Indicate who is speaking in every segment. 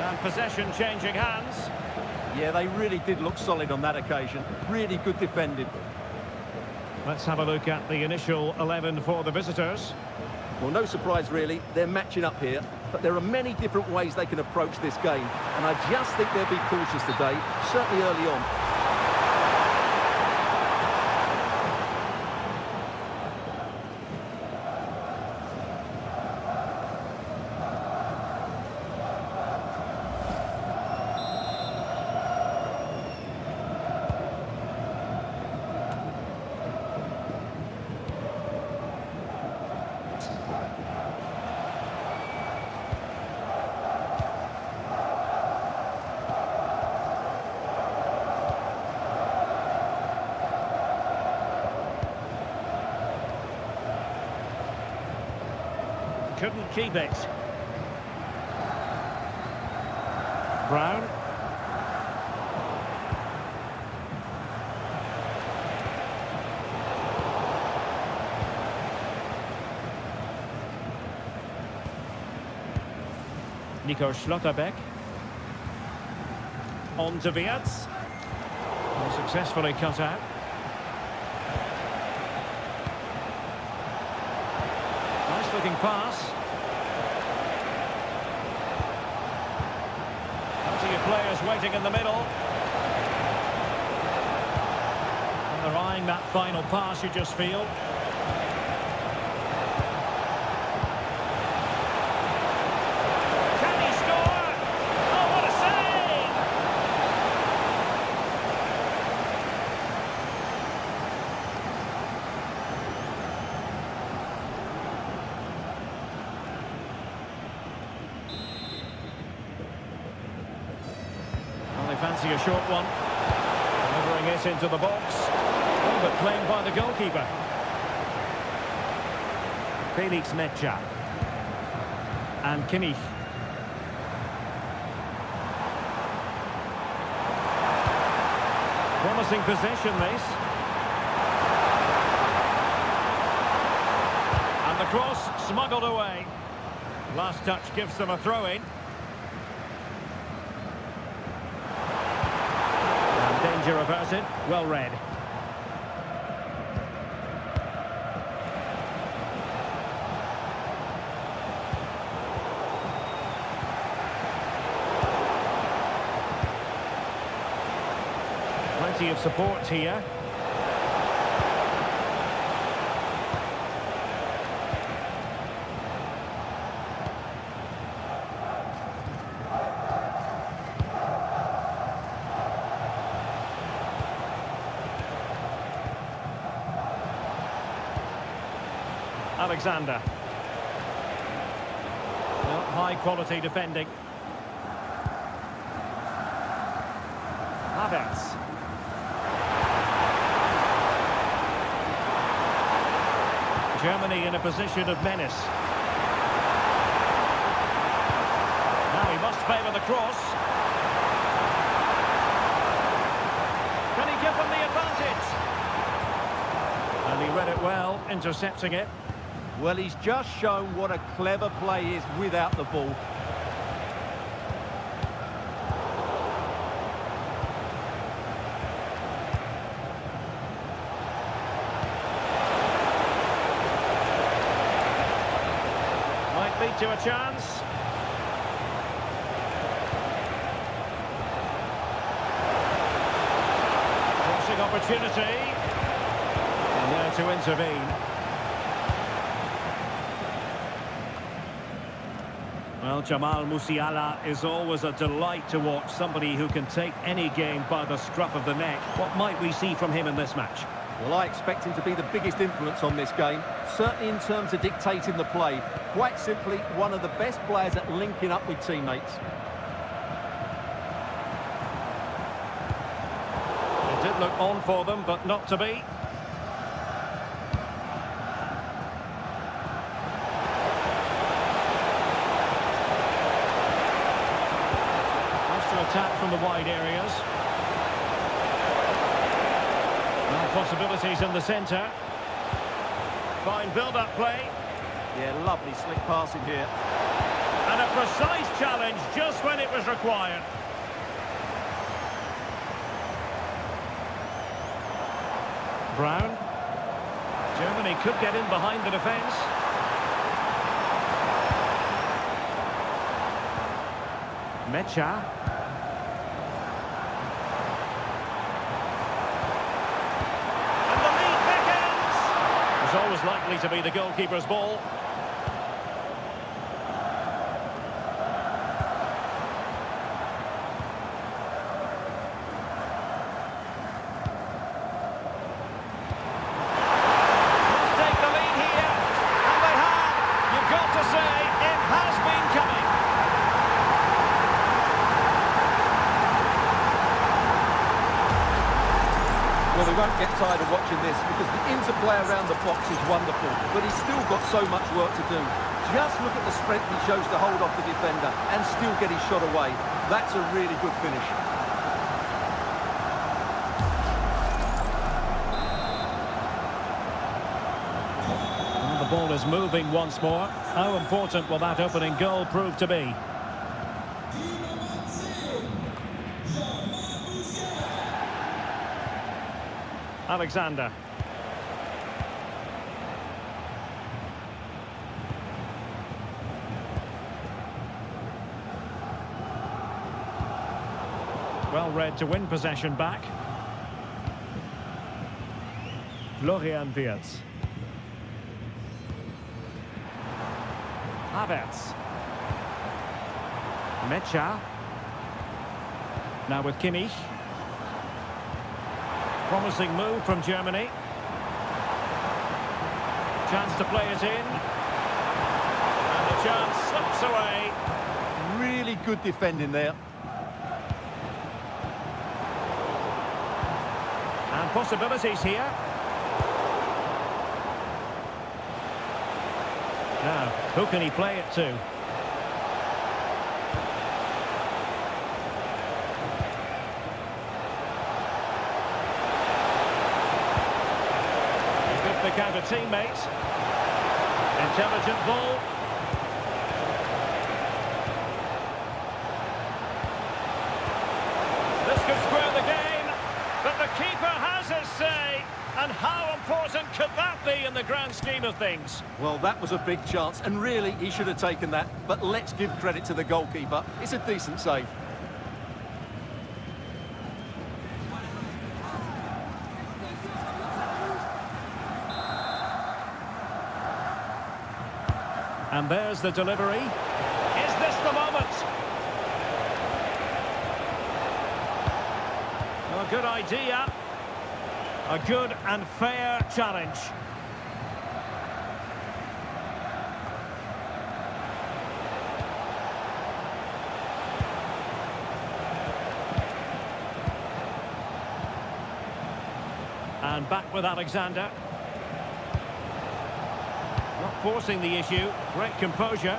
Speaker 1: And possession changing hands.
Speaker 2: Yeah, they really did look solid on that occasion. Really good defending.
Speaker 1: Let's have a look at the initial 11 for the visitors.
Speaker 2: Well, no surprise really, they're matching up here, but there are many different ways they can approach this game, and I just think they'll be cautious today, certainly early on.
Speaker 1: Couldn't keep it. Brown. Nico Schlotterbeck. On to Wirtz. Successfully cut out. Nice looking pass. Plenty of players waiting in the middle. And they're eyeing that final pass, you just feel. Can he score? Oh, what a save! They fancy a short one. Delivering it into the box. Oh, but claimed by the goalkeeper. Felix Mecha. And Kimmich. Promising possession, this. And the cross smuggled away. Last touch gives them a throw-in. Danger averted, well read. Plenty of support here. Alexander. Well, high quality defending. Havertz. Germany in a position of menace. Now he must favour the cross. Can he give them the advantage? And he read it well, intercepting it.
Speaker 2: Well, he's just shown what a clever play is without the ball.
Speaker 1: Might lead to a chance. Crossing opportunity. And there to intervene. Well, Jamal Musiala is always a delight to watch, somebody who can take any game by the scruff of the neck. What might we see from him in this match?
Speaker 2: Well, I expect him to be the biggest influence on this game, certainly in terms of dictating the play. Quite simply, one of the best players at linking up with teammates.
Speaker 1: It did look on for them, but not to be. Attack from the wide areas. Now possibilities in the centre. Fine build-up play.
Speaker 2: Yeah, lovely slick passing here.
Speaker 1: And a precise challenge just when it was required. Brown. Germany could get in behind the defence. Mecha. And the lead beckons. It was always likely to be the goalkeeper's ball.
Speaker 2: Well, we won't get tired of watching this because the interplay around the box is wonderful, but he's still got so much work to do. Just look at the strength he shows to hold off the defender and still get his shot away. That's a really good finish.
Speaker 1: Well, the ball is moving once more. How important will that opening goal prove to be? Alexander. Well read to win possession back. Florian Wirtz. Havertz. Mecha. Now with Kimmich. Promising move from Germany. Chance to play it in. And the chance slips away.
Speaker 2: Really good defending there.
Speaker 1: And possibilities here. Now, who can he play it to? The counter teammates. Intelligent ball. This could square the game, but the keeper has his say. And how important could that be in the grand scheme of things?
Speaker 2: Well, that was a big chance, and really, he should have taken that. But let's give credit to the goalkeeper. It's a decent save.
Speaker 1: And there's the delivery. Is this the moment? A good idea. A good and fair challenge. And back with Alexander. Not forcing the issue. Great composure.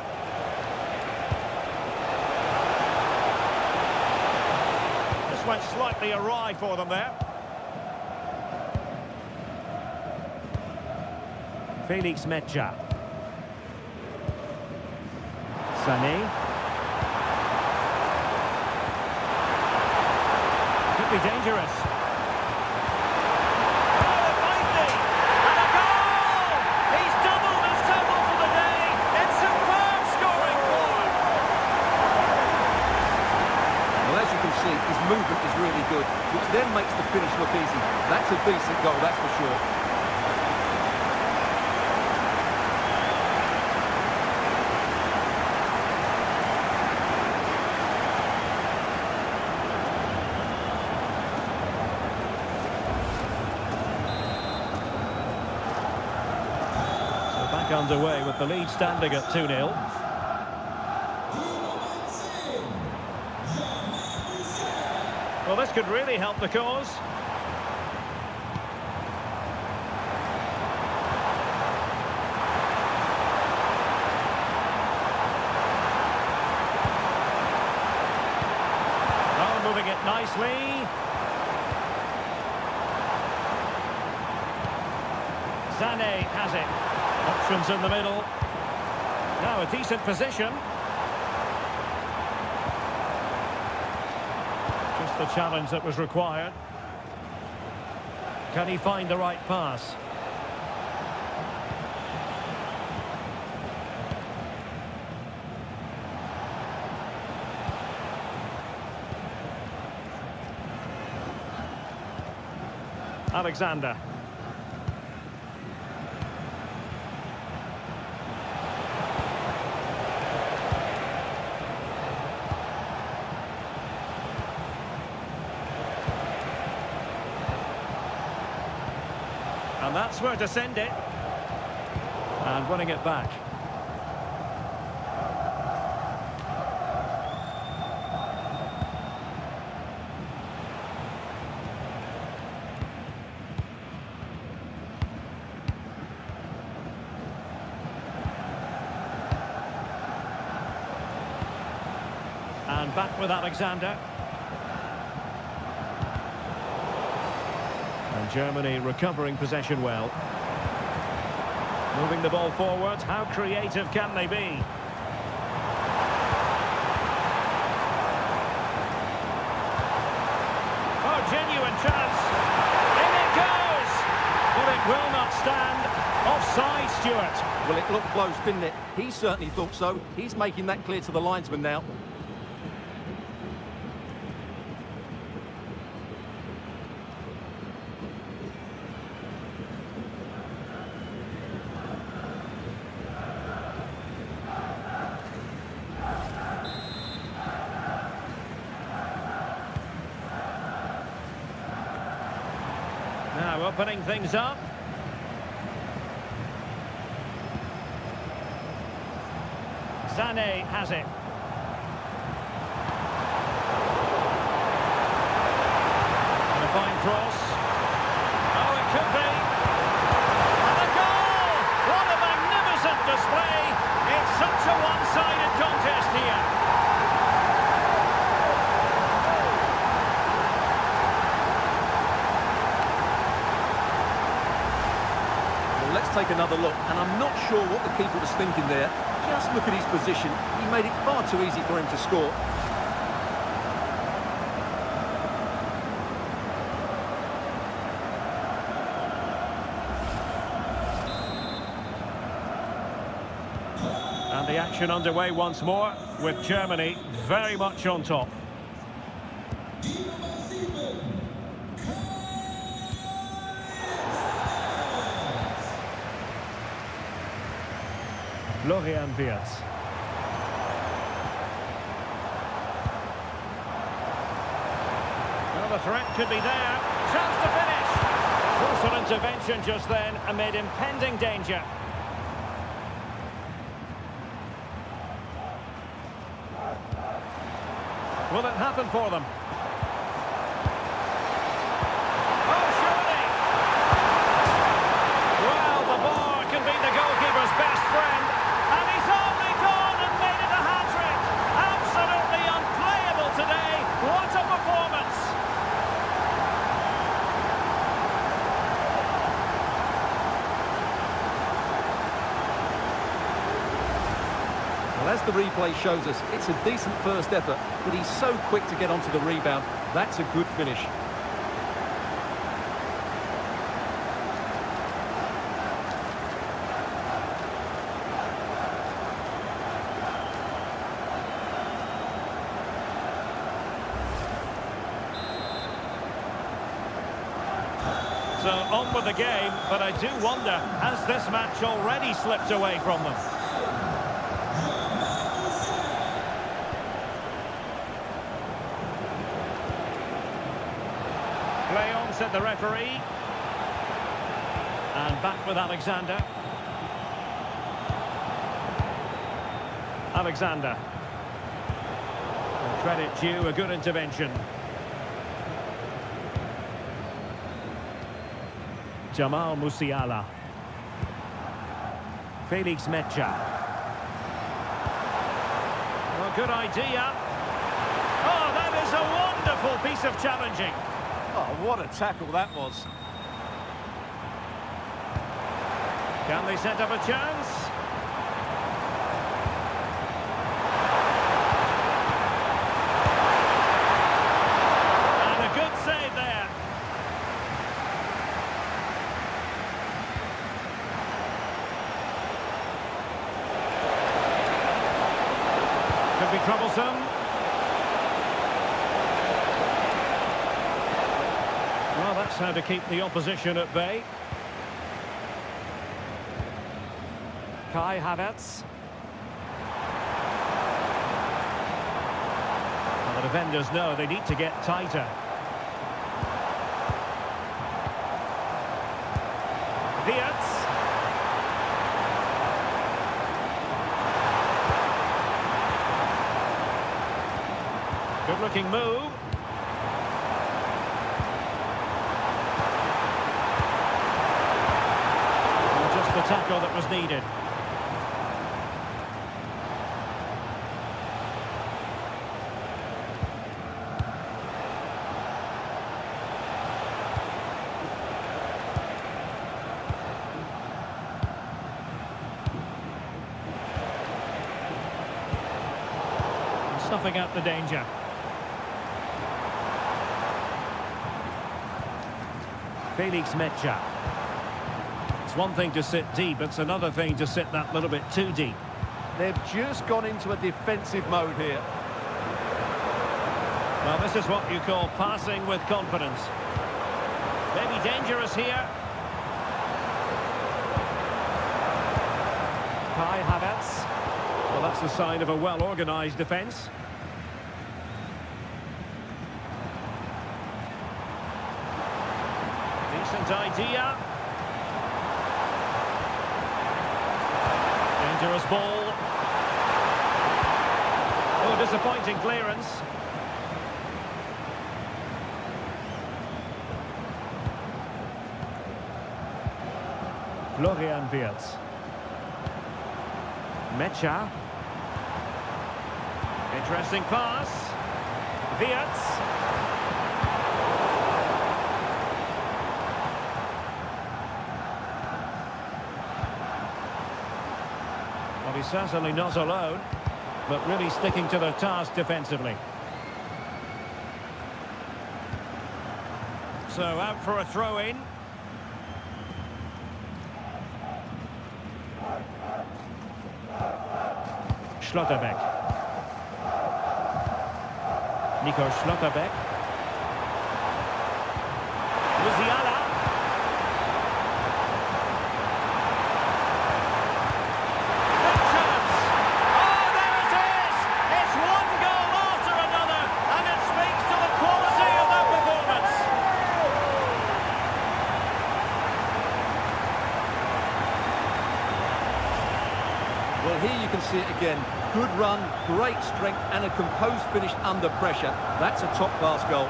Speaker 1: Just went slightly awry for them there. Felix Mecha. Sané. Could be dangerous.
Speaker 2: His movement is really good, which then makes the finish look easy. That's a decent goal, that's for sure.
Speaker 1: So back underway with the lead standing at 2-0. Well, this could really help the cause. Oh, moving it nicely. Sané has it. Options in the middle. Now a decent position. the challenge that was required. Can he find the right pass? Alexander. And that's where to send it. And winning it back. And back with Alexander. And Germany recovering possession well. Moving the ball forward. How creative can they be? Oh, genuine chance. In it goes! But it will not stand. Offside, Stuart.
Speaker 2: Well, it looked close, didn't it? He certainly thought so. He's making that clear to the linesman now.
Speaker 1: Now opening things up. Sané has it. And a fine cross. Oh, it could be. And a goal! What a magnificent display! It's such a one-sided contest here.
Speaker 2: Let's take another look, and I'm not sure what the keeper was thinking there. Just look at his position. He made it far too easy for him to score.
Speaker 1: And the action underway once more, with Germany very much on top. Florian Wirtz. Well, the threat could be there. Chance to finish. Crucial intervention just then amid impending danger. Will it happen for them? Oh, surely! Well, the bar can be the goalkeeper's best friend. And he's only gone and made it a hat-trick. Absolutely unplayable today. What a performance.
Speaker 2: Well, as the replay shows us, it's a decent first effort, but he's so quick to get onto the rebound. That's a good finish.
Speaker 1: So on with the game, but I do wonder, has this match already slipped away from them? Play on, said the referee. And back with Alexander. Alexander. And credit due, a good intervention. Jamal Musiala. Felix Mecha. Well, good idea. Oh, that is a wonderful piece of challenging.
Speaker 2: Oh, what a tackle that was.
Speaker 1: Can they set up a chance? Could be troublesome. Well, that's how to keep the opposition at bay. Kai Havertz. Well, the defenders know they need to get tighter. Wirtz. Good-looking move. And just the tackle that was needed. Snuffing out the danger. Felix Mecha. It's one thing to sit deep, it's another thing to sit that little bit too deep.
Speaker 2: They've just gone into a defensive mode here.
Speaker 1: Well, this is what you call passing with confidence. Maybe dangerous here. Kai Havertz. Well, that's the sign of a well-organised defence. Decent idea. Dangerous ball. Oh, disappointing clearance. Florian Wirtz. Mecha. Interesting pass. Wirtz. Well, he's certainly not alone, but really sticking to their task defensively. So out for a throw-in. Schlotterbeck. Nico Schlotterbeck. Musiala. Big chance. Oh, there it is! It's one goal after another, and it speaks to the quality of their performance.
Speaker 2: Well, here you can see it again. Good run, great strength, and a composed finish under pressure. That's a top-class goal.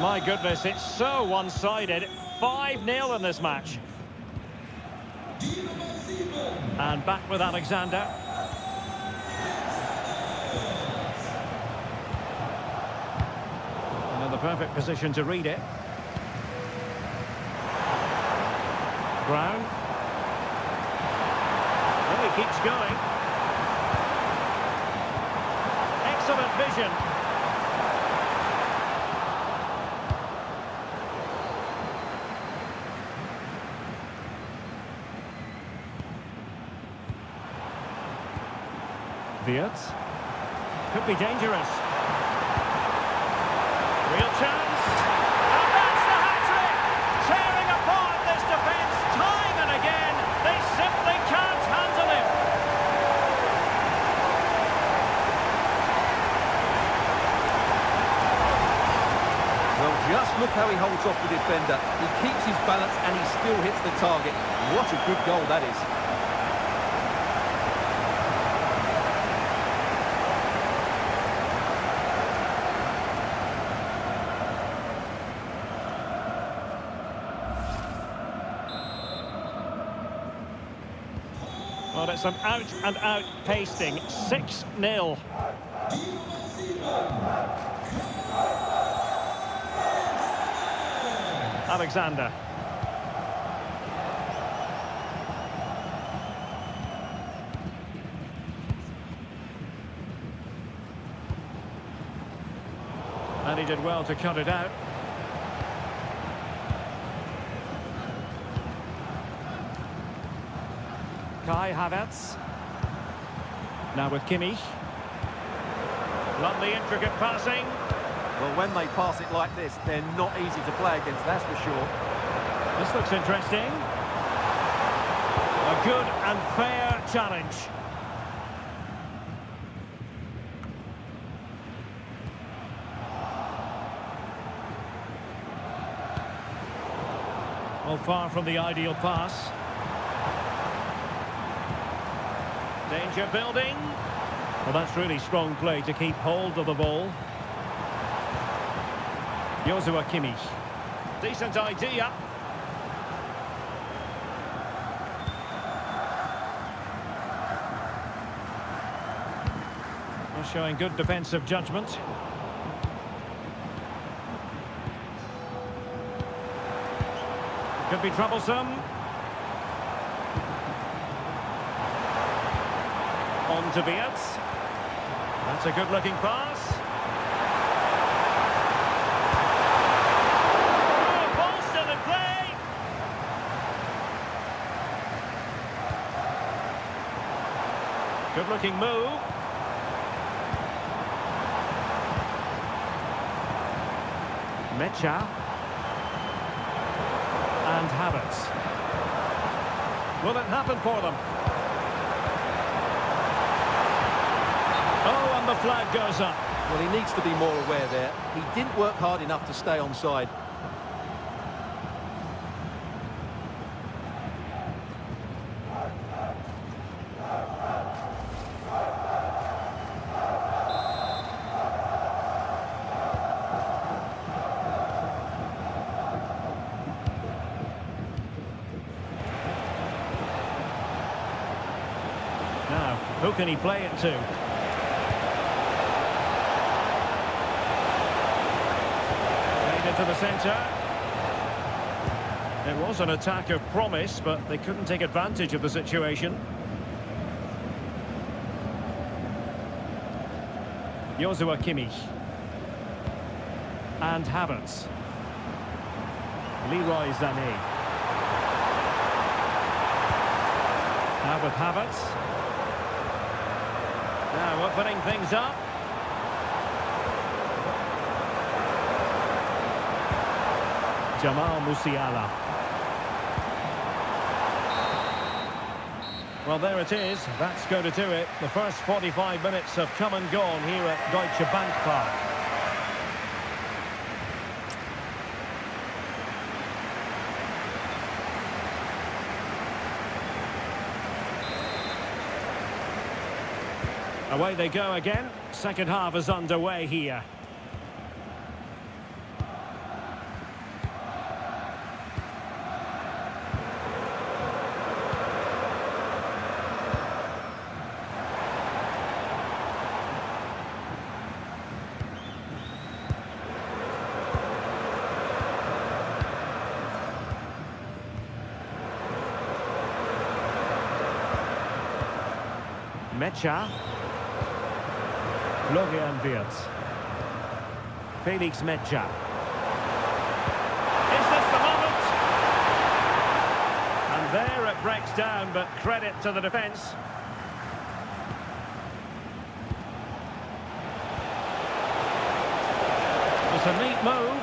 Speaker 1: My goodness, it's so one-sided. 5-0 in this match. And back with Alexander. Another perfect position to read it. Brown. Well, he keeps going. Excellent vision. Wirtz. Could be dangerous. Real chance. And that's the hat-trick! Tearing apart this defence time and again. They simply can't handle him.
Speaker 2: Well, just look how he holds off the defender. He keeps his balance and he still hits the target. What a good goal that is.
Speaker 1: Well, it's an out-and-out pasting. 6-0. Alexander. And he did well to cut it out. Kai Havertz. Now with Kimmich. Lovely intricate passing.
Speaker 2: Well, when they pass it like this, they're not easy to play against, that's for sure.
Speaker 1: This looks interesting. A good and fair challenge. Well, far from the ideal pass. Danger building. Well, that's really strong play to keep hold of the ball. Joshua Kimmich. Decent idea. Well, showing good defensive judgment. Could be troublesome. On to Beats. That's a good-looking pass. Oh, ball still in play. Good-looking move. Mecha. And Havertz. Will it happen for them? Oh, and the flag goes up.
Speaker 2: Well, he needs to be more aware there. He didn't work hard enough to stay onside.
Speaker 1: Now, who can he play it to? Into the centre. It was an attack of promise, but they couldn't take advantage of the situation. Joshua Kimmich. And Havertz. Leroy Sané. Now with Havertz. Now opening things up. Jamal Musiala. Well, there it is. That's going to do it. The first 45 minutes have come and gone here at Deutsche Bank Park. Away they go again. Second half is underway here. Mecha. Florian Wirtz. Felix Mecha. Is this the moment? And there it breaks down, but credit to the defence. It's a neat move.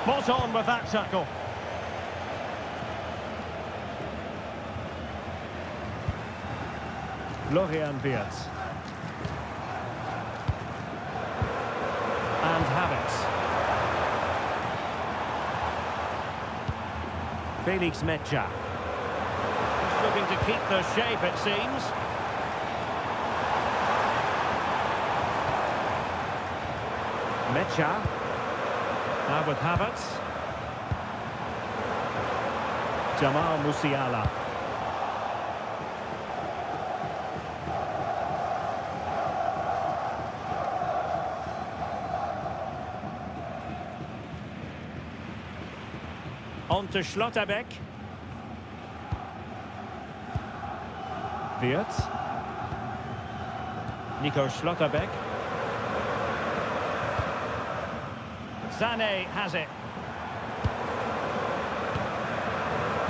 Speaker 1: Spot on with that tackle. Florian Wirtz. And Havertz. Felix Mecha. Just looking to keep the shape, it seems. Mecha. Now with Havertz. Jamal Musiala. On to Schlotterbeck. Wirtz. Nico Schlotterbeck. Sané has it.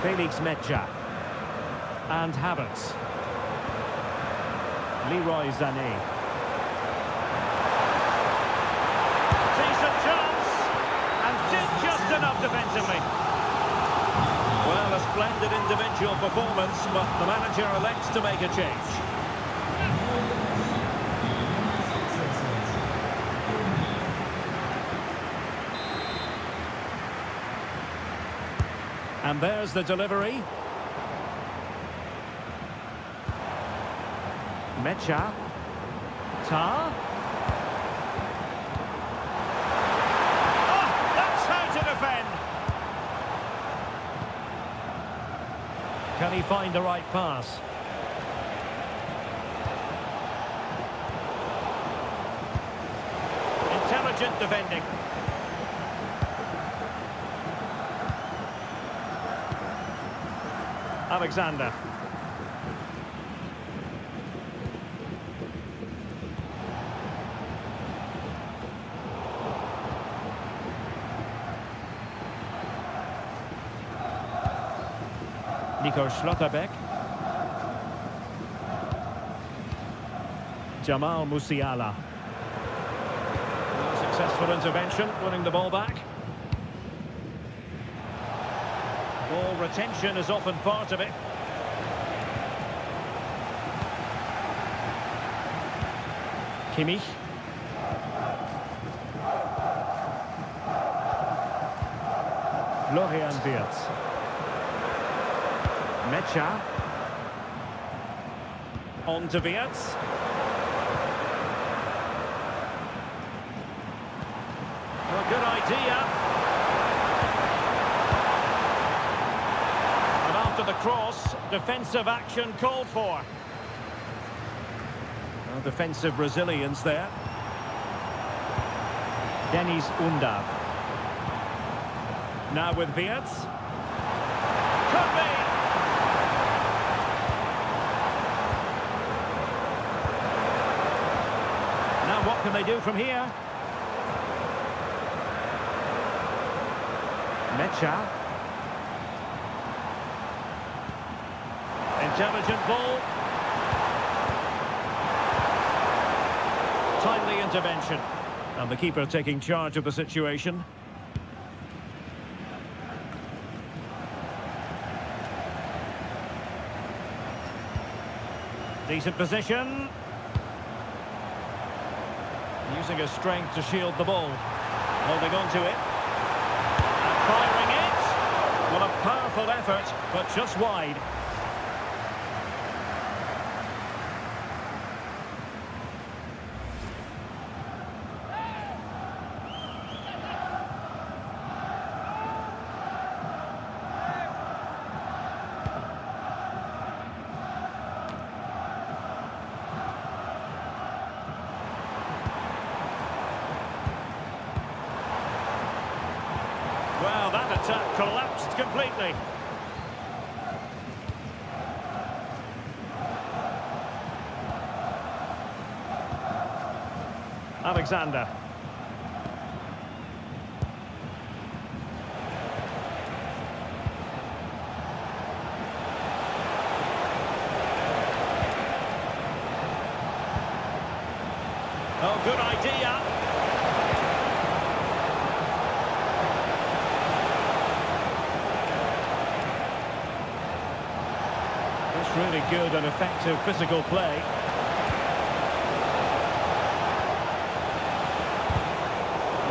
Speaker 1: Felix Mecha. And Havertz. Leroy Sané. Decent chance. And did just enough defensively. Well, a splendid individual performance, but the manager elects to make a change. And there's the delivery. Mecha. Tar. Oh, that's how to defend. Can he find the right pass? Intelligent defending. Alexander. Nico Schlotterbeck. Jamal Musiala. Successful intervention, winning the ball back. Ball retention is often part of it. Kimmich. Florian Wirtz. Mecha. On to Wirtz. Well, good idea. And after the cross, defensive action called for. Well, defensive resilience there. Dennis Undav. Now with Wirtz. Could be. Now what can they do from here? Mecha. Intelligent ball. Timely intervention. And the keeper taking charge of the situation. Decent position. Using his strength to shield the ball. Holding on to it. And firing it. What a powerful effort, but just wide. Well, that attack collapsed completely. Alexander. Oh, good idea. Really good and effective physical play.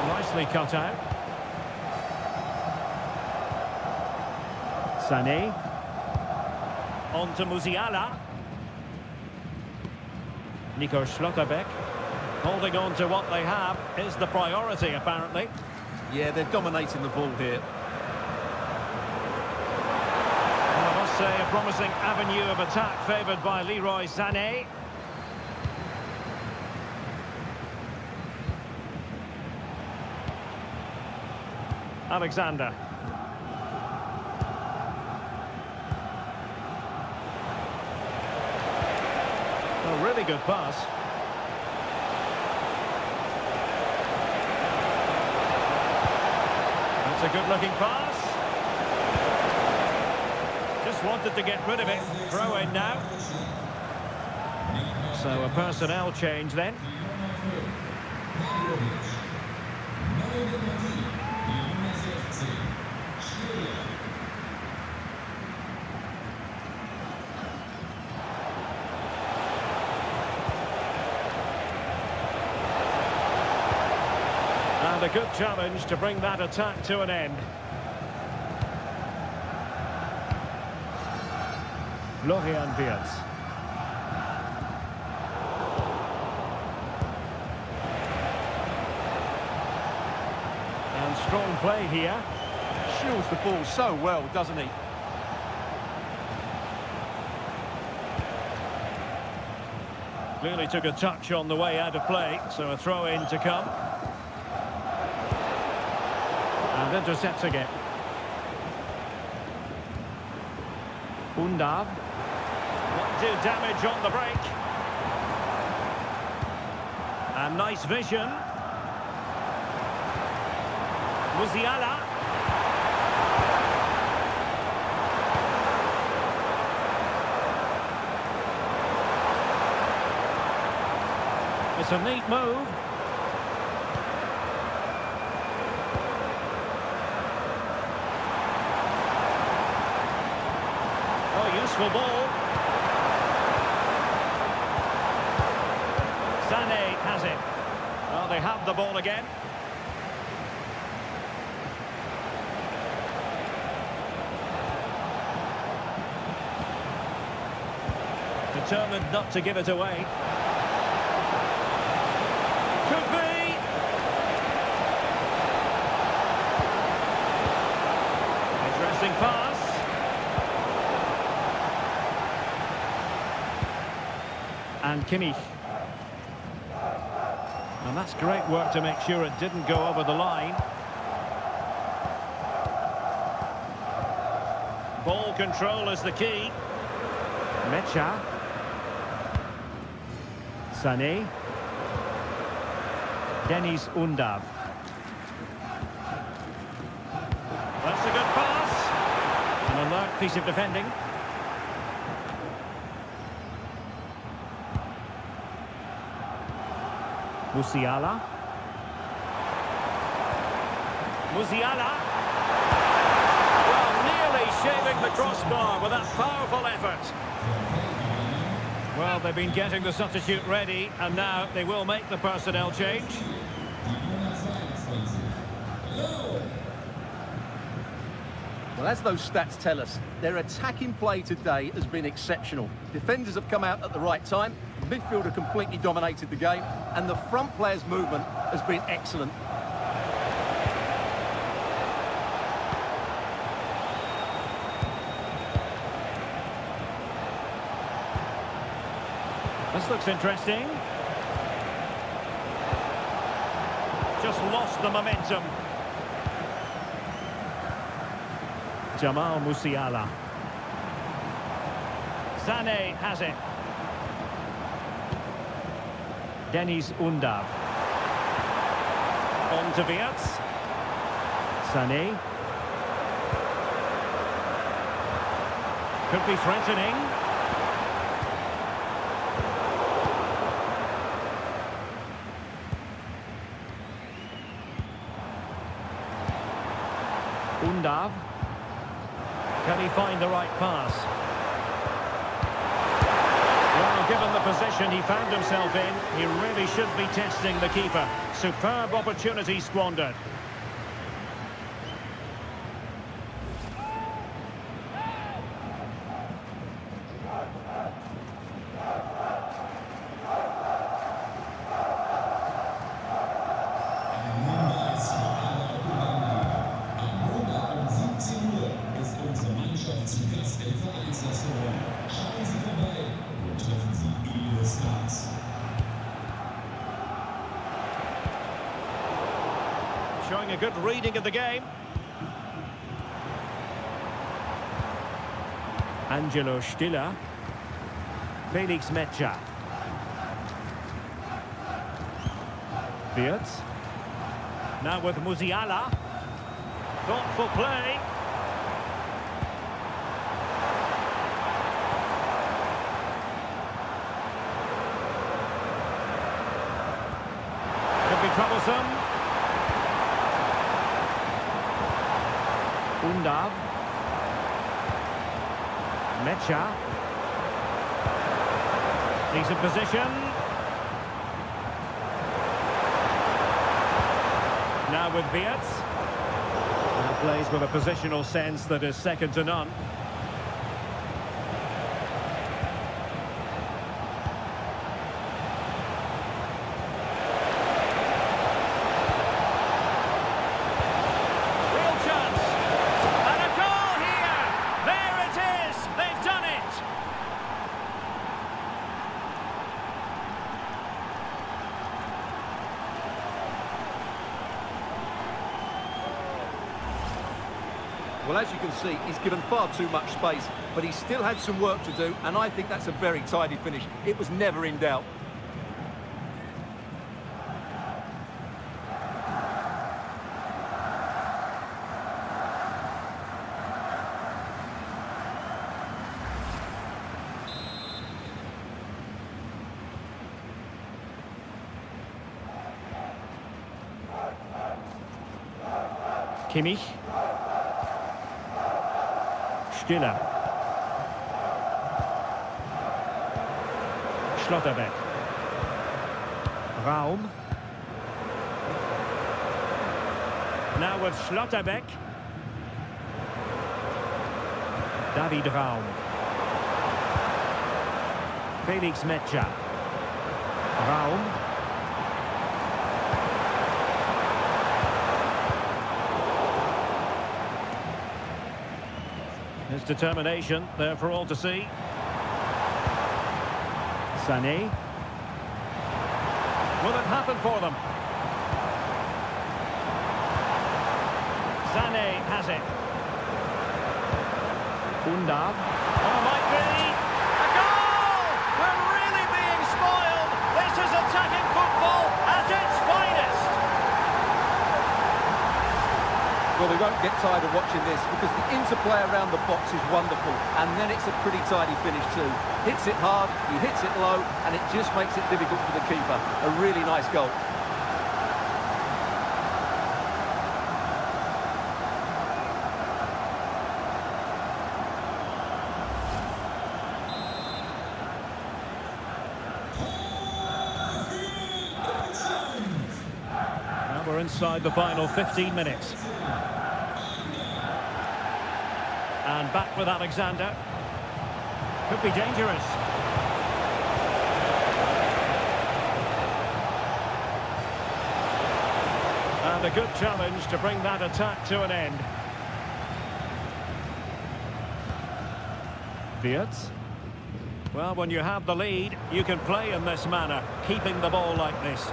Speaker 1: Nicely cut out. Sané. On to Musiala. Nico Schlotterbeck. Holding on to what they have is the priority, apparently.
Speaker 2: Yeah, they're dominating the ball here.
Speaker 1: Say a promising avenue of attack favoured by Leroy Sané. Alexander. really good pass. That's a good-looking pass. Just wanted to get rid of it. Throw in now. So a personnel change then. And a good challenge to bring that attack to an end. Florian Wirtz. And strong play here.
Speaker 2: Shields the ball so well, doesn't he?
Speaker 1: Clearly took a touch on the way out of play, so a throw-in to come. And intercepts again. Undav. Won't do damage on the break. And nice vision. Musiala. It's a neat move. Oh, useful ball. Sané has it. Well, they have the ball again. Determined not to give it away. Could be. Interesting pass. And Kimmich. And that's great work to make sure it didn't go over the line. Ball control is the key. Mecha. Sané. Deniz Undav. That's a good pass. An alert piece of defending. Musiala. Musiala. Well, nearly shaving the crossbar with that powerful effort. Well, they've been getting the substitute ready, and now they will make the personnel change.
Speaker 2: Well, as those stats tell us, their attacking play today has been exceptional. Defenders have come out at the right time, the midfielder completely dominated the game, and the front players' movement has been excellent.
Speaker 1: This looks interesting. Just lost the momentum. Jamal Musiala. Sané has it. Deniz Undav. On to Wirtz. Sané. Could be threatening. Undav. Can he find the right pass? Well, given the position he found himself in, he really should be testing the keeper. Superb opportunity squandered. Showing a good reading of the game. Angelo Stiller. Felix Mecha. Wirtz. Now with Musiala. Thoughtful play. Could be troublesome. Undav. Mecha. Decent position. Now with Wirtz. Now plays with a positional sense that is second to none. Real chance. And a goal here. There it is. They've done it.
Speaker 2: Well, as you can see, he's given far too much space, but he still had some work to do, and I think that's a very tidy finish. It was never in doubt.
Speaker 1: Kimmich. Stiller. Schlotterbeck. Raum. Now with Schlotterbeck. David Raum. Felix Mecha. Raum. His determination there for all to see. Sané. Will it happen for them? Sané has it. Undav. Oh, might be. A goal! We're really being spoiled. This is attacking football at its finest.
Speaker 2: Well, we won't get tired of watching this because the interplay around the box is wonderful, and then it's a pretty tidy finish too. Hits it hard, he hits it low, and it just makes it difficult for the keeper. A really nice goal.
Speaker 1: Now we're inside the final 15 minutes. And back with Alexander. Could be dangerous. And a good challenge to bring that attack to an end. Wirtz. Well, when you have the lead, you can play in this manner, keeping the ball like this.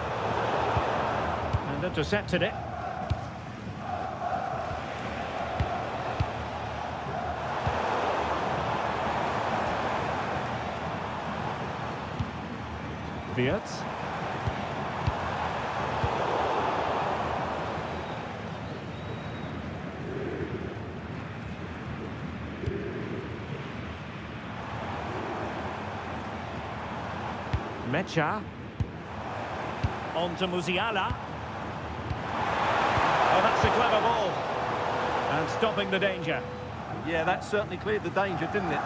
Speaker 1: And intercepted it. Wirtz. Mecha. On to Musiala. Oh, that's a clever ball. And stopping the danger.
Speaker 2: Yeah, that certainly cleared the danger, didn't it?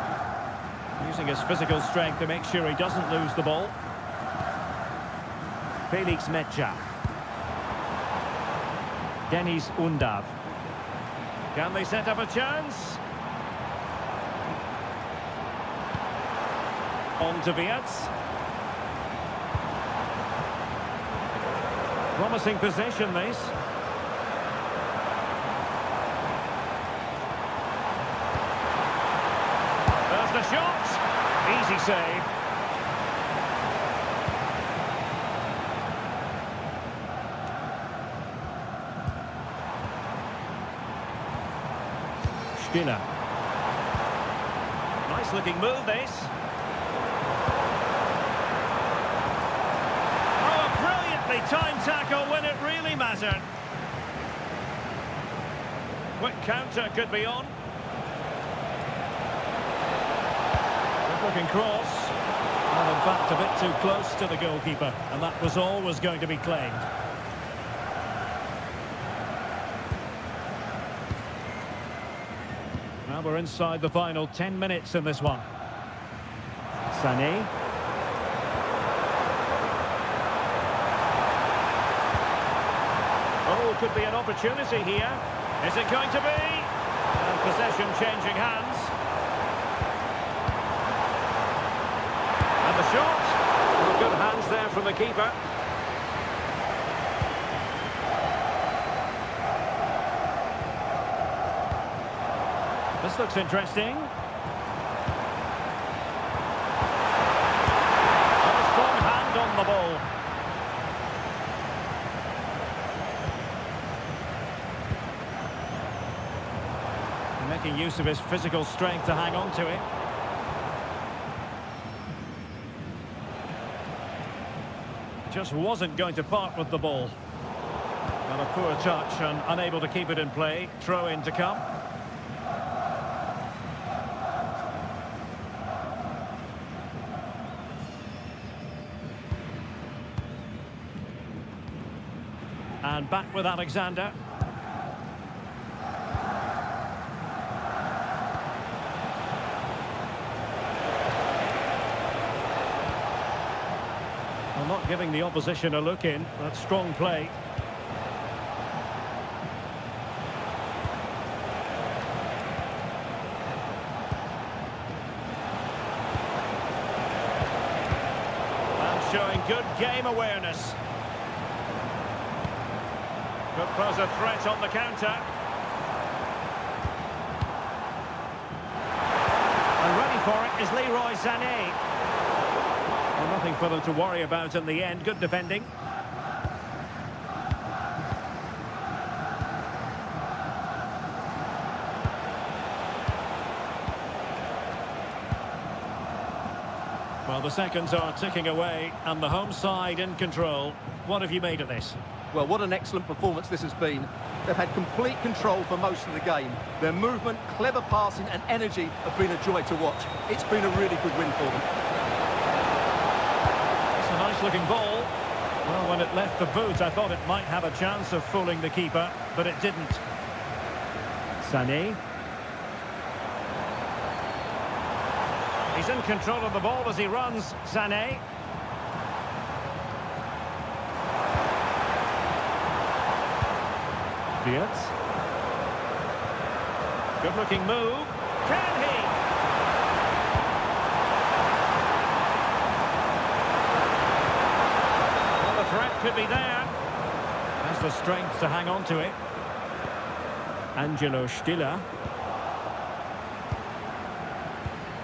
Speaker 1: Using his physical strength to make sure he doesn't lose the ball. Felix Mecha. Denis Undav. Can they set up a chance? On to Wirtz. Promising possession, this. There's the shot. Easy save. Stiller. Nice looking move, this. Oh, a brilliant Absolutely time tackle when it really mattered. Quick counter could be on. Good looking cross. Well, in fact, a bit too close to the goalkeeper, and that was always going to be claimed. Now we're inside the final 10 minutes in this one. Sané. Oh, could be an opportunity here. Is it going to be? And possession changing hands. And the shot. Well, good hands there from the keeper. This looks interesting. A strong hand on the ball. Making use of his physical strength to hang on to it. Just wasn't going to part with the ball. And a poor touch and unable to keep it in play. Throw in to come. And back with Alexander. Well, not giving the opposition a look in. That's strong play. And showing good game awareness. Could pose a threat on the counter. And ready for it is Leroy Sané. Well, nothing for them to worry about in the end. Good defending. Well, the seconds are ticking away and the home side in control. What have you made of this?
Speaker 2: Well, what an excellent performance this has been. They've had complete control for most of the game. Their movement, clever passing and energy have been a joy to watch. It's been a really good win for them.
Speaker 1: It's a nice-looking ball. Well, when it left the boot, I thought it might have a chance of fooling the keeper, but it didn't. Sané. He's in control of the ball as he runs, Sané. Wirtz. Good-looking move. Can he? Well, the threat could be there. Has the strength to hang on to it. Angelo Stiller.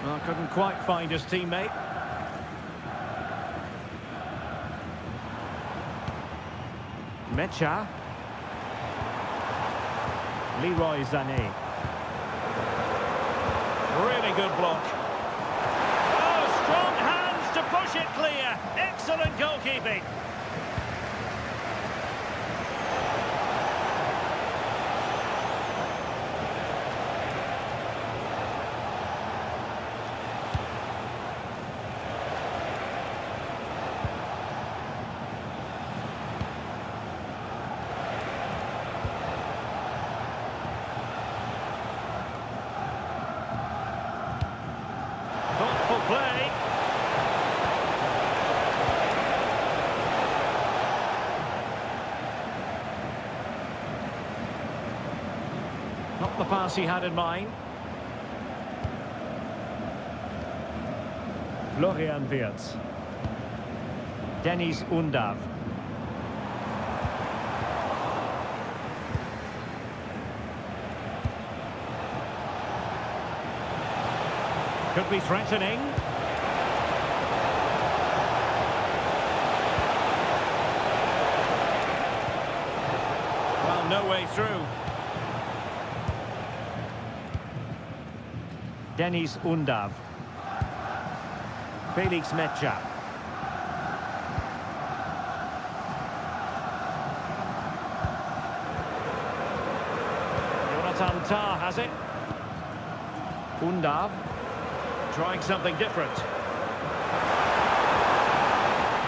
Speaker 1: Well, couldn't quite find his teammate. Mecha. Leroy Sané. Really good block. Oh, strong hands to push it clear. Excellent goalkeeping. Thoughtful play. Not the pass he had in mind. Florian Wirtz. Dennis Undav. Could be threatening. Well, no way through. Dennis Undav. Felix Mecha. Jonathan Tah has it. Undav. Trying something different.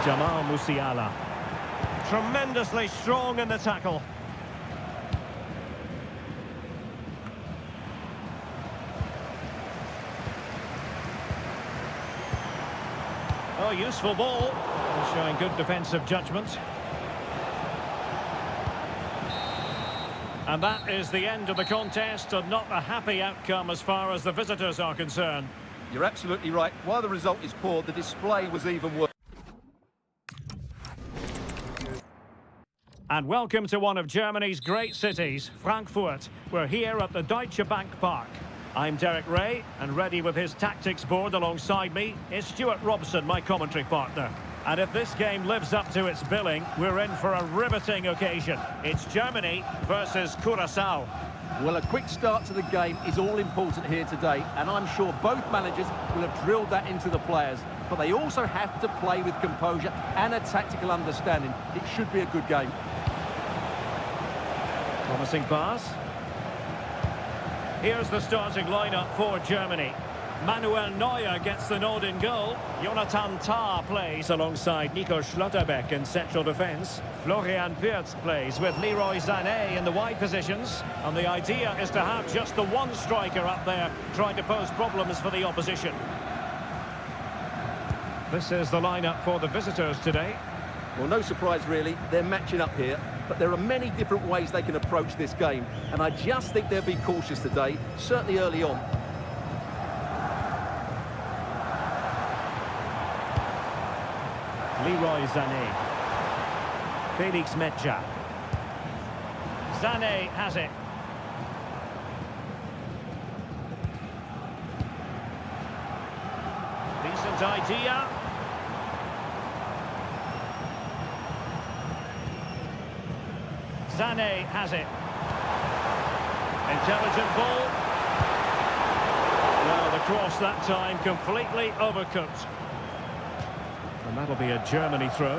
Speaker 1: Jamal Musiala. Tremendously strong in the tackle. Oh, useful ball. Showing good defensive judgment. And that is the end of the contest, and not a happy outcome as far as the visitors are concerned.
Speaker 2: You're absolutely right. While the result is poor, the display was even worse.
Speaker 1: And welcome to one of Germany's great cities, Frankfurt. We're here at the Deutsche Bank Park. I'm Derek Ray, and ready with his tactics board alongside me is Stuart Robson, my commentary partner. And if this game lives up to its billing, we're in for a riveting occasion. It's Germany versus Curaçao.
Speaker 2: Well, a quick start to the game is all important here today, and I'm sure both managers will have drilled that into the players. But they also have to play with composure and a tactical understanding. It should be a good game.
Speaker 1: Promising pass. Here's the starting lineup for Germany. Manuel Neuer gets the nod in goal. Jonathan Tah plays alongside Nico Schlotterbeck in central defence. Florian Wirtz plays with Leroy Sané in the wide positions. And the idea is to have just the one striker up there trying to pose problems for the opposition. This is the lineup for the visitors today.
Speaker 2: Well, no surprise really, they're matching up here, but there are many different ways they can approach this game, and I just think they'll be cautious today, certainly early on.
Speaker 1: Leroy Sané. Felix Mecha. Sané has it. Decent idea. Sané has it. Intelligent ball. Well, the cross that time completely overcooked. And that'll be a Germany throw.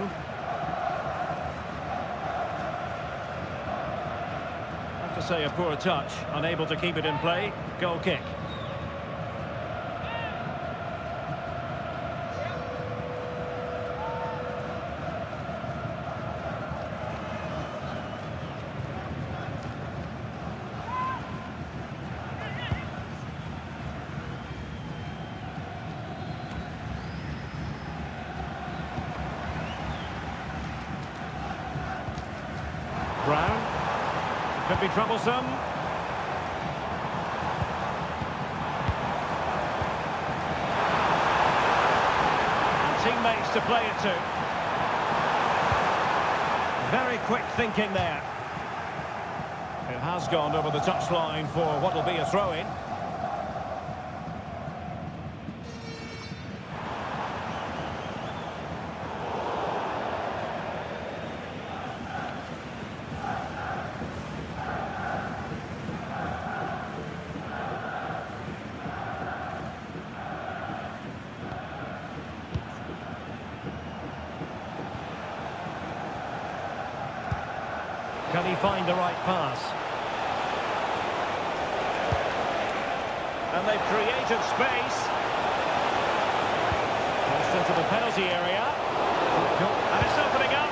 Speaker 1: Have to say a poor touch, unable to keep it in play. Goal kick. Brown. Could be troublesome. And teammates to play it to. Very quick thinking there. It has gone over the touchline for what will be a throw-in. Can he find the right pass? And they've created space. Crossed into the penalty area. And it's opening up.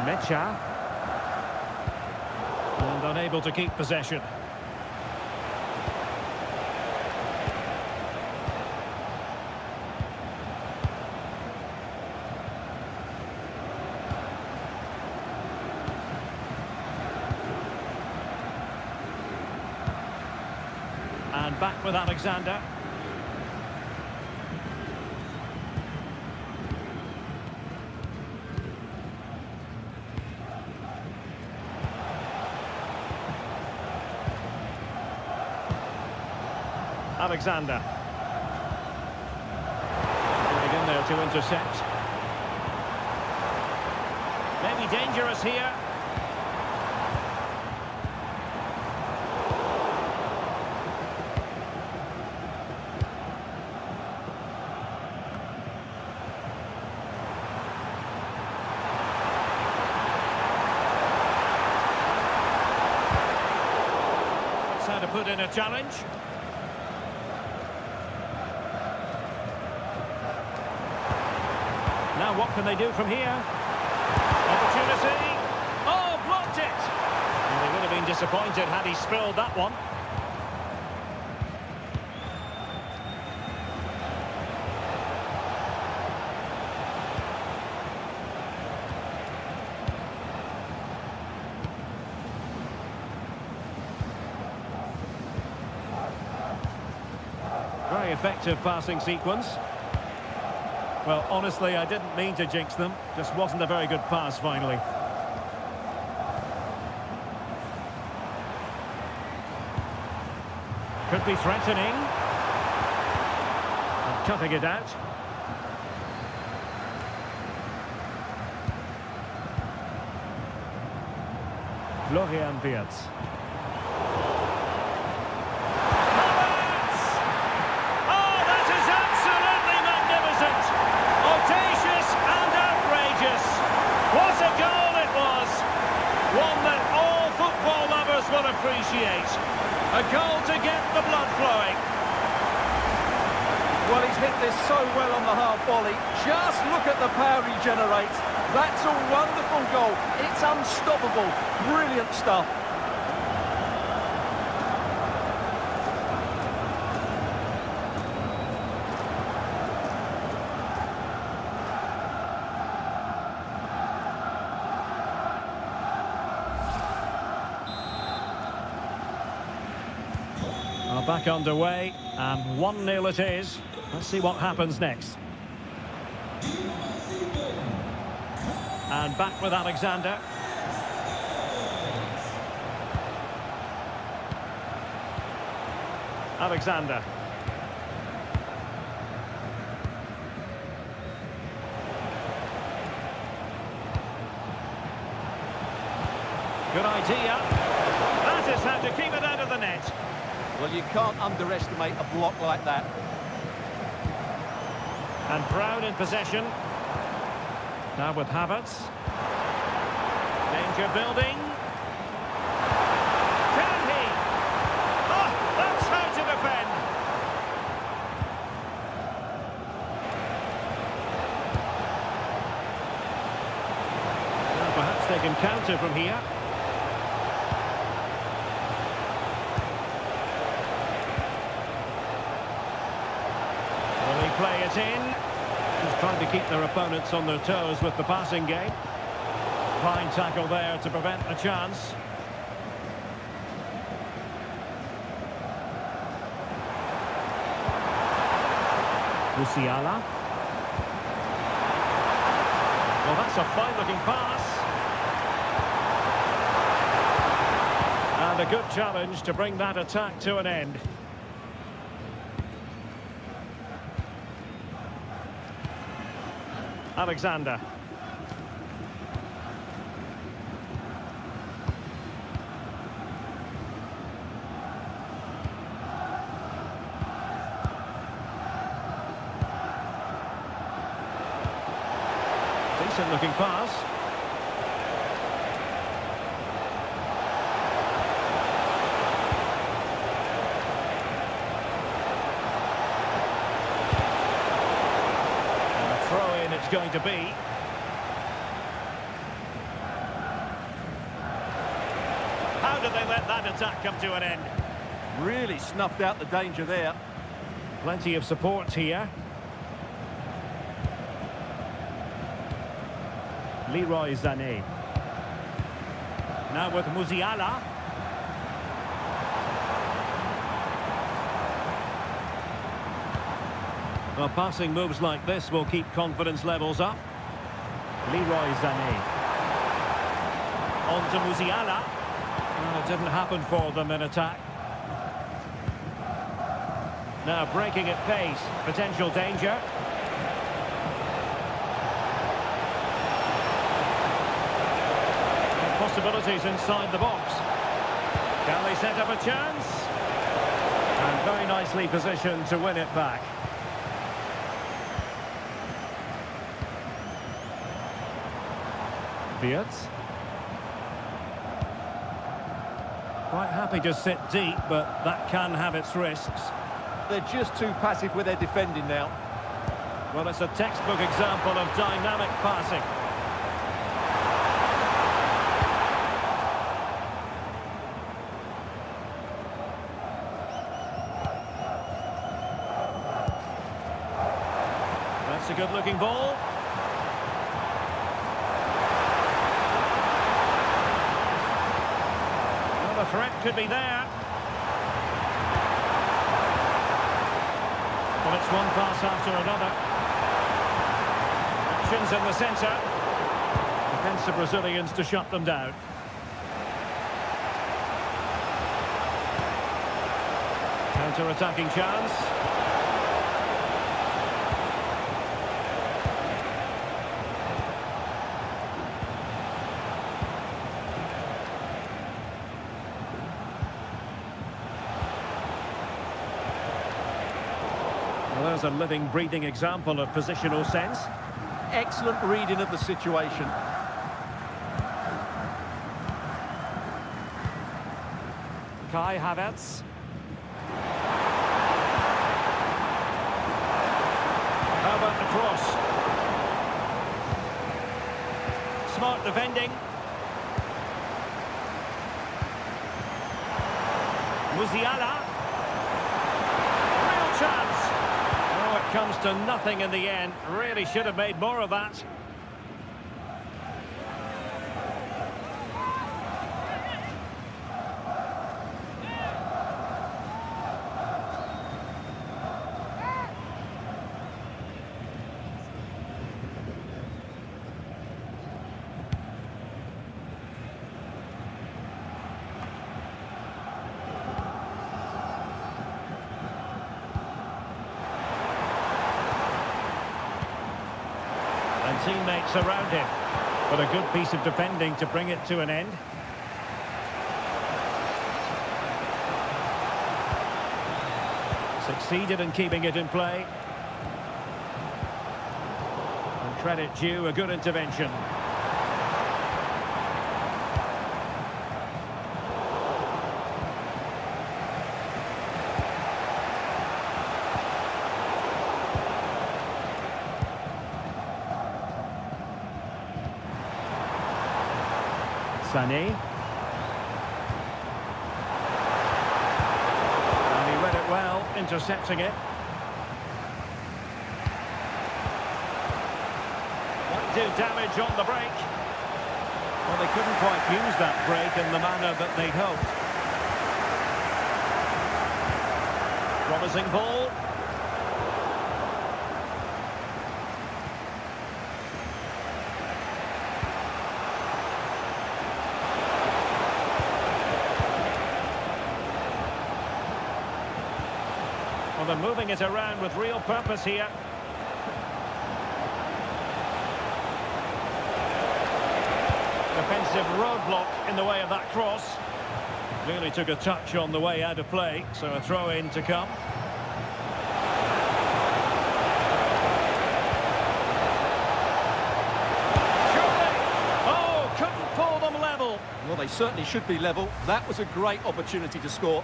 Speaker 1: Mecha. And unable to keep possession. And back with Alexander. Alexander. Getting in there to intercept. Maybe dangerous here. put in a challenge. Now what can they do from here? Opportunity. Oh, blocked it. Well, they would have been disappointed had he spilled that one. Very effective passing sequence. Well, honestly, I didn't mean to jinx them. Just wasn't a very good pass, finally. Could be threatening. And cutting it out. Florian Wirtz. What a goal it was! One that all football lovers will appreciate. A goal to get the blood flowing.
Speaker 2: Well, he's hit this so well on the half volley. Just look at the power he generates. That's a wonderful goal. It's unstoppable. Brilliant stuff.
Speaker 1: Back underway, and 1-0 it is. Let's see what happens next. And back with Alexander. Alexander. Good idea. That is how to keep it out of the net.
Speaker 2: Well, you can't underestimate a block like that.
Speaker 1: And Brown in possession. Now with Havertz. Danger building. Can he? Oh, that's how to defend. Now perhaps they can counter from here. Play it in. Just trying to keep their opponents on their toes with the passing game. Fine tackle there to prevent the chance. Musiala. Well, that's a fine-looking pass. And a good challenge to bring that attack to an end. Alexander. Decent looking pass. It's going to be. How did they let that attack come to an end?
Speaker 2: Really snuffed out the danger there.
Speaker 1: Plenty of support here. Leroy Sané. Now with Musiala. Well, passing moves like this will keep confidence levels up. Leroy Sané. On to Musiala. Well, it didn't happen for them in attack. Now breaking at pace. Potential danger. Possibilities inside the box. Can they set up a chance? And very nicely positioned to win it back. Wirtz. Quite happy to sit deep, but that can have its risks.
Speaker 2: They're just too passive with their defending now.
Speaker 1: Well, it's a textbook example of dynamic passing. That's a good-looking ball. Well, the threat could be there. Well, it's one pass after another. Actions in the centre. Defensive Brazilians to shut them down. Counter-attacking chance. Well, there's a living, breathing example of positional sense.
Speaker 2: Excellent reading of the situation.
Speaker 1: Kai Havertz. How about the cross? Smart defending. Musiala. Real chance. Oh, it comes to nothing in the end. Really should have made more of that. And teammates around him. But a good piece of defending to bring it to an end. Succeeded in keeping it in play. And credit due, a good intervention. Sané. And he read it well, intercepting it. Might do damage on the break. Well, they couldn't quite use that break in the manner that they'd hoped. Promising ball. Well, they're moving it around with real purpose here. Defensive roadblock in the way of that cross. Really took a touch on the way out of play, so a throw-in to come. Surely! Oh, couldn't pull them level.
Speaker 2: Well, they certainly should be level. That was a great opportunity to score.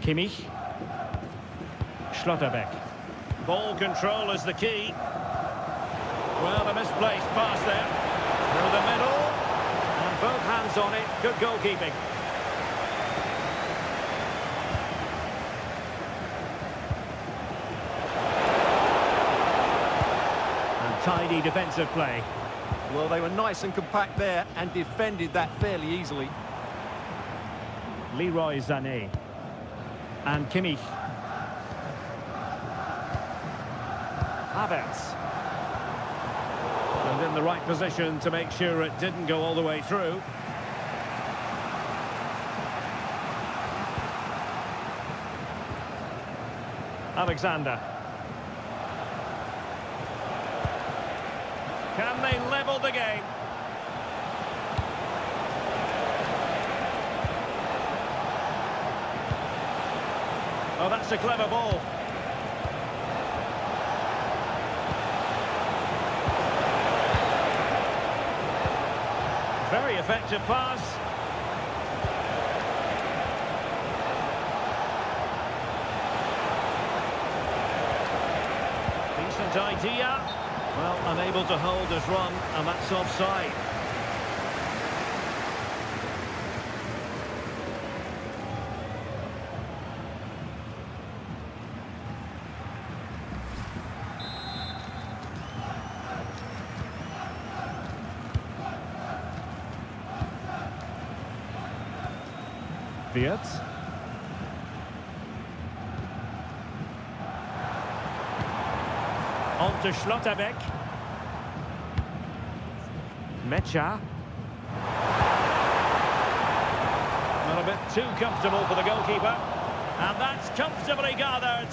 Speaker 1: Kimmich. Schlotterbeck. Ball control is the key. Well, a misplaced pass there. Through the middle. And both hands on it. Good goalkeeping. And tidy defensive play.
Speaker 2: Well, they were nice and compact there and defended that fairly easily.
Speaker 1: Leroy Sané. And Kimmich. Havertz. And in the right position to make sure it didn't go all the way through. Alexander. Can they level the game? Oh, that's a clever ball. Very effective pass. Decent idea. Well, unable to hold his run, and that's offside. Wirtz. On to Schlotterbeck. Mecha. Not a bit too comfortable for the goalkeeper. And that's comfortably gathered.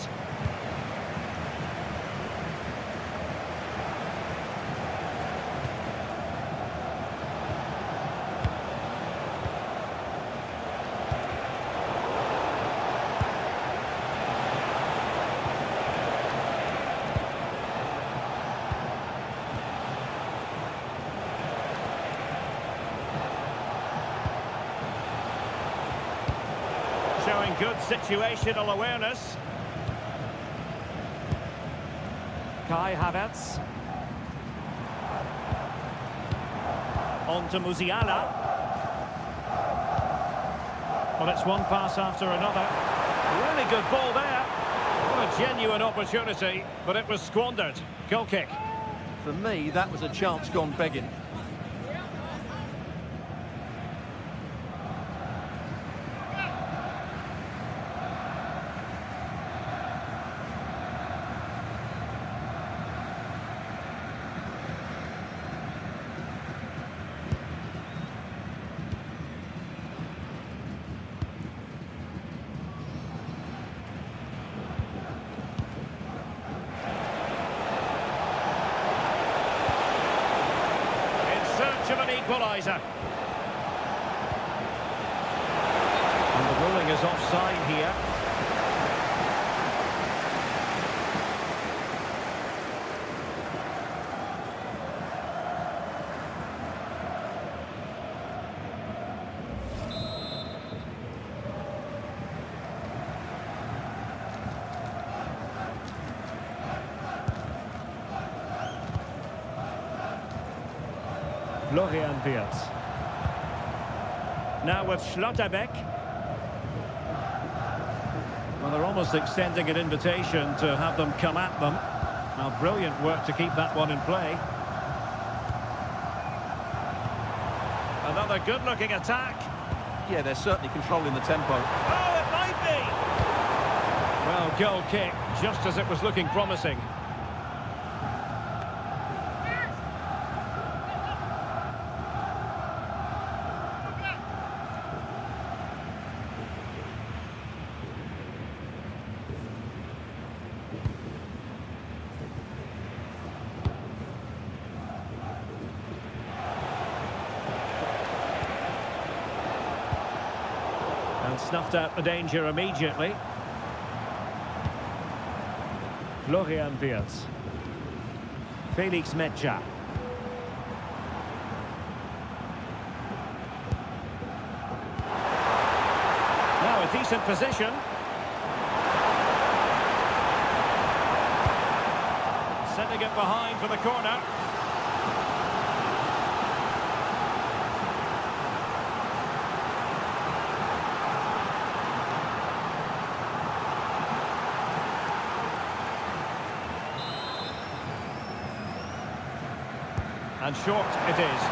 Speaker 1: Showing good situational awareness. Kai Havertz. On to Musiala. Well, it's one pass after another. Really good ball there. What a genuine opportunity, but it was squandered. Goal kick.
Speaker 2: For me, that was a chance gone begging.
Speaker 1: Of an equaliser. And the ruling is offside here. Florian Wirtz. Now with Schlotterbeck. Well, they're almost extending an invitation to have them come at them. Now, brilliant work to keep that one in play. Another good-looking attack.
Speaker 2: Yeah, they're certainly controlling the tempo.
Speaker 1: Oh, it might be! Well, goal kick, just as it was looking promising. And snuffed out the danger immediately. Florian Wirtz. Felix Mecha. Now a decent position. Sending it behind for the corner. And short it is.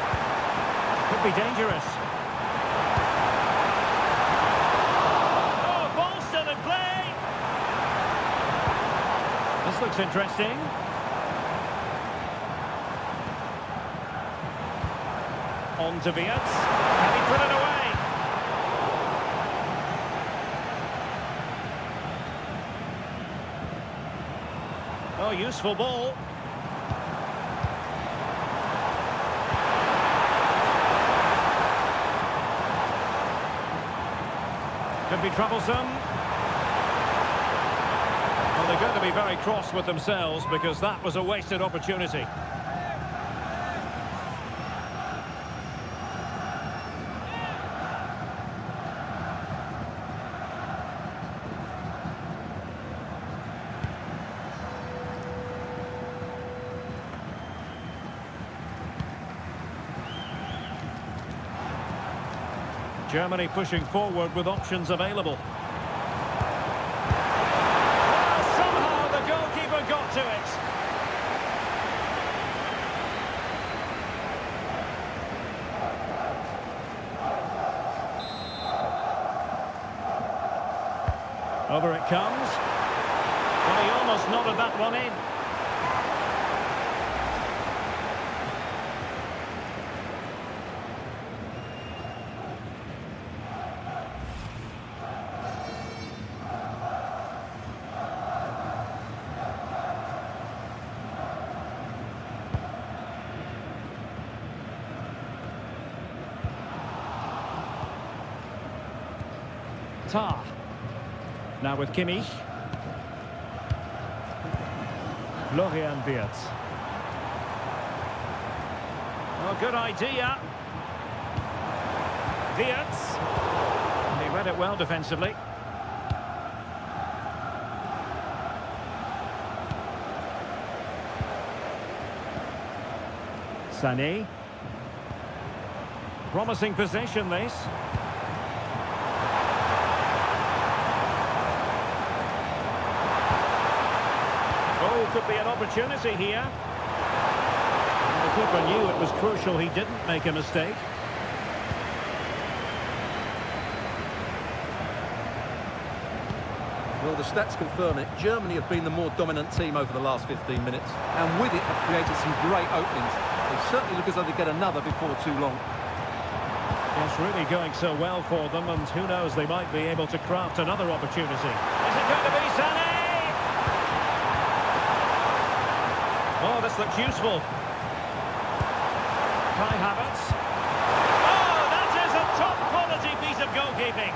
Speaker 1: Could be dangerous. Oh, ball still in play. This looks interesting. On to Wirtz. Can he put it away? Oh, useful ball. Could be troublesome. Well, they're going to be very cross with themselves because that was a wasted opportunity. Germany pushing forward with options available. Well, somehow the goalkeeper got to it. Over it comes. Well, he almost nodded that one in. Tar. Now with Kimmich. Florian Wirtz. Oh, good idea. Wirtz. He read it well defensively. Sané. Promising possession, this. Oh, could be an opportunity here. And the keeper knew it was crucial he didn't make a mistake.
Speaker 2: Well, the stats confirm it. Germany have been the more dominant team over the last 15 minutes, and with it have created some great openings. They certainly look as though they get another before too long.
Speaker 1: It's really going so well for them, and who knows, they might be able to craft another opportunity. Is it going to be Sané? Oh, this looks useful. Kai Havertz. Oh, that is a top-quality piece of goalkeeping.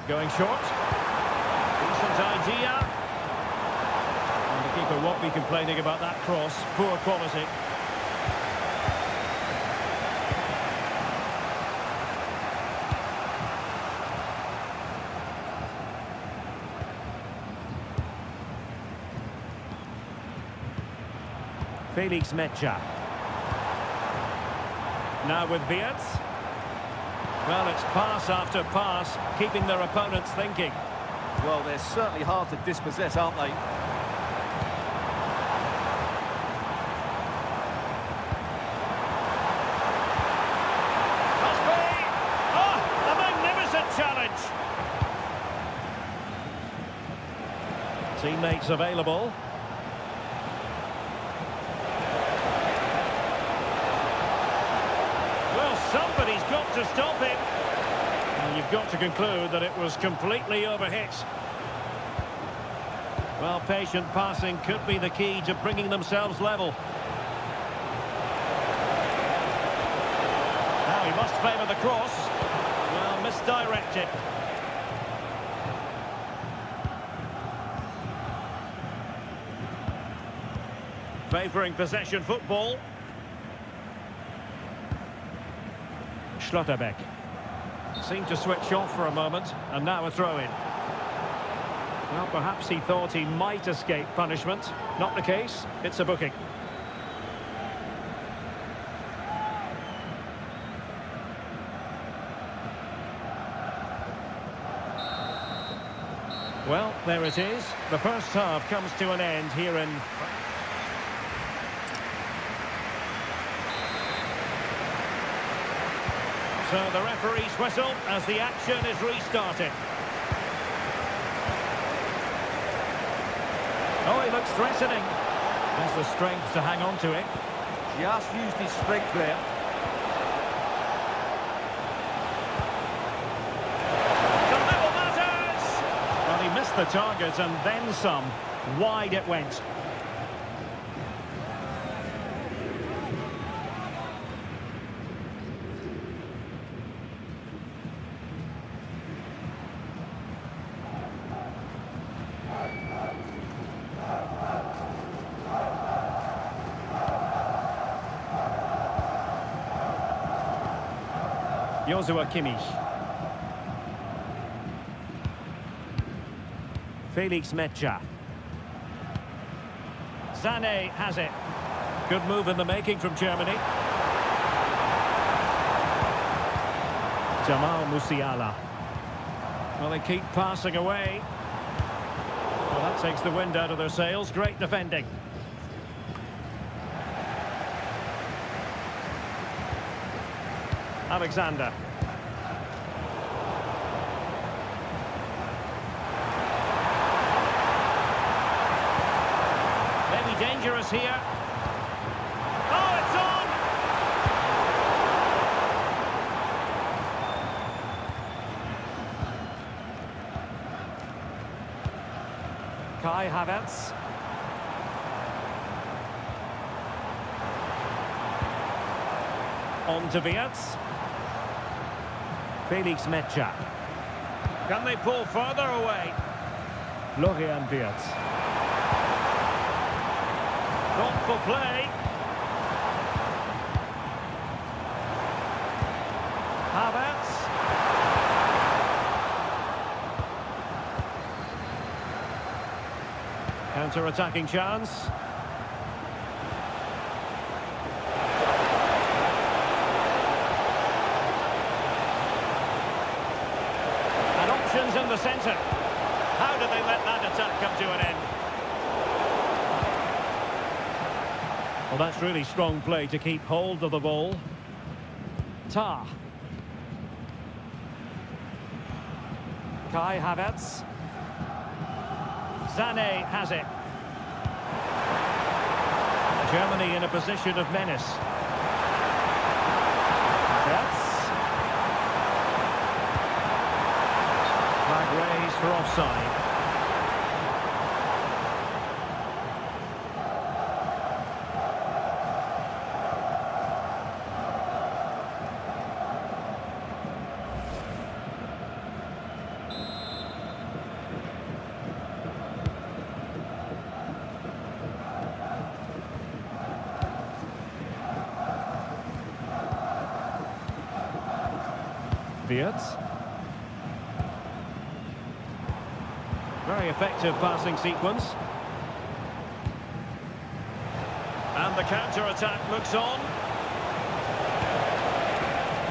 Speaker 1: Going short. Decent idea. And the keeper won't be complaining about that cross. Poor quality. Felix Mecha. Now with Wirtz. Well, it's pass after pass, keeping their opponents thinking.
Speaker 2: Well, they're certainly hard to dispossess, aren't they?
Speaker 1: Must be! Oh, a magnificent challenge! Teammates available. Somebody's got to stop him. And you've got to conclude that it was completely overhit. Well, patient passing could be the key to bringing themselves level. Now he must favour the cross. Well, misdirected. Favouring possession football. Schlotterbeck seemed to switch off for a moment, and now a throw-in. Well, perhaps he thought he might escape punishment. Not the case. It's a booking. Well, there it is. The first half comes to an end here in... So the referee's whistle as the action is restarted. Oh, he looks threatening. Has the strength to hang on to it.
Speaker 2: Just used his strength there.
Speaker 1: The level matters! Well, he the target and then some. Wide it went. Joshua Kimmich. Felix Metscher. Sané has it. Good move in the making from Germany. Jamal Musiala. Well, they keep passing away. Well, that takes the wind out of their sails. Great defending. Alexander. Maybe dangerous here. Oh, it's on! Kai Havertz. On to Wirtz. Felix Metscher. Can they pull further away? Florian Wirtz. Thoughtful play. Havertz. Counter-attacking chance. In the centre. How did they let that attack come to an end? Well, that's really strong play to keep hold of the ball. Tah. Kai Havertz. Sané has it. Germany in a position of menace. Havertz. Flag raised for offside. Wirtz. Very effective passing sequence. And the counter-attack looks on.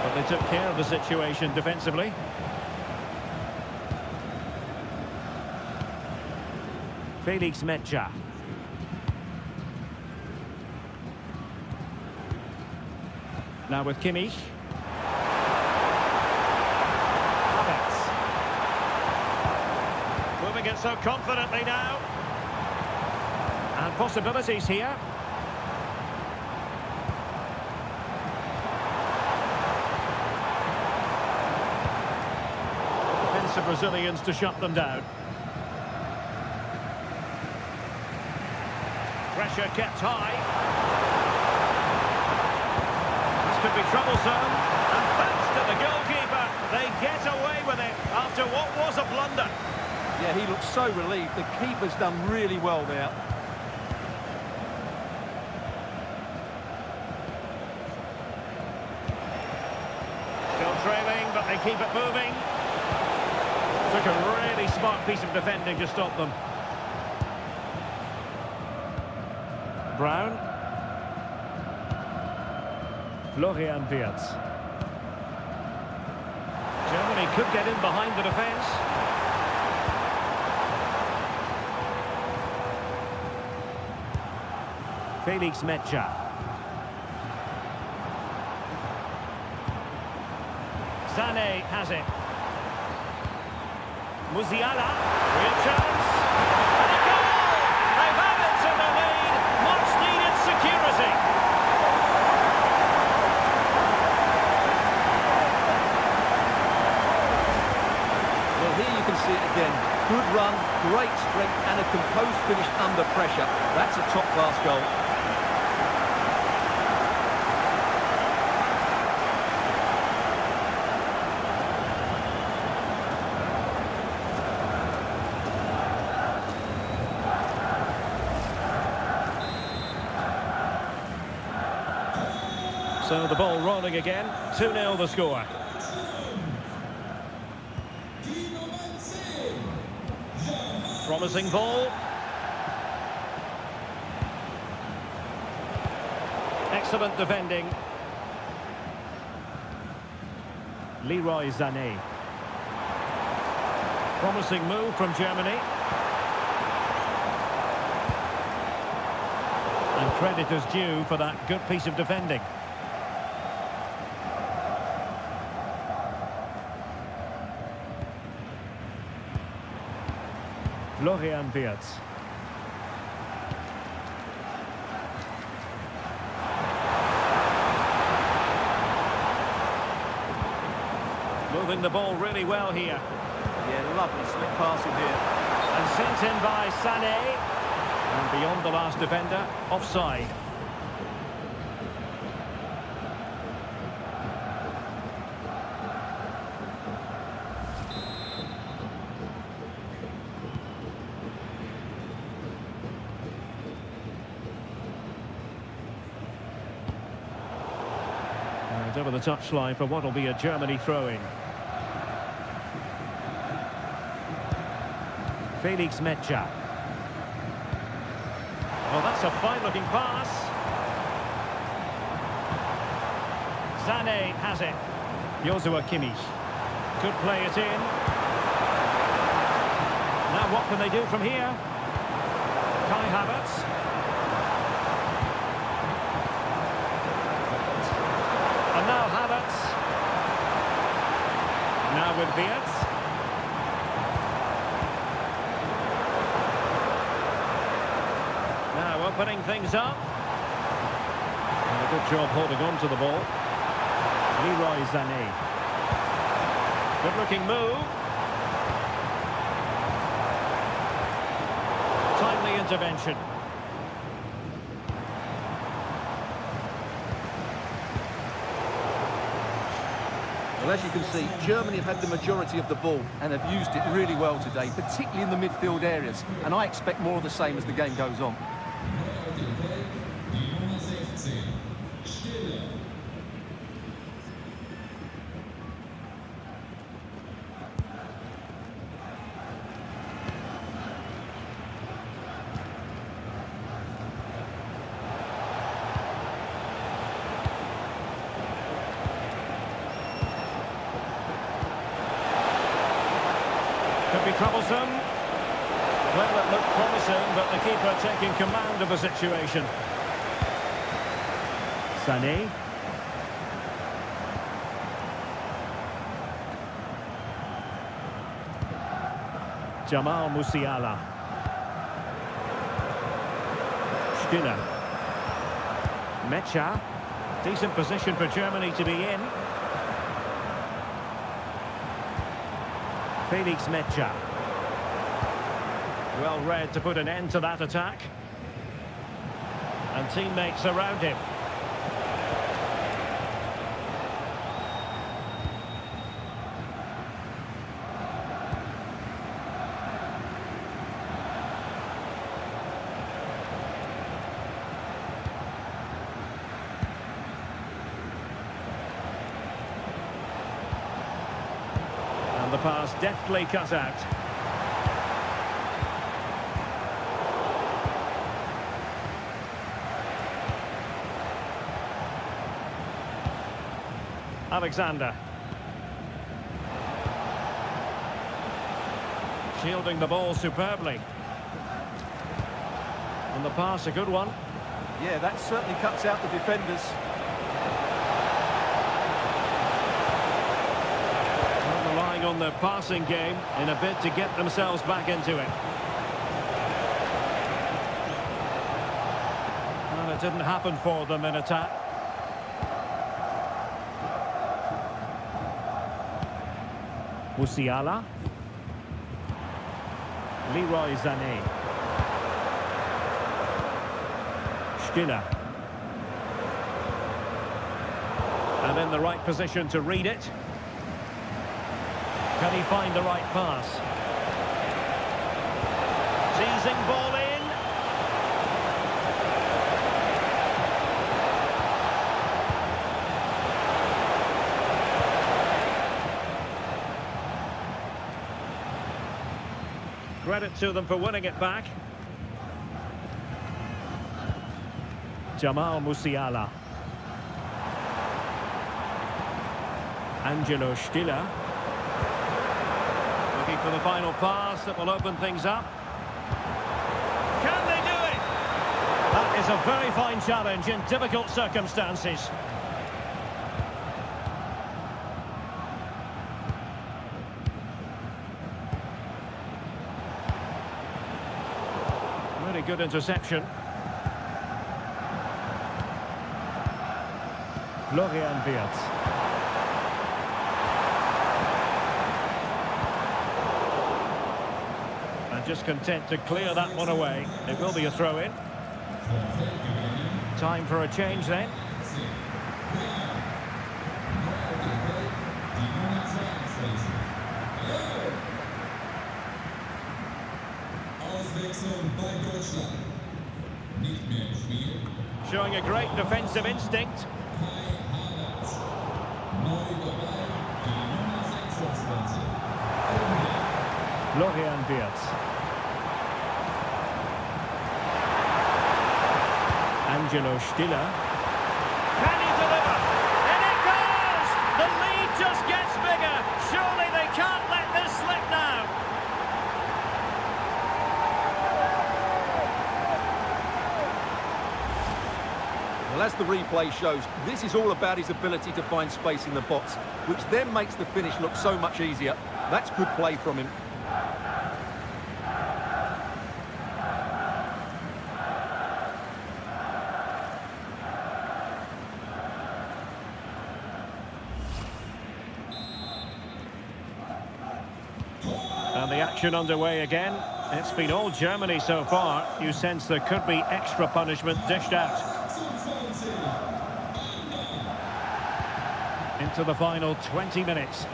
Speaker 1: But they took care of the situation defensively. Felix Metscher. Now with Kimmich. Moving it so confidently now. And possibilities here. Defensive Brazilians to shut them down. Pressure kept high. This could be troublesome. And thanks to the goalkeeper, they get away with it after what was a blunder.
Speaker 2: Yeah, he looks so relieved. The keeper's done really well there.
Speaker 1: Still trailing, but they keep it moving. Took a really smart piece of defending to stop them. Brown. Florian Wirtz. Germany could get in behind the defence. Felix Metscher. Sané has it. Musiala. Real chance. And a goal! They've had it to the lead. Much needed security.
Speaker 2: Well, here you can see it again. Good run, a composed finish under pressure. That's a top-class goal.
Speaker 1: So the ball rolling again, 2-0 the score. Promising ball. Excellent defending. Leroy Sané. Promising move from Germany. And credit is due for that good piece of defending. Florian Wirtz. Moving the ball really well here.
Speaker 2: Yeah, lovely slick passing here.
Speaker 1: And sent in by Sané. And beyond the last defender, offside. Over the touchline for what will be a Germany throw-in. Felix Metscher. Well, that's a fine-looking pass. Sané has it. Joshua Kimmich could play it in. Now what can they do from here? Kai Havertz. And now Havertz. Now with Wirtz. Now opening things up. And a good job holding on to the ball. Leroy Sané. Good looking move. Timely intervention.
Speaker 2: Well, as you can see, Germany have had the majority of the ball and have used it really well today, particularly in the midfield areas. And I expect more of the same as the game goes on.
Speaker 1: Could be troublesome. Well, it looked promising, but the keeper taking command of the situation. Sané. Jamal Musiala. Skinner. Metscher. Decent position for Germany to be in. Felix Metscher. Well read to put an end to that attack. And teammates around him. And the pass deftly cut out. Alexander. Shielding the ball superbly. And the pass, a good one.
Speaker 2: Yeah, that certainly cuts out the defenders.
Speaker 1: Well, relying on their passing game in a bid to get themselves back into it. Well, it didn't happen for them in attack. Musiala. Leroy Sané. Stiller. And in the right position to read it. Can he find the right pass? Teasing ball in. Credit to them for winning it back. Jamal Musiala. Angelo Stiller. Looking for the final pass that will open things up. Can they do it? That is a very fine challenge in difficult circumstances. Really good interception. Florian Wirtz. And just content to clear that one away. It will be a throw-in. Time for a change then. Showing a great defensive instinct. Florian Wirtz. Angelo Stiller. Can he deliver? And it goes! The lead just gets bigger. Surely they can't let this slip now.
Speaker 2: Well, as the replay shows, this is all about his ability to find space in the box, which then makes the finish look so much easier. That's good play from him.
Speaker 1: And the action underway again. It's been all Germany so far. You sense there could be extra punishment dished out. Into the final 20 minutes.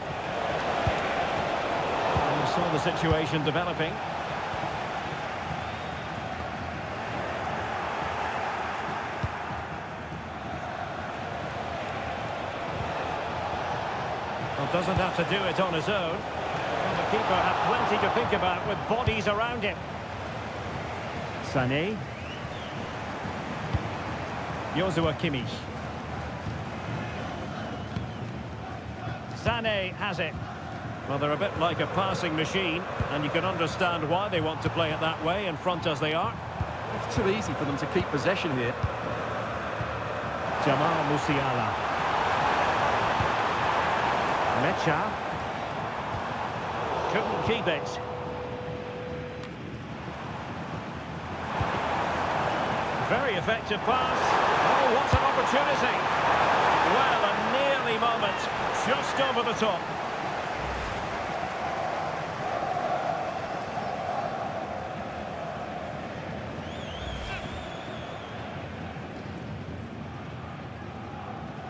Speaker 1: And we saw the situation developing. Well, doesn't have to do it on his own. Well, the keeper had plenty to think about with bodies around him. Sané. Joshua Kimmich. Sané has it. Well, they're a bit like a passing machine, and you can understand why they want to play it that way, in front as they are.
Speaker 2: It's too easy for them to keep possession here.
Speaker 1: Jamal Musiala. Mecha. Couldn't keep it. Very effective pass. Oh, what an opportunity. Well, a nearly moment. Just over the top.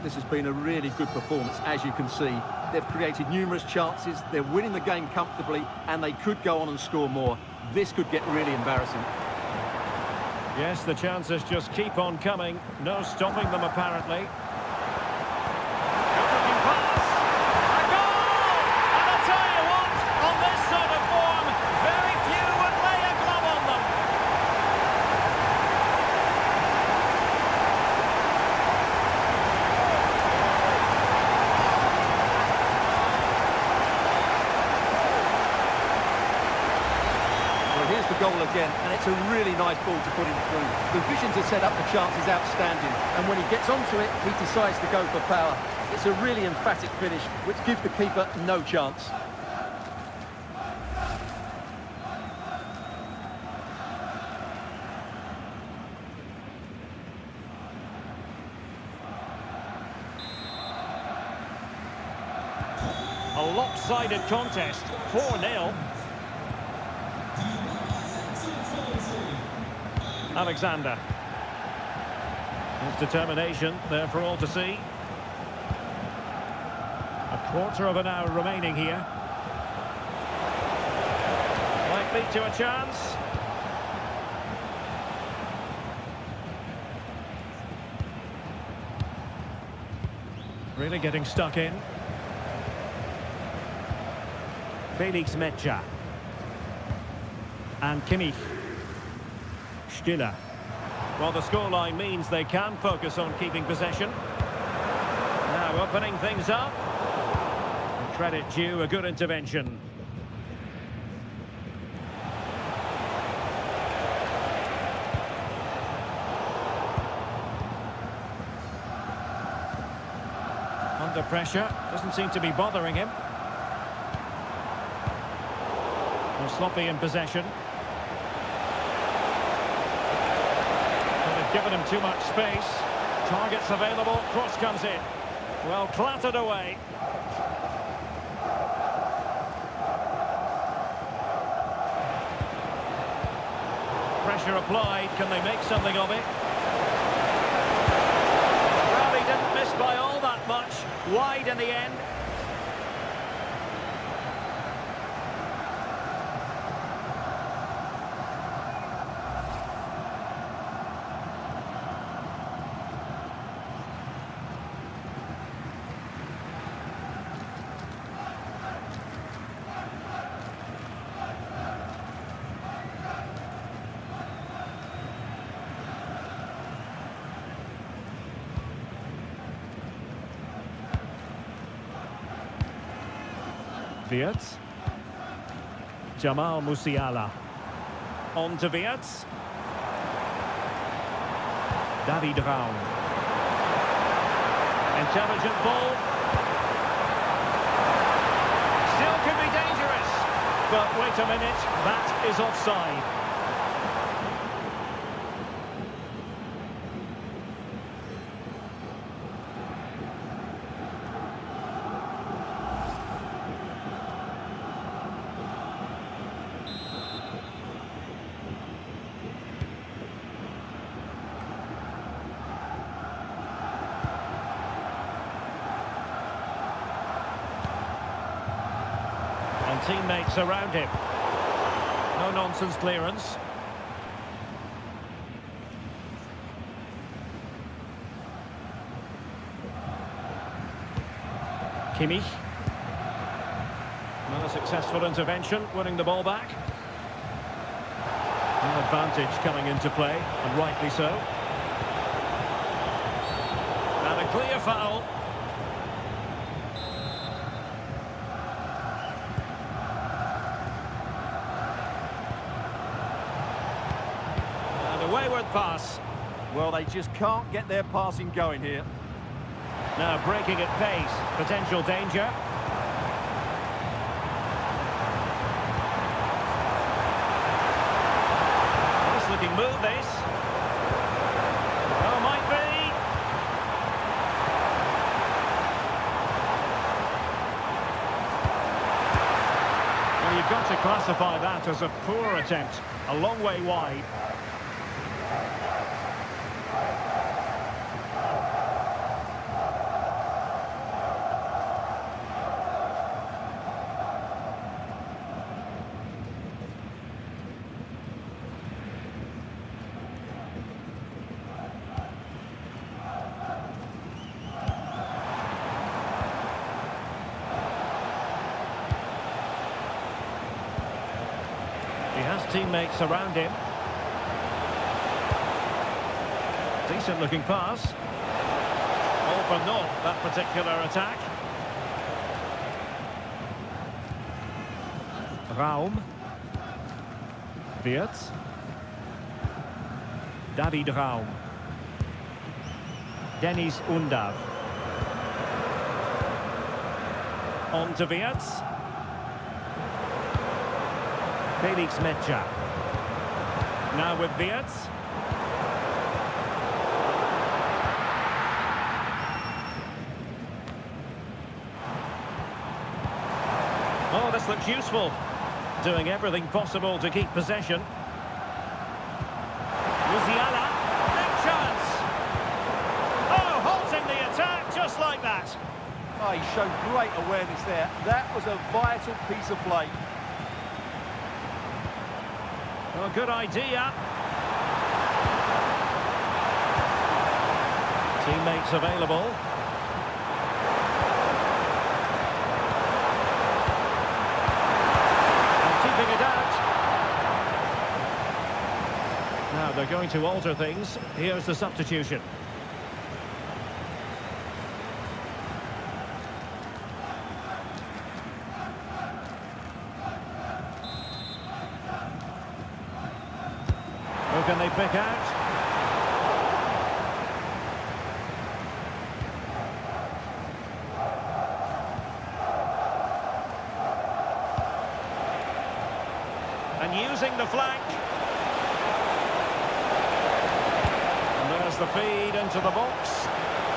Speaker 2: This has been a really good performance, as you can see. They've created numerous chances, they're winning the game comfortably, and they could go on and score more. This could get really embarrassing.
Speaker 1: Yes, the chances just keep on coming. No stopping them, apparently. Good-looking pass. A goal! And I'll tell you what, on this sort of form, very few would lay a glove on them.
Speaker 2: Well, here's the goal again, and it's a really nice ball to put him through. The vision to set up the chance is outstanding, and when he gets onto it, he decides to go for power. It's a really emphatic finish, which gives the keeper no chance.
Speaker 1: A lopsided contest, 4-0. Alexander. His determination there for all to see. A quarter of an hour remaining here. Might lead to a chance. Really getting stuck in. Felix Metscher. And Kimmich. Stiller. Well, the scoreline means they can focus on keeping possession. Now opening things up. And credit due, a good intervention. Under pressure, doesn't seem to be bothering him. They're sloppy in possession. And they've given him too much space. Targets available, cross comes in. Well, clattered away. Pressure applied, can they make something of it? Well, he didn't miss by all that much. Wide in the end. Wirtz. Jamal Musiala. On to Wirtz. David Raum. Intelligent ball. Still could be dangerous. But wait a minute, that is offside. Teammates around him. No nonsense clearance. Kimmich. Another successful intervention, winning the ball back. An advantage coming into play, and rightly so. And a clear foul. Wayward pass.
Speaker 2: Well, they just can't get their passing going here.
Speaker 1: Now breaking at pace. Potential danger. Nice looking move, this. Oh, might be. Well, you've got to classify that as a poor attempt. A long way wide. He has teammates around him. Decent looking pass. All for naught, that particular attack. Raum. Wirtz. David Raum. Dennis Undav. On to Wirtz. Felix Metscher. Now with Wirtz. Oh, this looks useful. Doing everything possible to keep possession. Musiala, big chance.
Speaker 2: he showed great awareness there. That was a vital piece of play.
Speaker 1: Well, good idea. Teammates available. And keeping it out. Now they're going to alter things. Here's the substitution. Who can they pick out? And using the flank. And there's the feed into the box.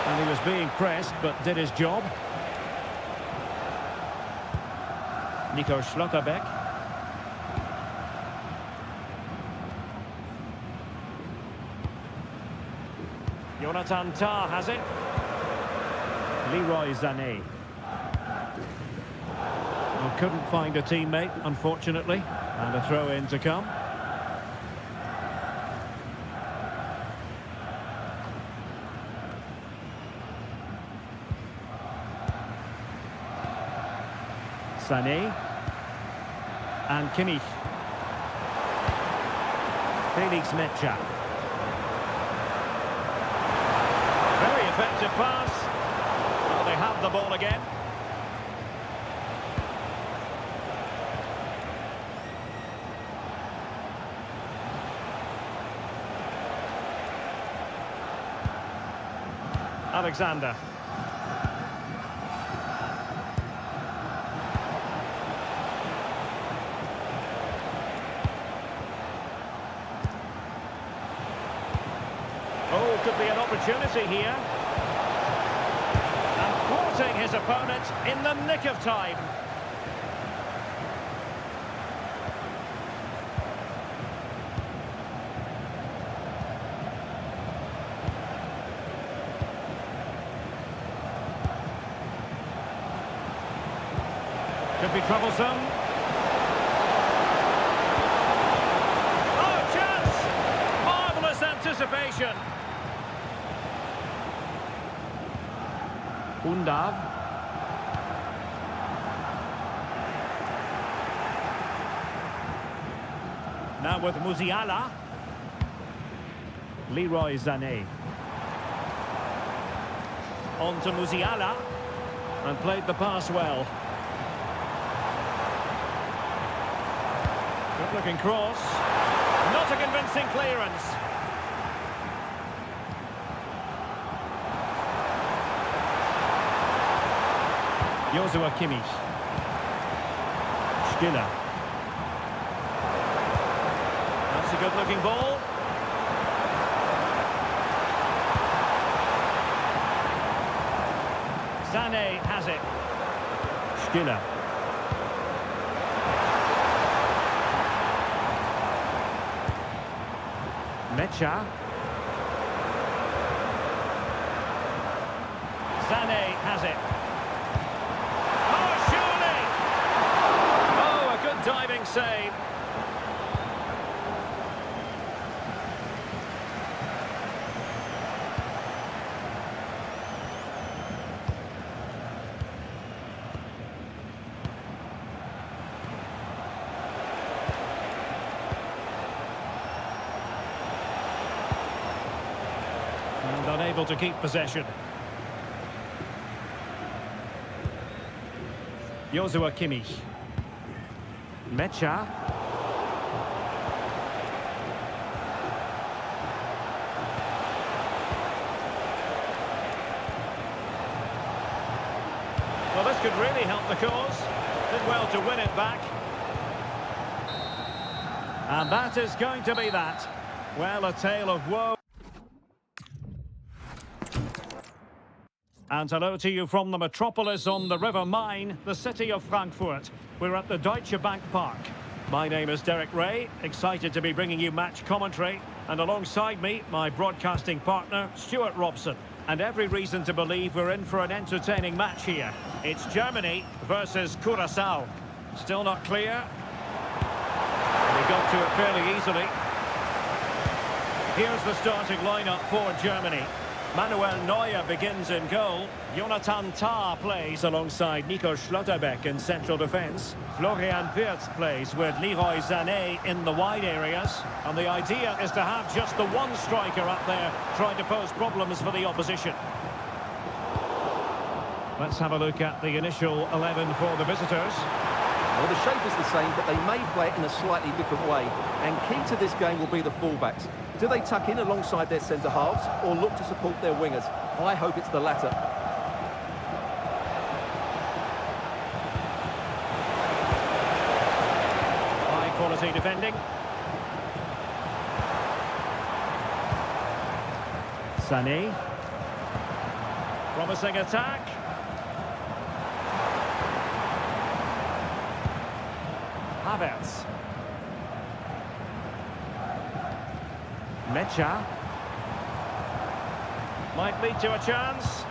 Speaker 1: And he was being pressed, but did his job. Nico Schlotterbeck. Jonathan Tah has it. Leroy Sané. Well, couldn't find a teammate, unfortunately. And a throw-in to come. Sané. And Kimmich. Felix Mecha. Very effective pass. Well, they have the ball again. Alexander. Oh, could be an opportunity here. And thwarting his opponent in the nick of time. Could be troublesome. Oh, chance! Marvellous anticipation. Undav. Now with Musiala. Leroy Sané. On to Musiala. And played the pass well. Good-looking cross. Not a convincing clearance. Joshua Kimmich. Stiller. That's a good-looking ball. Sané has it. Stiller. Mecha. Sané has it. Oh, surely! Oh, a good diving save. And unable to keep possession. Joshua Kimmich. Mecha. Well, this could really help the cause. Did well to win it back. And that is going to be that. Well, a tale of woe. And hello to you from the metropolis on the River Main, the city of Frankfurt. We're at the Deutsche Bank Park. My name is Derek Ray, excited to be bringing you match commentary. And alongside me, my broadcasting partner, Stuart Robson. And every reason to believe we're in for an entertaining match here. It's Germany versus Curaçao. Still not clear. They got to it fairly easily. Here's the starting lineup for Germany. Manuel Neuer begins in goal. Jonathan Tah plays alongside Nico Schlotterbeck in central defence. Florian Wirtz plays with Leroy Sané in the wide areas. And the idea is to have just the one striker up there trying to pose problems for the opposition. Let's have a look at the initial 11 for the visitors.
Speaker 2: Well, the shape is the same, but they may play it in a slightly different way. And key to this game will be the fullbacks. Do they tuck in alongside their centre-halves or look to support their wingers? I hope it's the latter.
Speaker 1: High-quality defending. Sané. Promising attack. Havertz. Mecha. Might lead to a chance.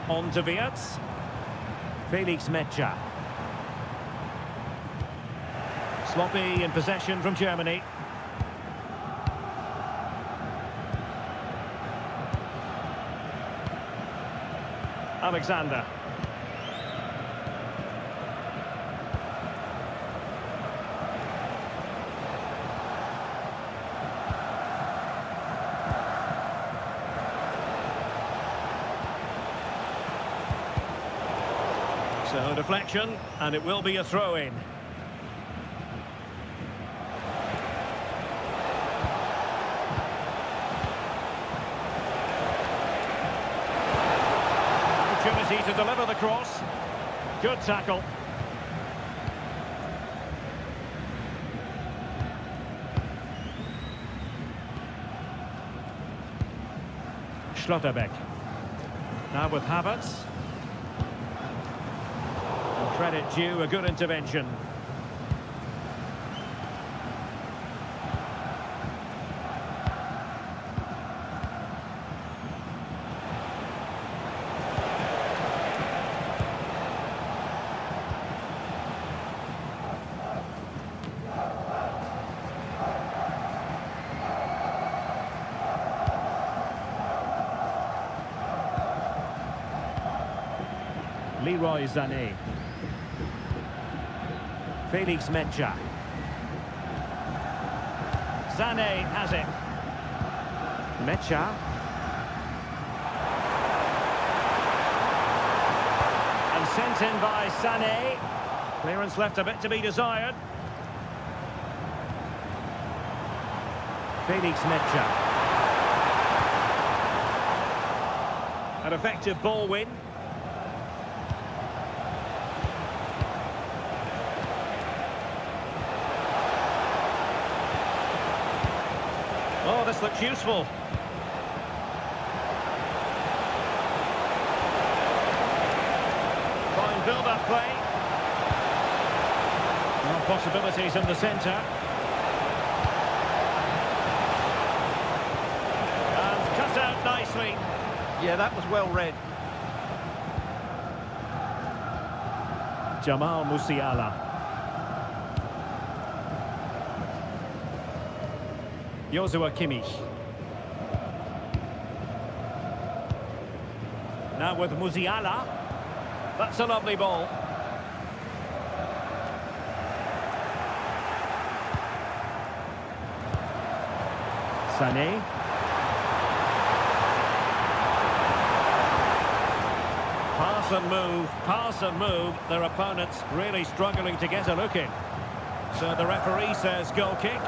Speaker 1: On to Wirtz. Felix Mecha. Sloppy in possession from Germany. Alexander. So deflection, and it will be a throw-in. Opportunity to deliver the cross. Good tackle. Schlotterbeck. Now with Havertz. Credit due, a good intervention. Leroy Sané. Felix Mecha. Sané has it. Mecha. And sent in by Sané. Clearance left a bit to be desired. Felix Mecha. An effective ball win. Oh, this looks useful. Fine build-up play. More possibilities in the centre. And cut out nicely.
Speaker 2: Yeah, that was well read.
Speaker 1: Jamal Musiala. Joshua Kimmich. Now with Musiala. That's a lovely ball. Sané. Pass and move. Their opponents really struggling to get a look in. So the referee says goal kick.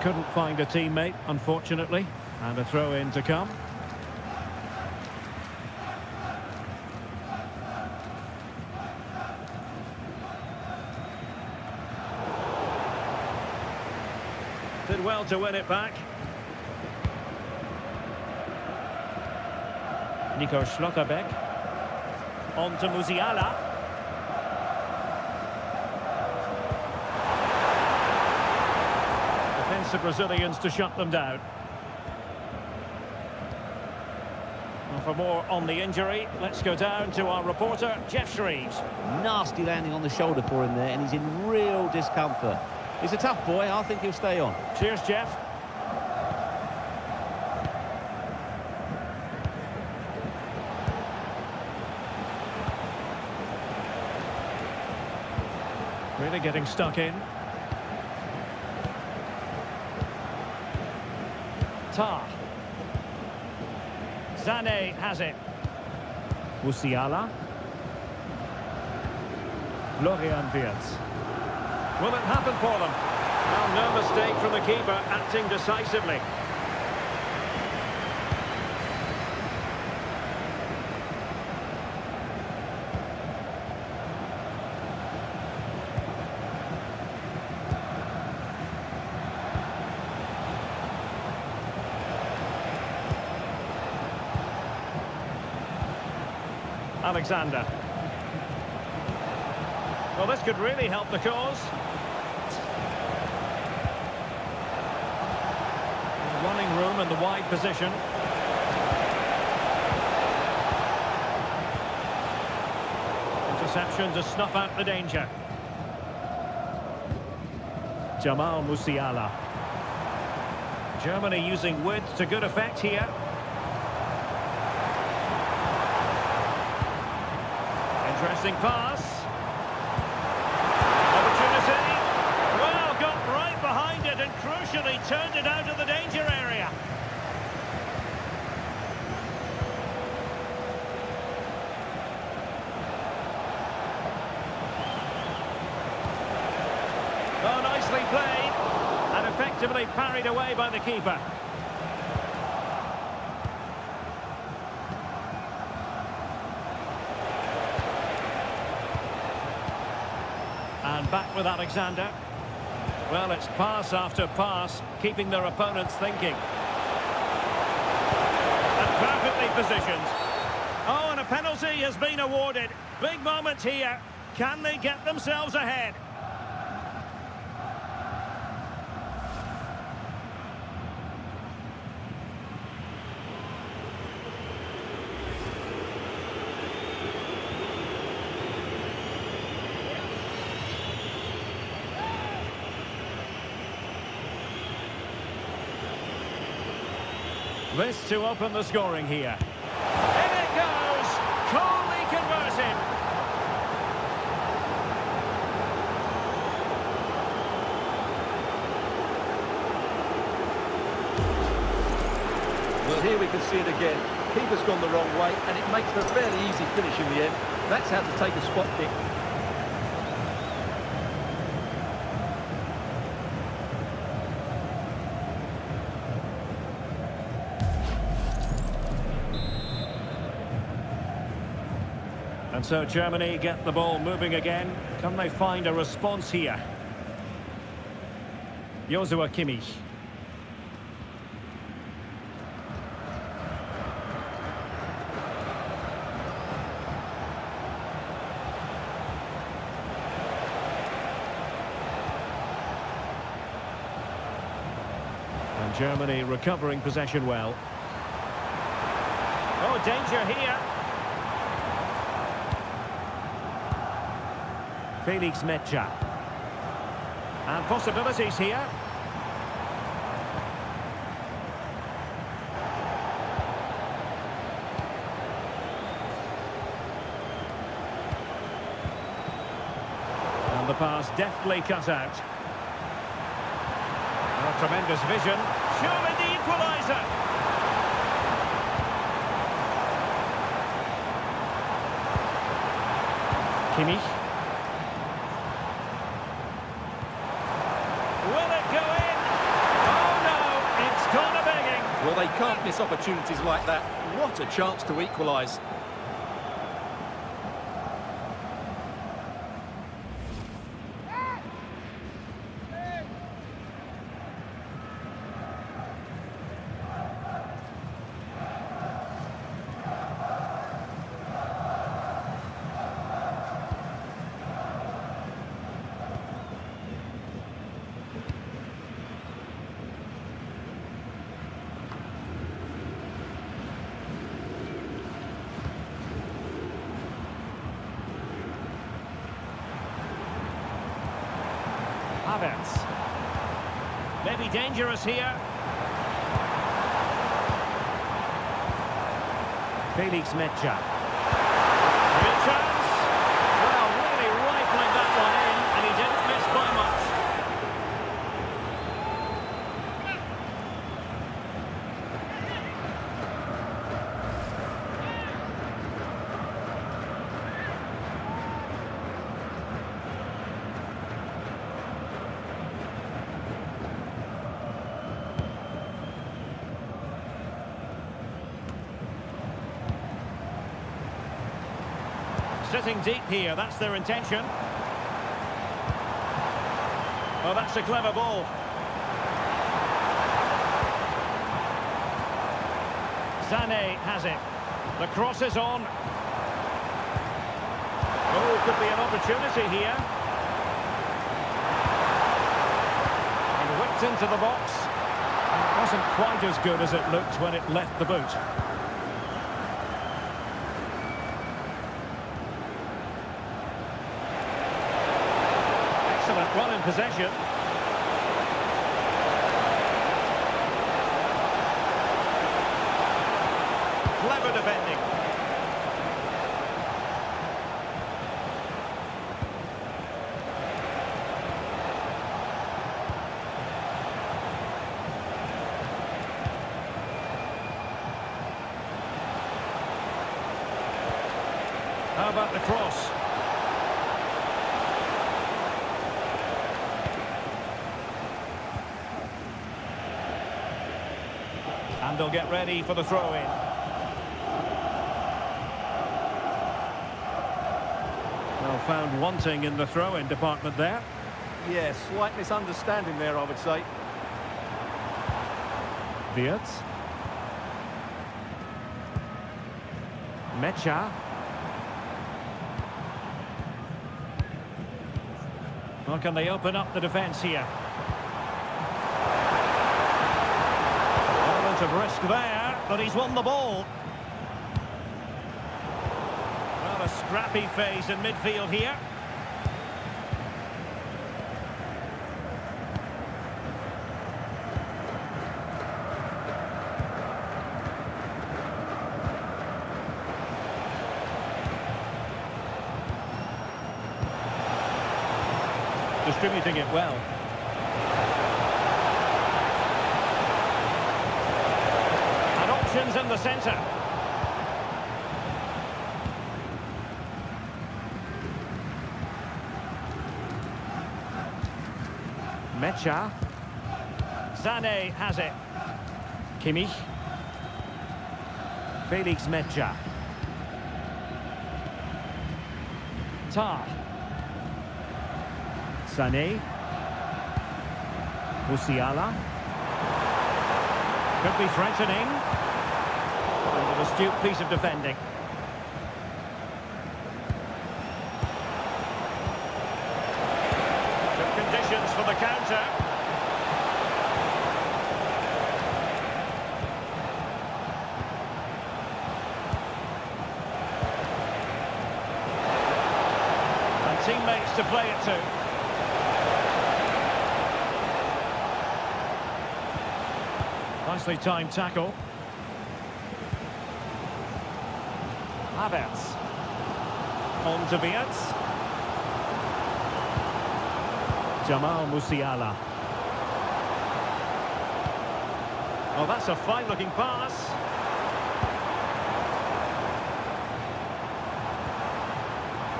Speaker 1: Couldn't find a teammate, unfortunately. And a throw in to come. Did well to win it back. Nico Schlotterbeck. On to Musiala. Defensive Brazilians to shut them down. Well, for more on the injury, let's go down to our reporter, Jeff Shreves.
Speaker 3: Nasty landing on the shoulder for him there, and he's in real discomfort. He's a tough boy. I think he'll stay on.
Speaker 1: Cheers, Jeff. Really getting stuck in. Tar. Zane has it. Musiala. Florian Wirtz. Will it happen for them? Well, no mistake from the keeper, acting decisively. Alexander. Well, this could really help the cause. Running room in the wide position. Interception to snuff out the danger. Jamal Musiala. Germany using width to good effect here. Interesting pass. Opportunity. Well, got right behind it and crucially turned it out of the danger area. Oh, nicely played and effectively parried away by the keeper. And back with Alexander. Well, it's pass after pass, keeping their opponents thinking. And perfectly positioned. Oh, and a penalty has been awarded. Big moment here. Can they get themselves ahead? This to open the scoring here. In it goes! Coolly converted!
Speaker 2: Well, here we can see it again. Keeper's gone the wrong way, and it makes for a fairly easy finish in the end. That's how to take a spot kick.
Speaker 1: And so Germany get the ball moving again. Can they find a response here? Joshua Kimmich. And Germany recovering possession well. Oh, danger here. Felix Mecha. And possibilities here. And the pass deftly cut out. Oh, tremendous vision. Surely the equaliser. Kimmich. Will it go in?
Speaker 2: miss opportunities like that. What a chance to equalise.
Speaker 1: Havertz. Maybe dangerous here. Felix Mecha. Real chance. Well, really rifling that one in, and he didn't miss by much. Sitting deep here, that's their intention. Oh, that's a clever ball. Sané has it. The cross is on. Oh, could be an opportunity here. And whipped into the box. It wasn't quite as good as it looked when it left the boot. Excellent run in possession. Clever defending. How about the cross? And they'll get ready for the throw-in. Well, found wanting in the throw-in department there.
Speaker 2: Yeah, slight misunderstanding there, I would say.
Speaker 1: Wirtz. Mecha. Well, can they open up the defence here? Element of risk there, but he's won the ball. Well, a scrappy phase in midfield here. Distributing it well. And options in the centre. Mecha. Sané has it. Kimmich. Felix Mecha. Tar. Sané. Musiala. Could be threatening. And an astute piece of defending. Good conditions for the counter. And teammates to play it to. Nicely timed tackle. Havertz. On to Wirtz. Jamal Musiala. Oh, that's a fine-looking pass.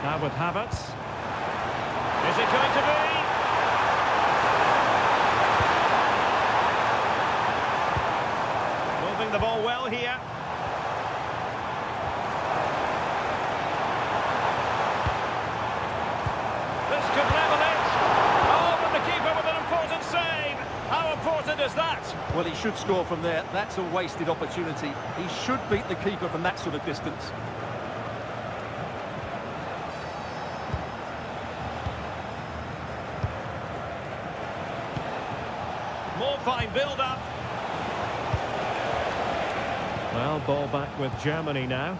Speaker 1: Now with Havertz. Is it going to be? The the ball well here. This could level it. Oh, but the keeper with an important save. How important is that?
Speaker 2: Well, he should score from there. That's a wasted opportunity. He should beat the keeper from that sort of distance.
Speaker 1: More fine build-up. Well, ball back with Germany now.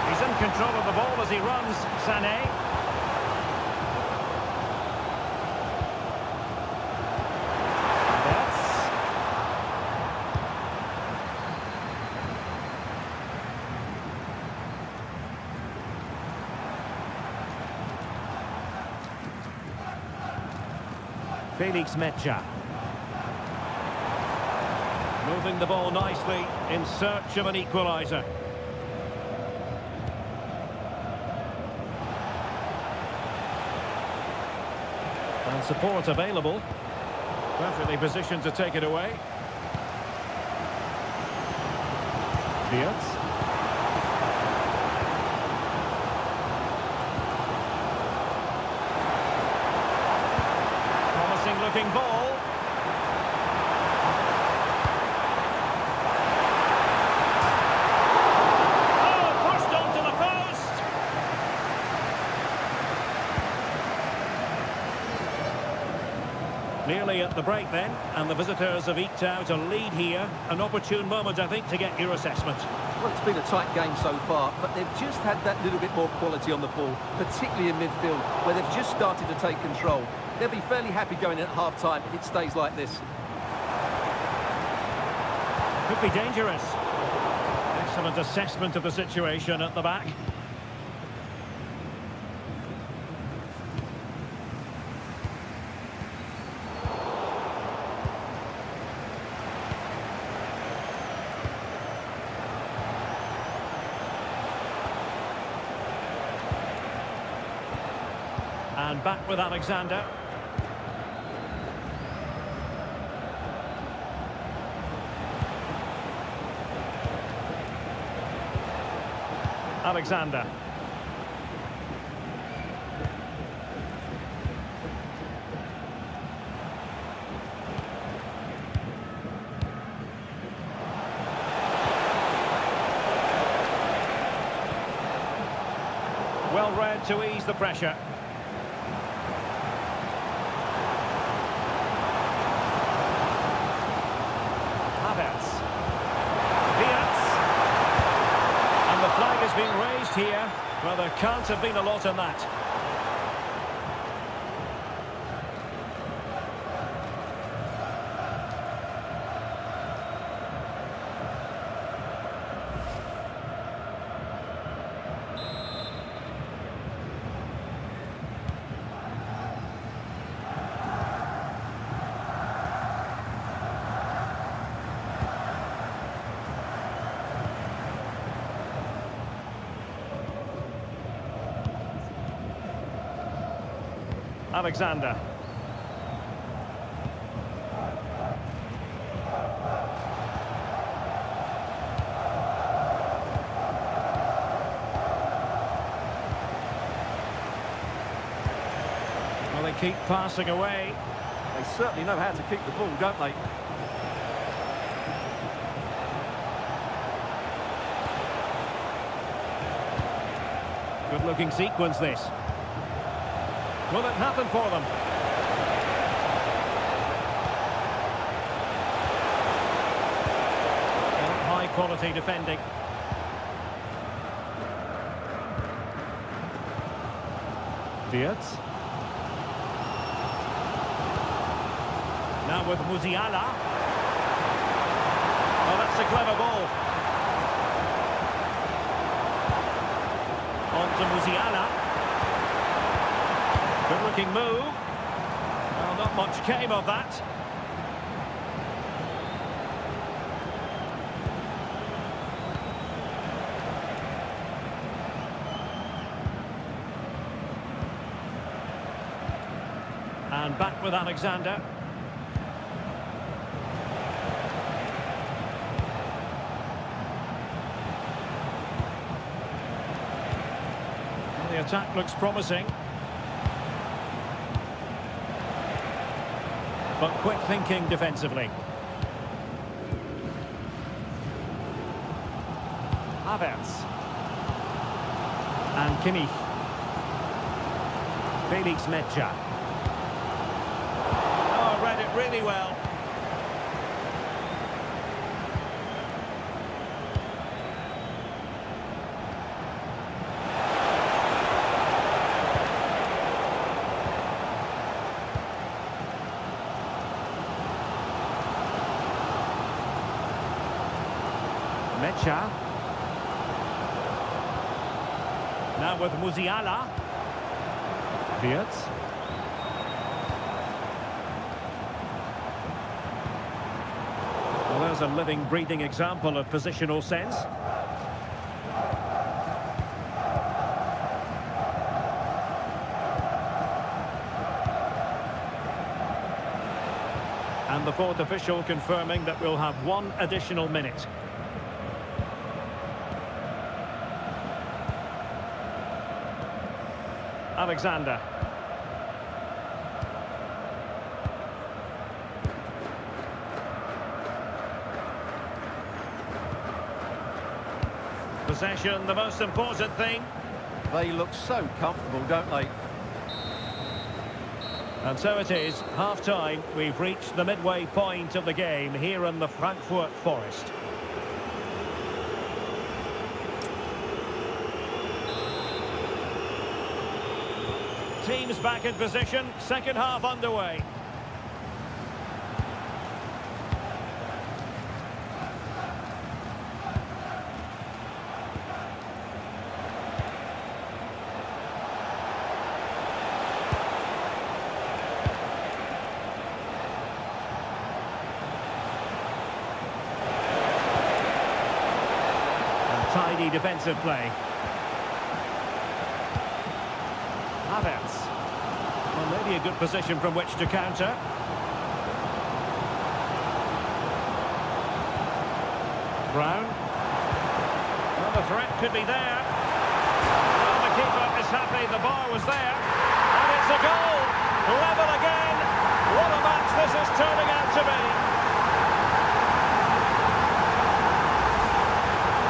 Speaker 1: He's in control of the ball as he runs, Sané. Felix Mecha. Moving the ball nicely in search of an equaliser. And support available. Perfectly positioned to take it away. Diaz. Looking ball. Oh, pushed onto the post. Nearly at the break then, and the visitors have eked out a lead here. An opportune moment, I think, to get your assessment.
Speaker 2: Well, it's been a tight game so far, but they've just had that little bit more quality on the ball, particularly in midfield, where they've just started to take control. They'll be fairly happy going in at half-time if it stays like this.
Speaker 1: Could be dangerous. Excellent assessment of the situation at the back. And back with Alexander. Alexander. Well read to ease the pressure. Has been raised here. Well, there can't have been a lot in that. Alexander. Well, they keep passing away.
Speaker 2: They certainly know how to kick the ball, don't they?
Speaker 1: Good-looking sequence, this. Will it happen for them? High quality defending. Diaz. Now with Musiala. Oh, that's a clever ball. On to Musiala. Good-looking move. Well, not much came of that. And back with Alexander. attack looks promising. But quick thinking defensively. Havertz. And Kimmich. Felix Medja. Oh, read it really well. Mecha. Now with Musiala. Wirtz. Well, there's a living, breathing example of positional sense. And the fourth official confirming that we'll have one additional minute. Alexander. Possession, the most important thing.
Speaker 2: They look so comfortable, don't they?
Speaker 1: And so it is, half-time. We've reached the midway point of the game here in the Frankfurt Forest. Teams back in position, second half underway. And tidy defensive play. Havertz. Well, maybe a good position from which to counter. Brown. Well, the threat could be there. Well, the keeper is happy the bar was there. And it's a goal. Level again. What a match this is turning out to be.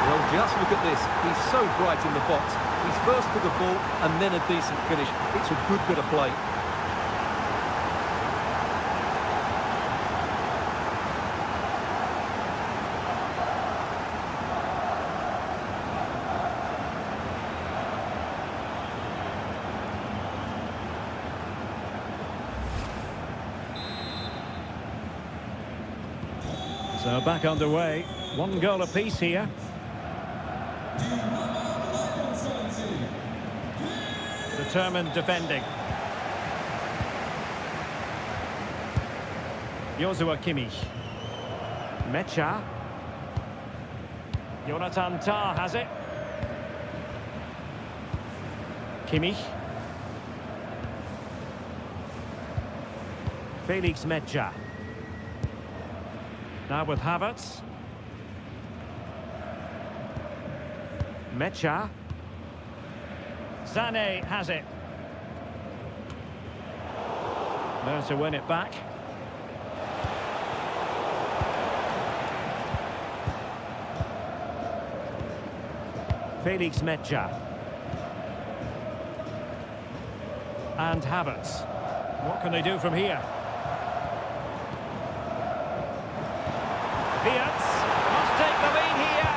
Speaker 2: Well, just look at this. He's so bright in the box. He's first to the ball and then a decent finish. It's a good bit of play.
Speaker 1: So back underway. One goal apiece here. Determined defending. Joshua Kimmich. Mecha. Jonathan Tah has it. Kimmich. Felix Medja. Now with Havertz. Mecha. Sané has it. There to win it back. Felix Medja. And Havertz. What can they do from here? Wirtz must take the lead here.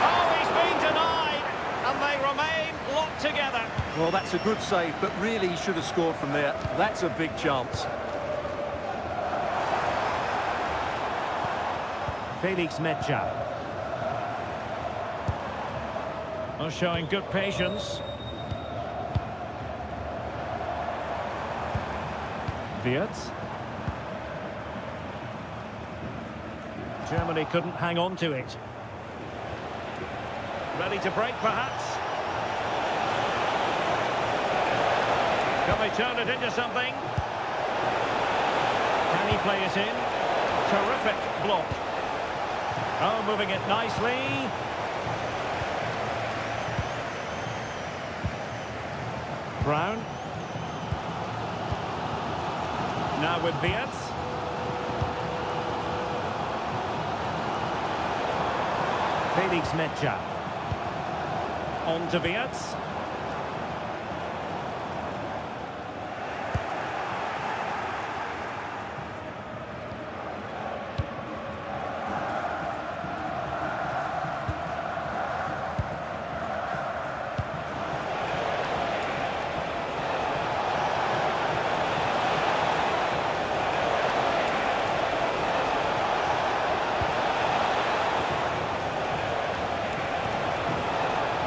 Speaker 1: Oh, he's been denied, and they remain locked together.
Speaker 2: Well, that's a good save, but really he should have scored from there. That's a big chance.
Speaker 1: Felix Medja. Well, showing good patience. Wirtz. Germany couldn't hang on to it. Ready to break, perhaps. Can they turn it into something? Can he play it in? Terrific block. Oh, moving it nicely. Brown. Now with Viet. Felix Mecha. On to Viet.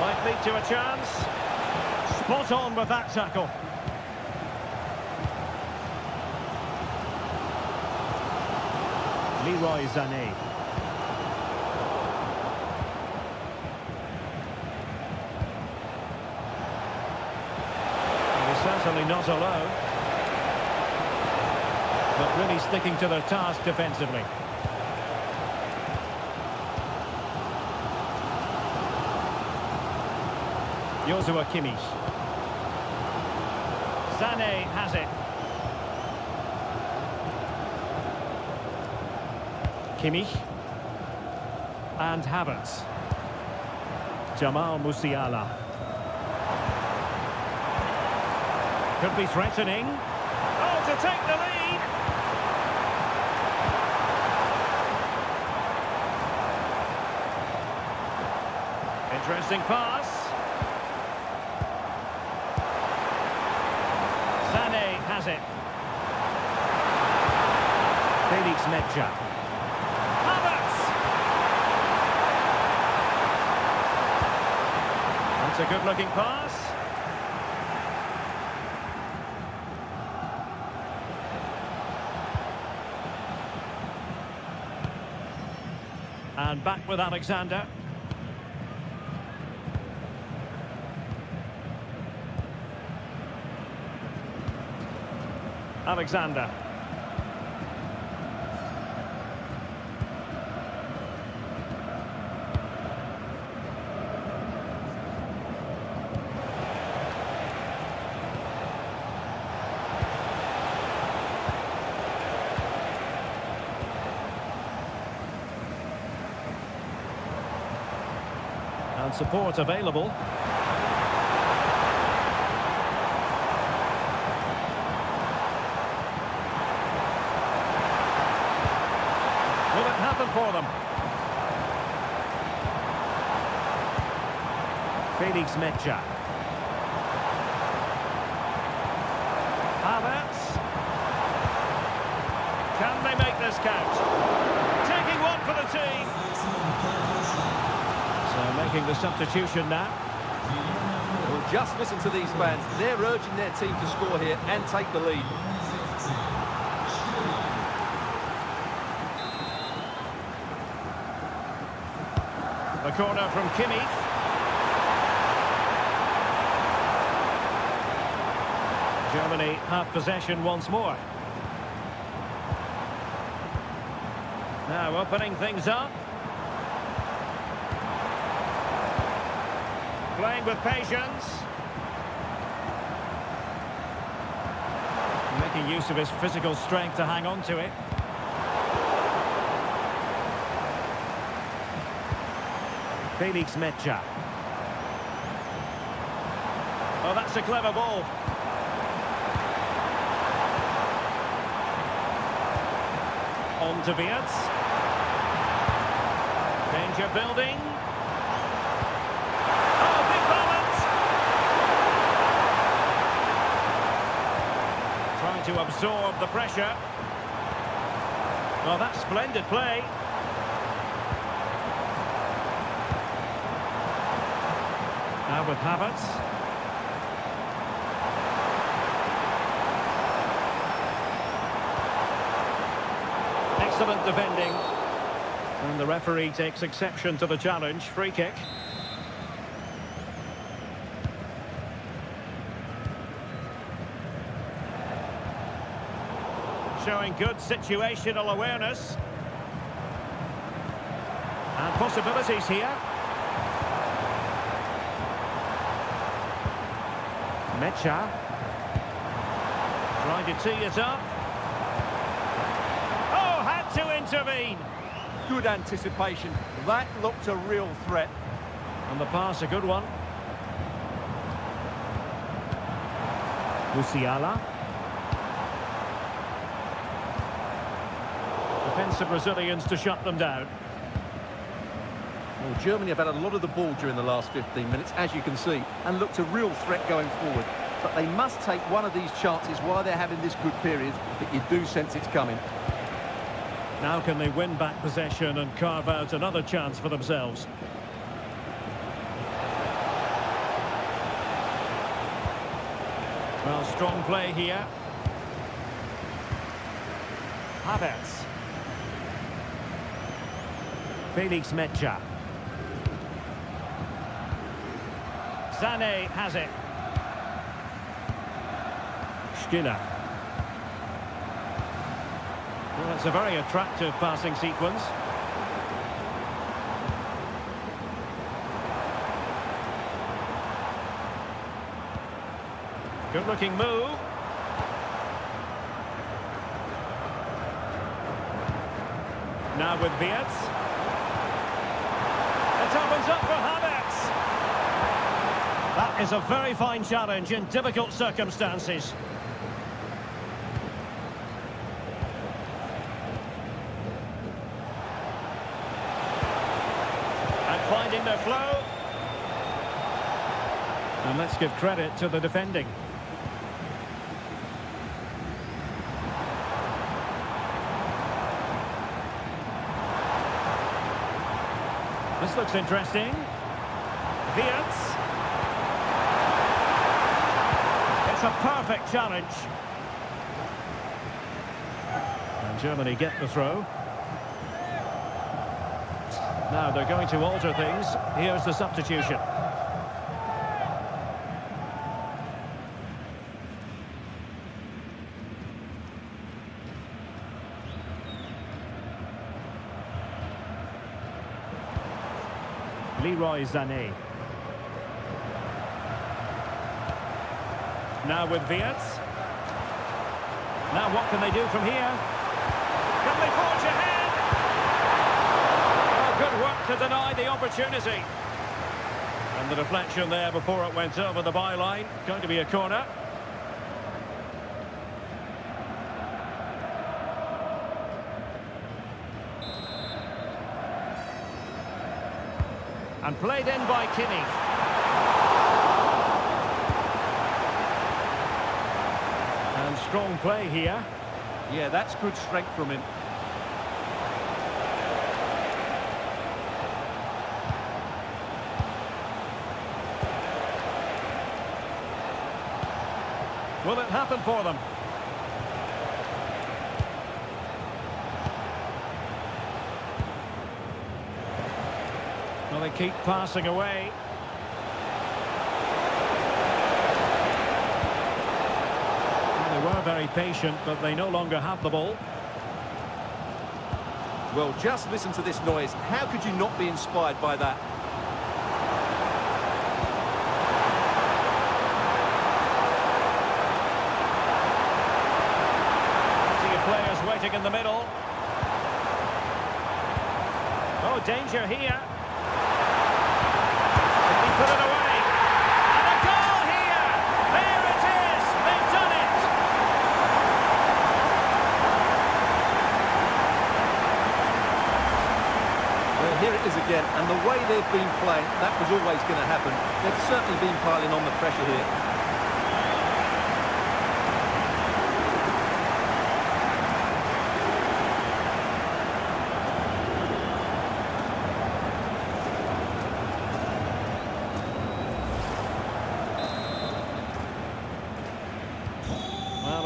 Speaker 1: Might lead to a chance. Spot on with that tackle. Leroy Sané. He's certainly not alone, but really sticking to their task defensively. Joshua Kimmich. Sané has it. Kimmich. And Havertz. Jamal Musiala. Could be threatening. Oh, to take the lead. Interesting pass. Sané has it. Felix Mecha. Havertz! That's a good-looking pass. And back with Alexander. Alexander. And support available. Will it happen for them? Felix Mecha. Havertz. Can they make this count? Taking one for the team. So making the substitution now.
Speaker 2: Well, just listen to these fans. They're urging their team to score here and take the lead.
Speaker 1: The corner from Kimmich. Germany have possession once more. Now opening things up. Playing with patience. Making use of his physical strength to hang on to it. Felix Mecha. Oh, that's a clever ball. On to Viet. Danger building. Oh, big moment! Trying to absorb the pressure. Oh, that's splendid play. Now with Havertz. Excellent defending. And the referee takes exception to the challenge. Free kick. Showing good situational awareness. And possibilities here. Mecha. Trying to tee it up. Oh, had to intervene.
Speaker 2: Good anticipation. That looked a real threat.
Speaker 1: And the pass, a good one. Musiala. Defensive Brazilians to shut them down.
Speaker 2: Well, Germany have had a lot of the ball during the last 15 minutes, as you can see, and looked a real threat going forward. But they must take one of these chances while they're having this good period that you do sense it's coming.
Speaker 1: Now can they win back possession and carve out another chance for themselves? Well, strong play here. Havertz. Felix Mecha. Sané has it. Skinner. Well, it's a very attractive passing sequence. Good-looking move. Now with Wirtz. It opens up for Havertz. That is a very fine challenge in difficult circumstances. And finding their flow. And let's give credit to the defending. This looks interesting. Wirtz. It's a perfect challenge. And Germany get the throw. Now they're going to alter things. Here's the substitution. Leroy Sané. Now with Wirtz. Now what can they do from here? Can they forge ahead? Oh, good work to deny the opportunity. And the deflection there before it went over the byline. Going to be a corner. And played in by Kimmich. And strong play here.
Speaker 2: Yeah, that's good strength from him.
Speaker 1: Will it happen for them? Well, they keep passing away. Well, they were very patient, but they no longer have the ball.
Speaker 2: Well, just listen to this noise. How could you not be inspired by that?
Speaker 1: Plenty of players waiting in the middle. Oh, danger here. Put it away. And a goal here. There it is. They've done it.
Speaker 2: Well, here it is again. And the way they've been playing, that was always going to happen. They've certainly been piling on the pressure here.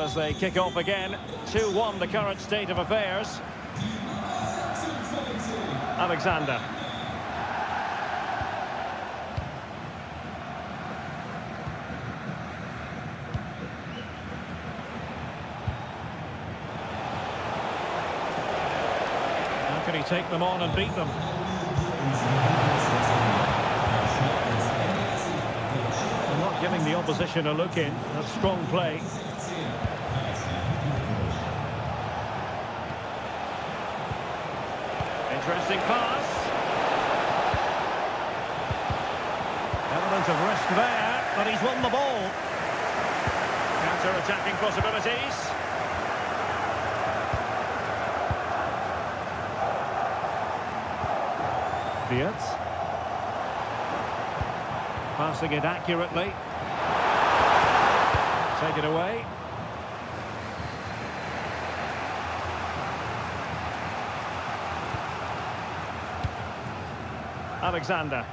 Speaker 1: As they kick off again, 2-1 the current state of affairs. Alexander. How can he take them on and beat them? Giving the opposition a look in. That's strong play. Interesting pass. Element of risk there, but he's won the ball. Counter-attacking possibilities. Beards. Passing it accurately. Take it away. Alexander.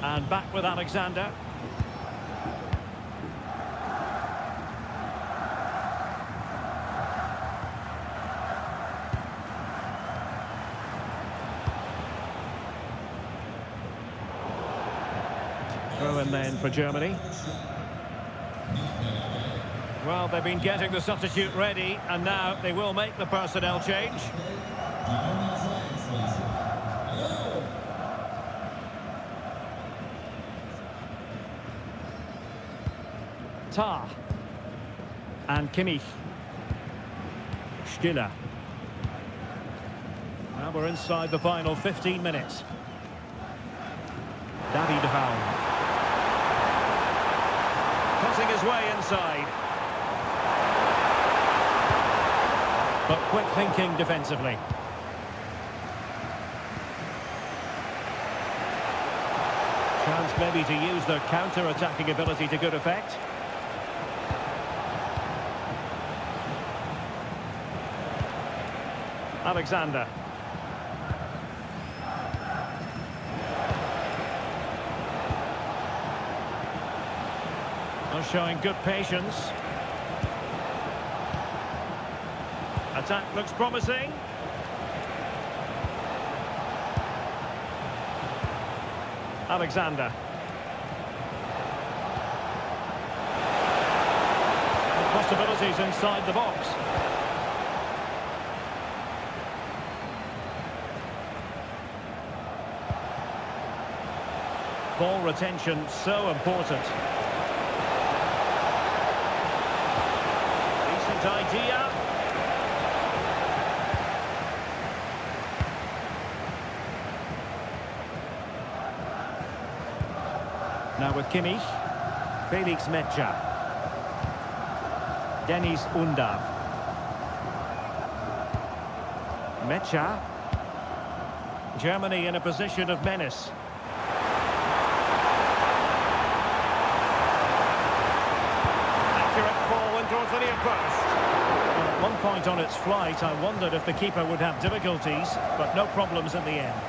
Speaker 1: And back with Alexander. Throw in then for Germany. Well, they've been getting the substitute ready, and now they will make the personnel change. Tah. And Kimmich. Stiller. Now we're inside the final 15 minutes. David Howe. Cutting his way inside. But quick thinking defensively. Chance maybe to use their counter-attacking ability to good effect. Alexander. Showing good patience. Attack looks promising. Alexander. And possibilities inside the box. Ball retention so important. Idea. Now with Kimmich, Felix Metscher, Dennis Undav, Metscher, Germany in a position of menace. Accurate ball in towards the near post. At one point on its flight, I wondered if the keeper would have difficulties, but no problems in the end.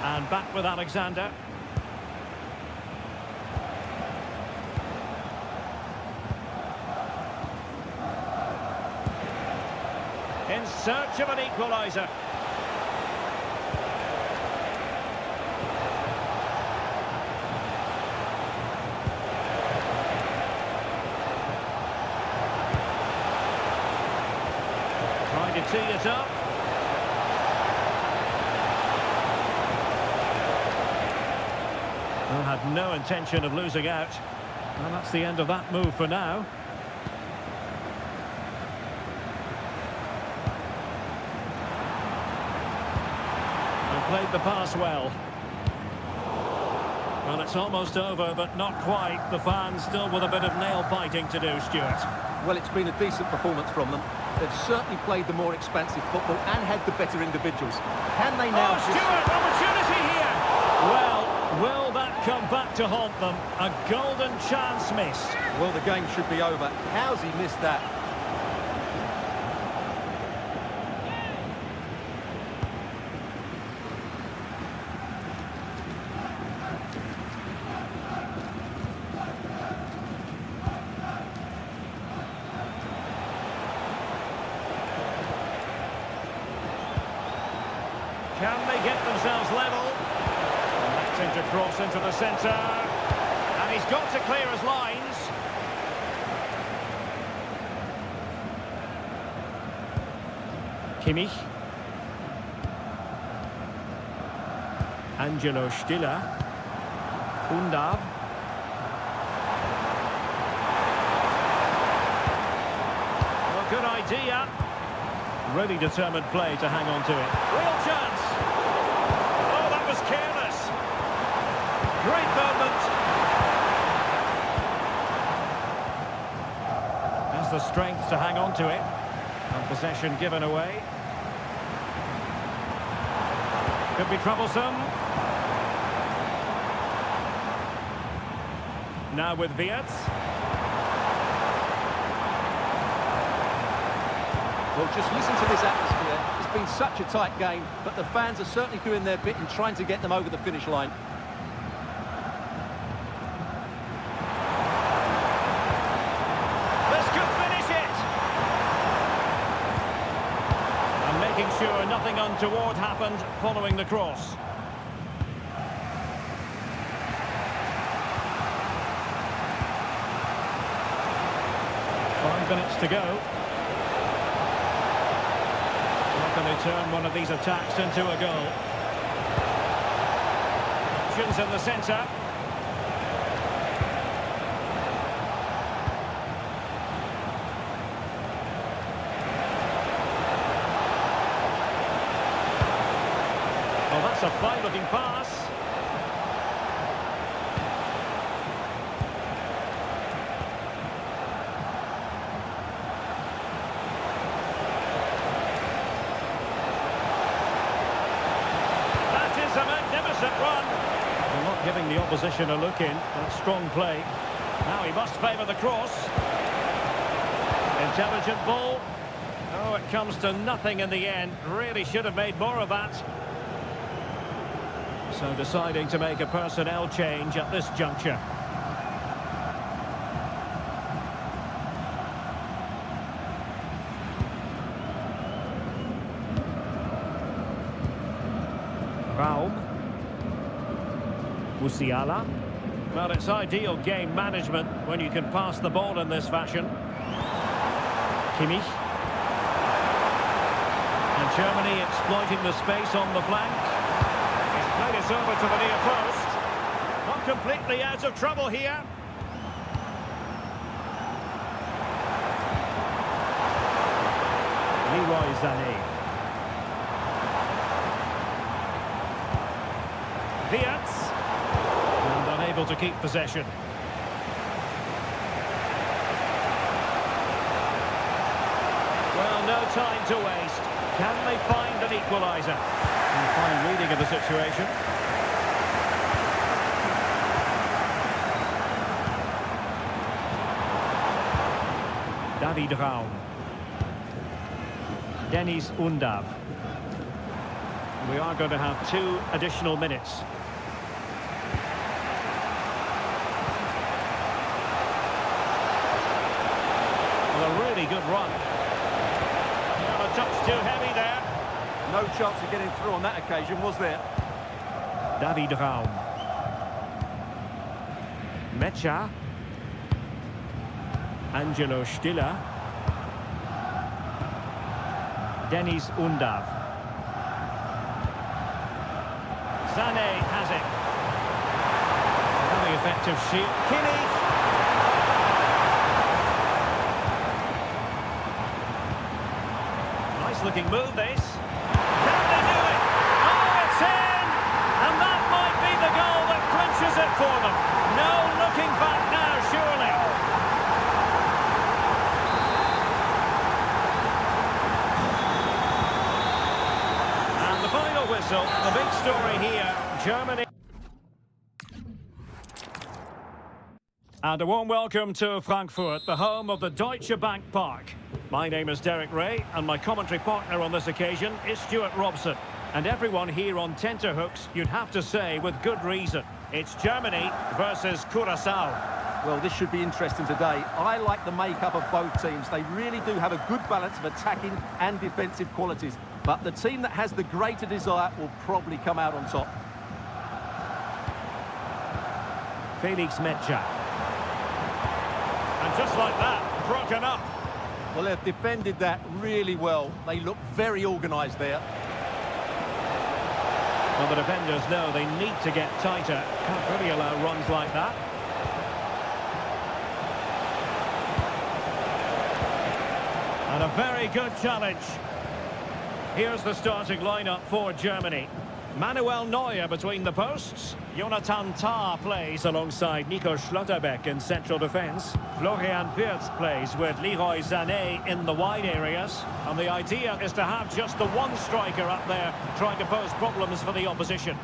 Speaker 1: And back with Alexander. In search of an equaliser. Trying to tee it up. Well, had no intention of losing out. And that's the end of that move for now. And played the pass well. Well, it's almost over, but not quite. The fans still with a bit of nail-biting to do, Stuart.
Speaker 2: Well, it's been a decent performance from them. They've certainly played the more expansive football and had the better individuals. Can they now...
Speaker 1: Oh, Stuart, opportunity here! Well, will that come back to haunt them? A golden chance missed.
Speaker 2: Well, the game should be over. How's he missed that?
Speaker 1: Can they get themselves level? Connecting to cross into the centre. And he's got to clear his lines. Kimmich. Angelo Stiller. Undav. Well, good idea. Really determined play to hang on to it. Real chance. Oh, that was careless. Great moment. Has the strength to hang on to it. And possession given away. Could be troublesome. Now with Viets.
Speaker 2: Well, just listen to this atmosphere. It's been such a tight game, but the fans are certainly doing their bit in trying to get them over the finish line.
Speaker 1: This could finish it. And making sure nothing untoward happened following the cross. 5 minutes to go. How can they turn one of these attacks into a goal? Options in the centre. Well, that's a fine-looking pass. A magnificent run. They're not giving the opposition a look in. That's strong play. Now he must favour the cross. Intelligent ball. Oh, it comes to nothing in the end. Really should have made more of that. So deciding to make a personnel change at this juncture. Raum. Musiala. Well, it's ideal game management when you can pass the ball in this fashion. Kimmich. And Germany exploiting the space on the flank. He's played it over to the near post. Not completely out of trouble here. Leroy Sané. Viets, and unable to keep possession. Well, no time to waste. Can they find an equaliser? And fine reading of the situation. David Raum. Dennis Undav. We are going to have 2 additional minutes. Well, a really good run. Well, a touch too heavy there.
Speaker 2: No chance of getting through on that occasion, was there?
Speaker 1: David Raum. Mecha. Angelo Stiller. Dennis Undav. Sané has it. Very effective shoot. Kimmich. Nice looking move this. Can they do it? Oh, it's in! And that might be the goal that clinches it for them. No looking back now, surely. And the final whistle, the big story here, Germany. And a warm welcome to Frankfurt, the home of the Deutsche Bank Park. My name is Derek Ray, and my commentary partner on this occasion is Stuart Robson. And everyone here on tenterhooks, you'd have to say with good reason. It's Germany versus Curaçao.
Speaker 2: Well, this should be interesting today. I like the makeup of both teams. They really do have a good balance of attacking and defensive qualities. But the team that has the greater desire will probably come out on top.
Speaker 1: Felix Mecha. And just like that, broken up.
Speaker 2: Well, they've defended that really well. They look very organised there.
Speaker 1: Well, the defenders know they need to get tighter. Can't really allow runs like that. And a very good challenge. Here's the starting lineup for Germany. Manuel Neuer between the posts. Jonathan Tah plays alongside Nico Schlotterbeck in central defence. Florian Wirtz plays with Leroy Sané in the wide areas. And the idea is to have just the one striker up there trying to pose problems for the opposition.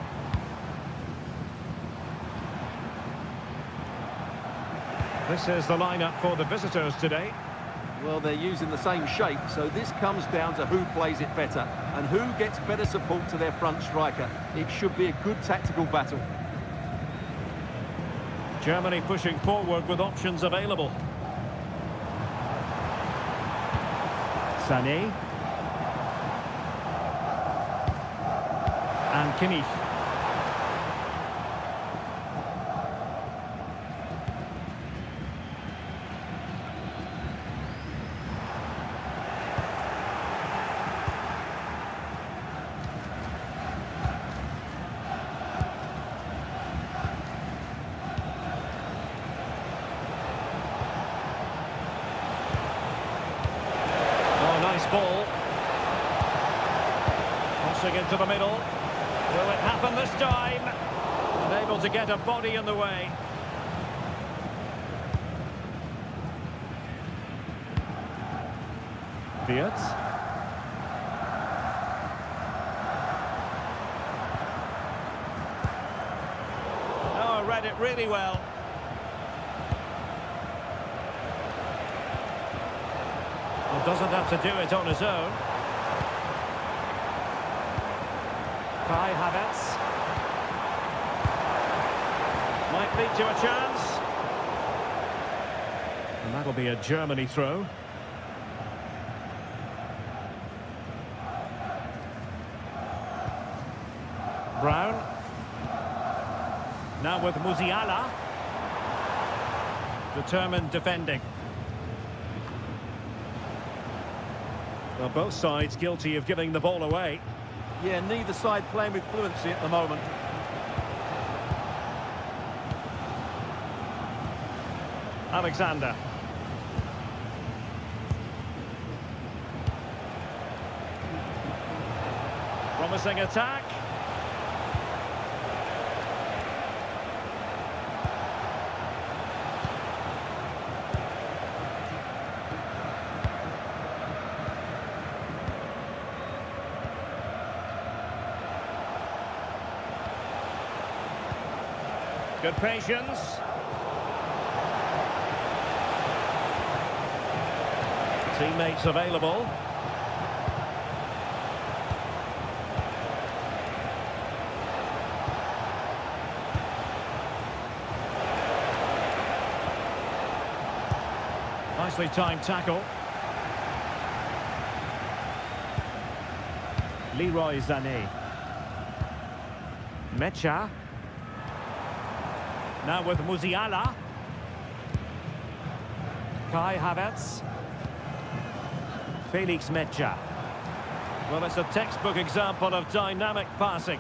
Speaker 1: This is the lineup for the visitors today.
Speaker 2: Well, they're using the same shape, so this comes down to who plays it better and who gets better support to their front striker. It should be a good tactical battle.
Speaker 1: Germany pushing forward with options available. Sané. And Kimmich. Ball. Crossing into the middle. Will it happen this time? Unable to get a body in the way. Wirtz. Oh, read it really well. Doesn't have to do it on his own. Kai Havertz. Might lead to a chance. And that'll be a Germany throw. Brown. Now with Musiala. Determined defending. Well, both sides guilty of giving the ball away.
Speaker 2: Yeah, neither side playing with fluency at the moment.
Speaker 1: Alexander. Promising attack. Good patience. Teammates available. Nicely timed tackle. Leroy Sané. Mecha. Now with Musiala. Kai Havertz. Felix Mecha. Well, it's a textbook example of dynamic passing.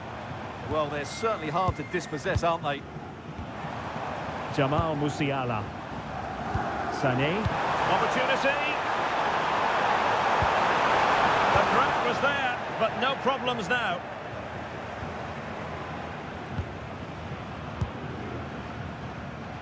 Speaker 2: Well, they're certainly hard to dispossess, aren't they?
Speaker 1: Jamal Musiala. Sané. Opportunity. The threat was there, but no problems now.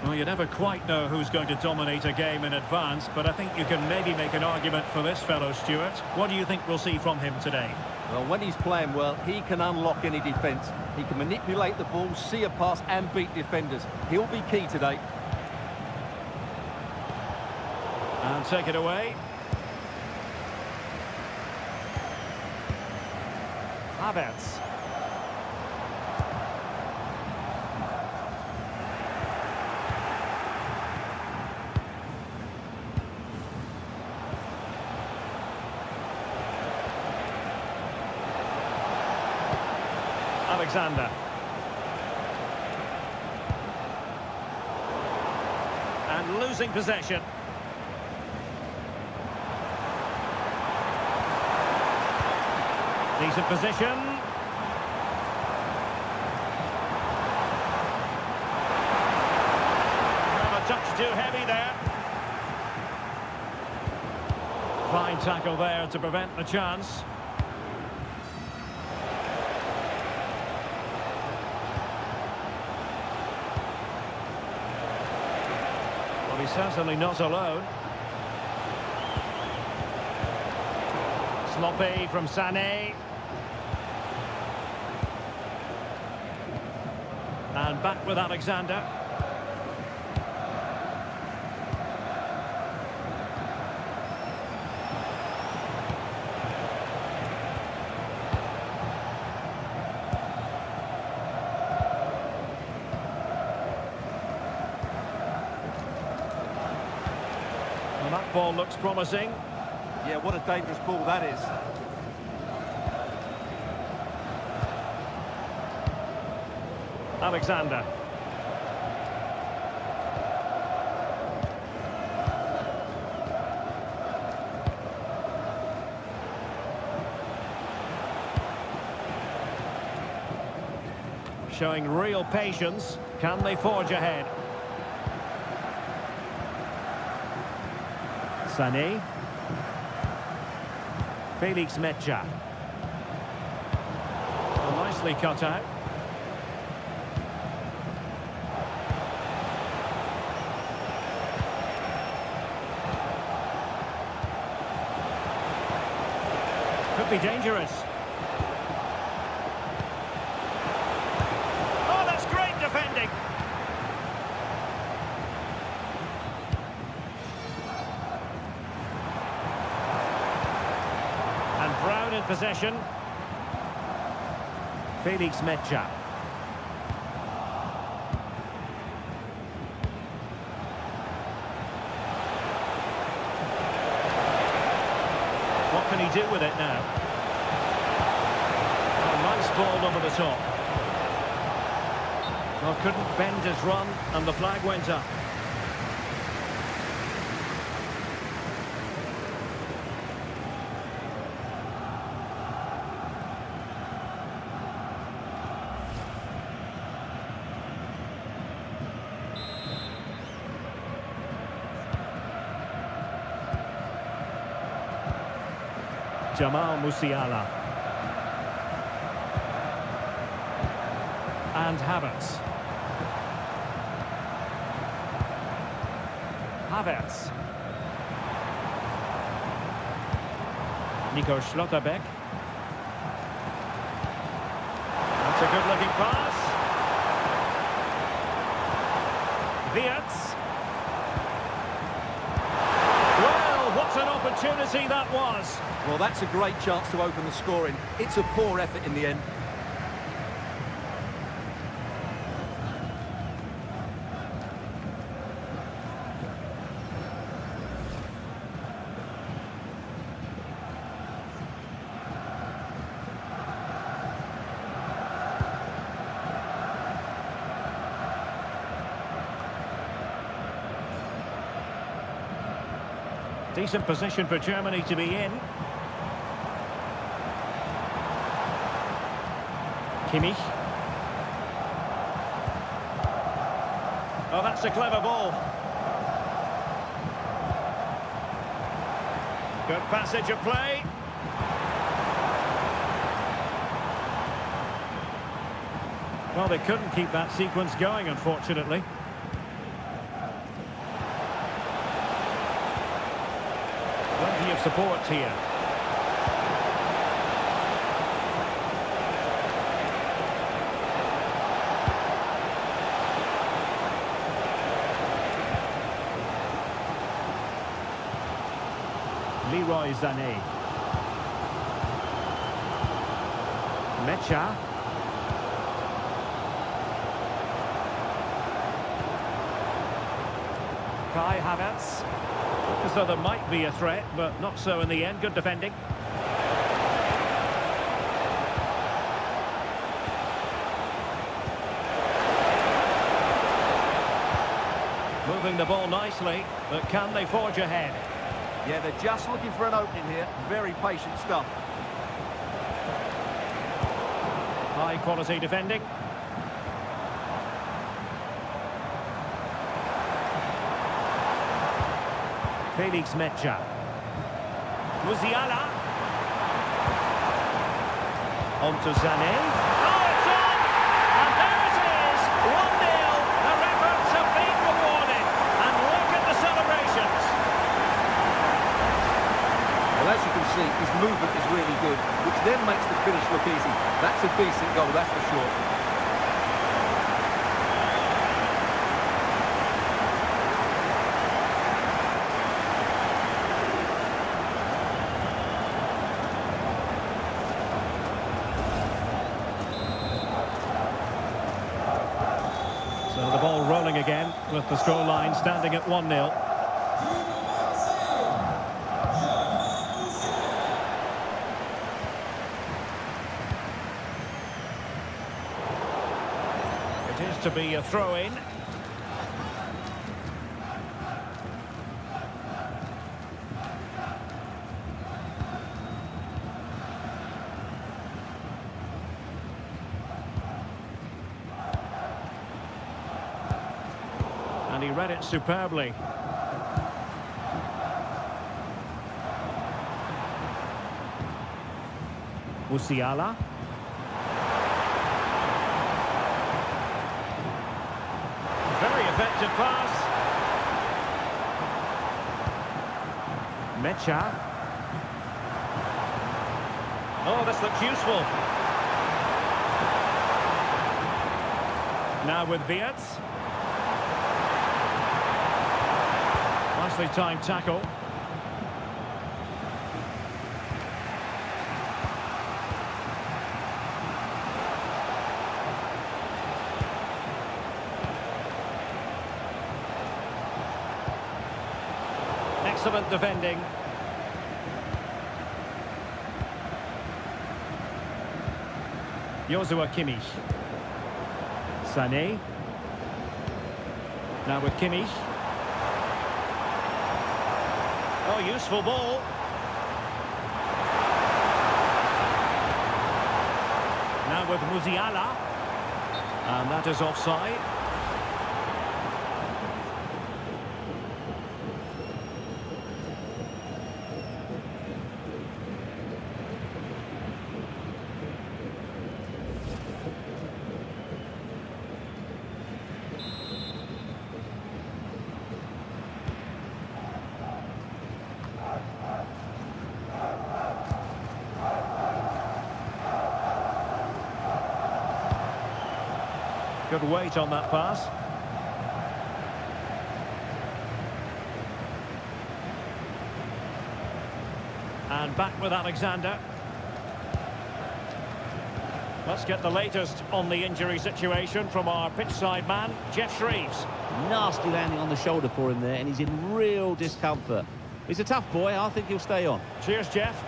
Speaker 1: Well, you never quite know who's going to dominate a game in advance, but I think you can maybe make an argument for this fellow, Stuart. What do you think we'll see from him today?
Speaker 2: Well, when he's playing well, he can unlock any defence. He can manipulate the ball, see a pass and beat defenders. He'll be key today.
Speaker 1: And take it away. Havertz. Alexander. And losing possession. Decent position. Not a touch too heavy there. Fine tackle there to prevent the chance. Well, he's certainly not alone. Sloppy from Sané. And back with Alexander. Well, that ball looks promising.
Speaker 2: Yeah, what a dangerous ball that is.
Speaker 1: Alexander. Showing real patience. Can they forge ahead? Sané. Felix Mecha. Well, nicely cut out. Could be dangerous. Oh, that's great defending. And Brown in possession. Felix Mecha. What can he do with it now? A nice ball over the top. Well, couldn't bend his run, and the flag went up. Jamal Musiala. And Havertz. Havertz. Nico Schlotterbeck. That's a good-looking pass. Wirtz. Well, what an opportunity that was.
Speaker 2: Well, that's a great chance to open the scoring. It's a poor effort in the end.
Speaker 1: Decent position for Germany to be in. Kimmich. Oh, that's a clever ball. Good passage of play. Well, they couldn't keep that sequence going, unfortunately. Plenty of support here. Leroy Sané. Mecha. Kai Havertz. Looked as though there might be a threat, but not so in the end. Good defending. Moving the ball nicely, but can they forge ahead?
Speaker 2: Yeah, they're just looking for an opening here. Very patient stuff.
Speaker 1: High quality defending. Felix Mecha. Musiala. On to Sané. Oh, it's on! And there it is! 1-0. Their efforts have been rewarded. And look at the celebrations.
Speaker 2: Well, as you can see, his movement is really good, which then makes the finish look easy. That's a decent goal, that's for sure.
Speaker 1: So the ball rolling again with the scoreline standing at 1-0. It is to be a throw-in. And he read it superbly. Musiala. Very effective pass. Mecha. Oh, this looks useful. Now with Wirtz. Nicely timed tackle. Excellent defending. Joshua Kimmich. Sané. Now with Kimmich. Oh, useful ball. Now with Musiala. And that is offside. Good weight on that pass. And back with Alexander. Let's get the latest on the injury situation from our pitchside man, Jeff Shreves.
Speaker 3: Nasty landing on the shoulder for him there, and he's in real discomfort. He's a tough boy. I think he'll stay on.
Speaker 1: Cheers, Jeff.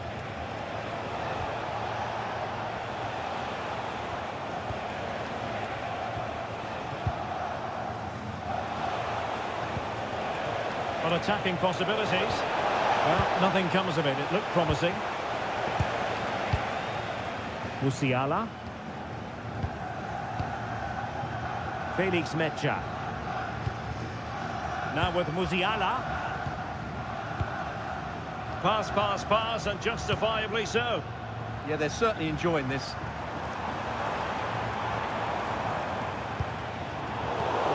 Speaker 1: But attacking possibilities. Well, nothing comes of it. It looked promising. Musiala. Felix Mecha. Now with Musiala. Pass, pass, pass, and justifiably so.
Speaker 2: Yeah, they're certainly enjoying this.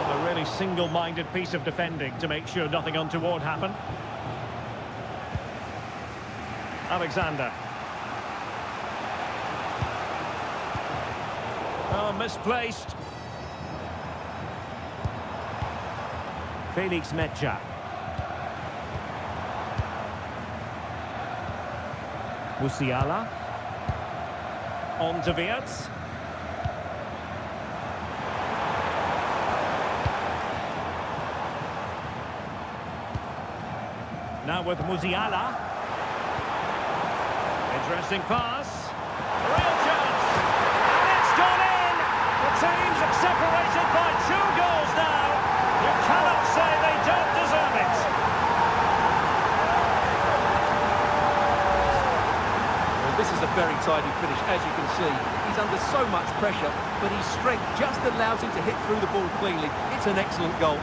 Speaker 1: A really single-minded piece of defending to make sure nothing untoward happened. Alexander. Oh, misplaced. Felix Mecha. Musiala. On to Wirtz. Now with Musiala. Interesting pass. Real chance. And it's gone in. The teams are separated by 2 goals now. You cannot say they don't deserve it.
Speaker 2: Well, this is a very tidy finish, as you can see. He's under so much pressure, but his strength just allows him to hit through the ball cleanly. It's an excellent goal.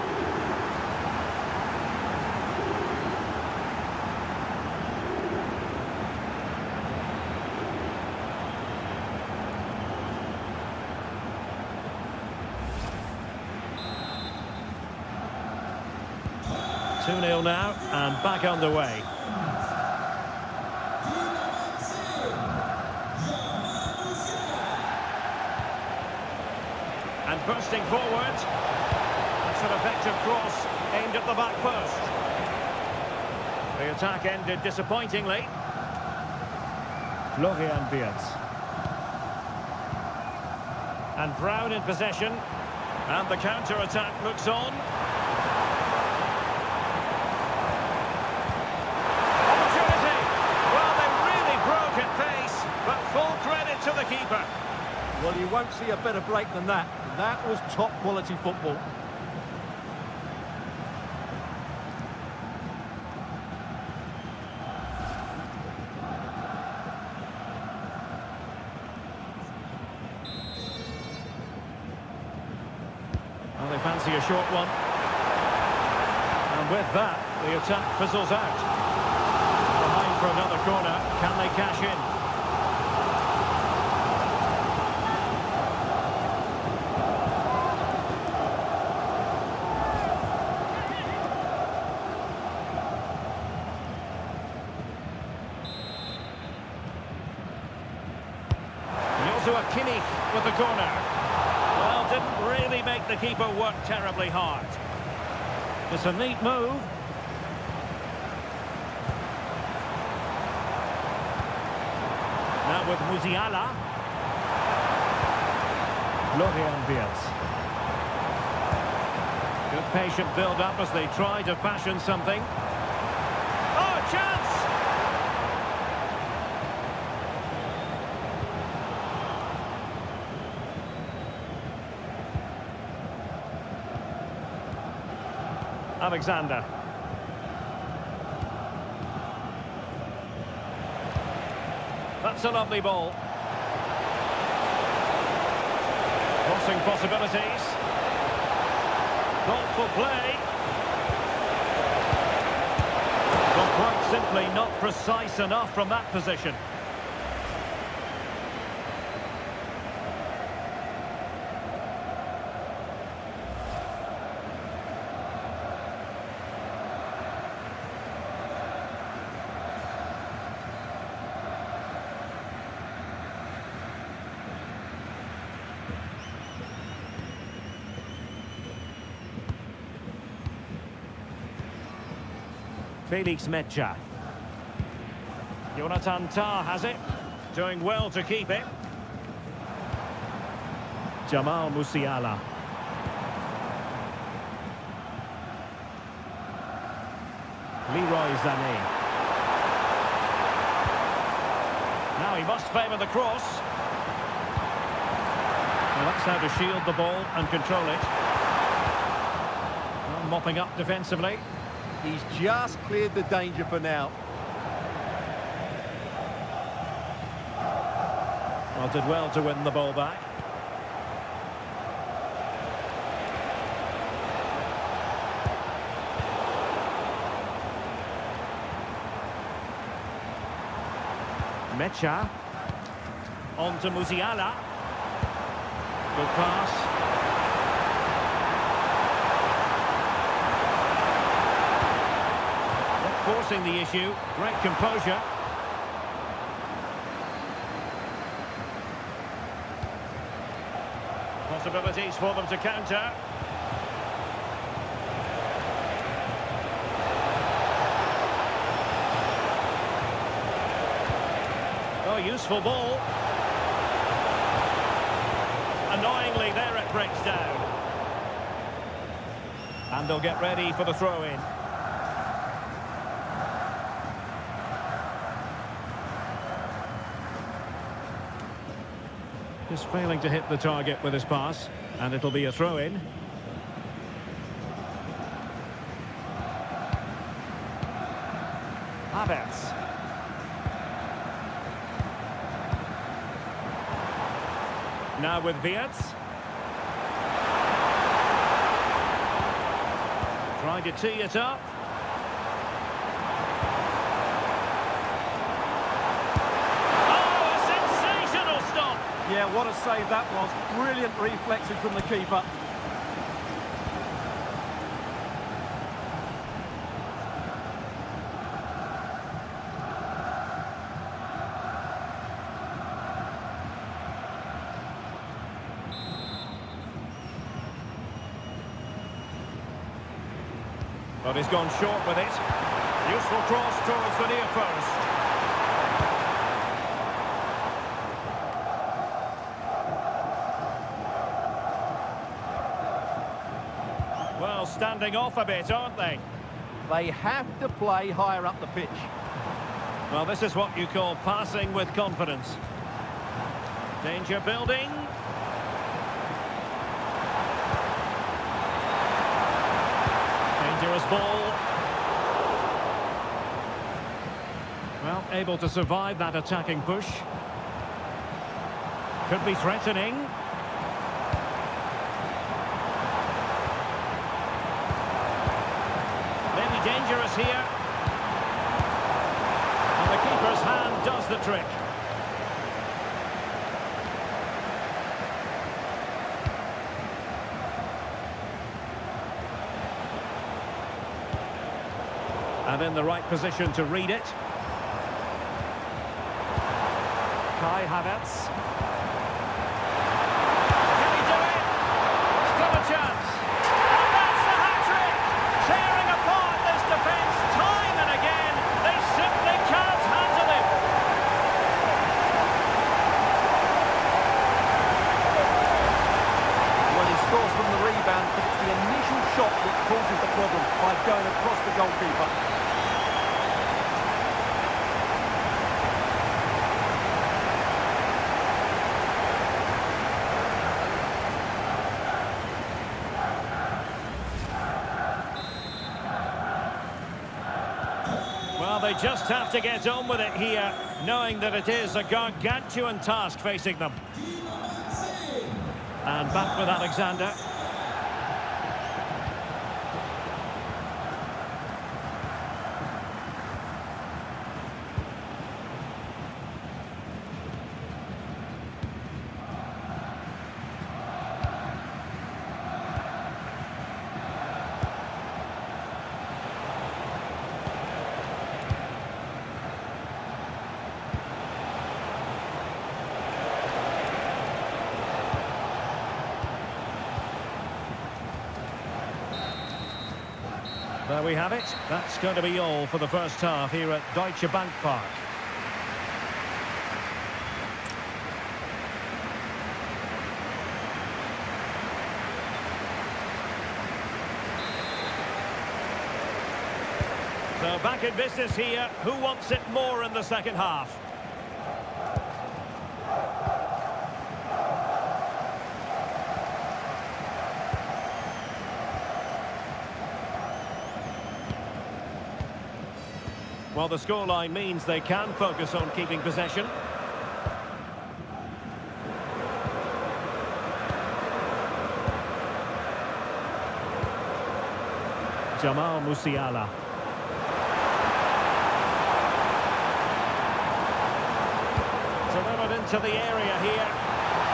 Speaker 1: Two 0 now, and back underway. And bursting forward. That's an effective cross aimed at the back post. The attack ended disappointingly. Florian Wirtz. And Brown in possession. And the counter-attack looks on. Opportunity! Well, they really broke at pace, but full credit to the keeper.
Speaker 2: Well, you won't see a better break than that. That was top-quality football.
Speaker 1: Well, they fancy a short one. And with that, the attack fizzles out. Behind for another corner. Can they cash in? A Kimmich with the corner. Well, didn't really make the keeper work terribly hard. It's a neat move. Now with Musiala. Florian Wirtz. Good patient build-up as they try to fashion something. Oh, a chance! Alexander. That's a lovely ball. Crossing possibilities. Thoughtful play. But quite simply not precise enough from that position. Felix Mecha. Jonathan Tah has it. Doing well to keep it. Jamal Musiala. Leroy Sané. Now he must favour the cross. Well, that's how to shield the ball and control it. Well, mopping up defensively.
Speaker 2: He's just cleared the danger for now.
Speaker 1: Well, did well to win the ball back. Mecha. On to Musiala. Good pass. Forcing the issue, great composure. Possibilities for them to counter. Oh, useful ball. Annoyingly, there it breaks down. And they'll get ready for the throw-in. Just failing to hit the target with his pass, and it'll be a throw-in. Havertz. Now with Wirtz. Trying to tee it up. Oh, a sensational stop!
Speaker 2: Yeah, what a save that was. Brilliant reflexes from the keeper.
Speaker 1: But he's gone short with it. Useful cross towards the near post. Well, standing off a bit, aren't they?
Speaker 2: They have to play higher up the pitch.
Speaker 1: Well, this is what you call passing with confidence. Danger building. Dangerous ball. Well, able to survive that attacking push. Could be threatening. Maybe dangerous here. And the keeper's hand does the trick. And in the right position to read it. Kai Havertz. Can he do it? Still a chance. And that's the hat-trick! Tearing apart this defence time and again. They simply can't handle him.
Speaker 2: Well, he scores from the rebound, but it's the initial shot that causes the problem by going across the goalkeeper.
Speaker 1: Well, they just have to get on with it here, knowing that it is a gargantuan task facing them. And back with Alexander. There we have it. That's going to be all for the first half here at Deutsche Bank Park. So back in business here. Who wants it more in the second half? Well, the scoreline means they can focus on keeping possession. Jamal Musiala. Delivered into the area here.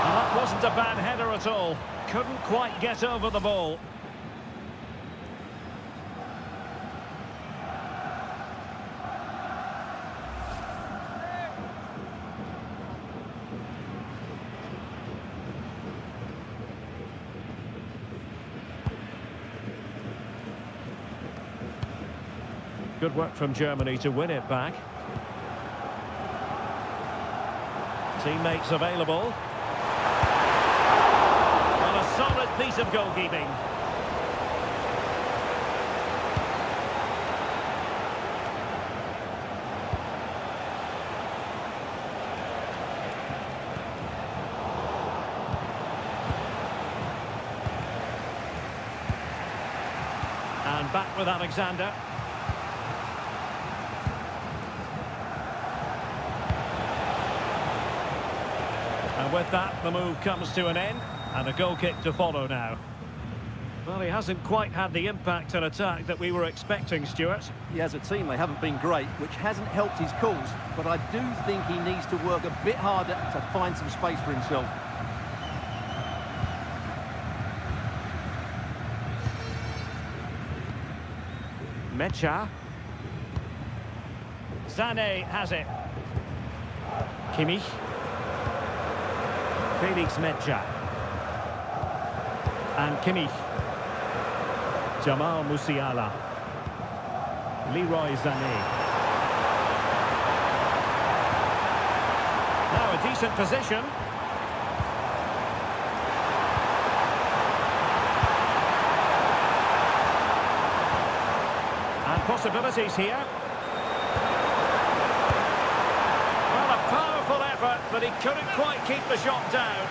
Speaker 1: And that wasn't a bad header at all. Couldn't quite get over the ball. Good work from Germany to win it back. Teammates available. And a solid piece of goalkeeping. And back with Alexander. And with that, the move comes to an end, and a goal kick to follow now. Well, he hasn't quite had the impact and attack that we were expecting, Stuart.
Speaker 2: Yeah, as a team, they haven't been great, which hasn't helped his cause, but I do think he needs to work a bit harder to find some space for himself.
Speaker 1: Mecha. Sané has it. Kimmich. Felix Mecha. And Kimmich. Jamal Musiala. Leroy Sané. Now a decent position. And possibilities here. Well, a powerful effort, but he couldn't quite keep the shot down.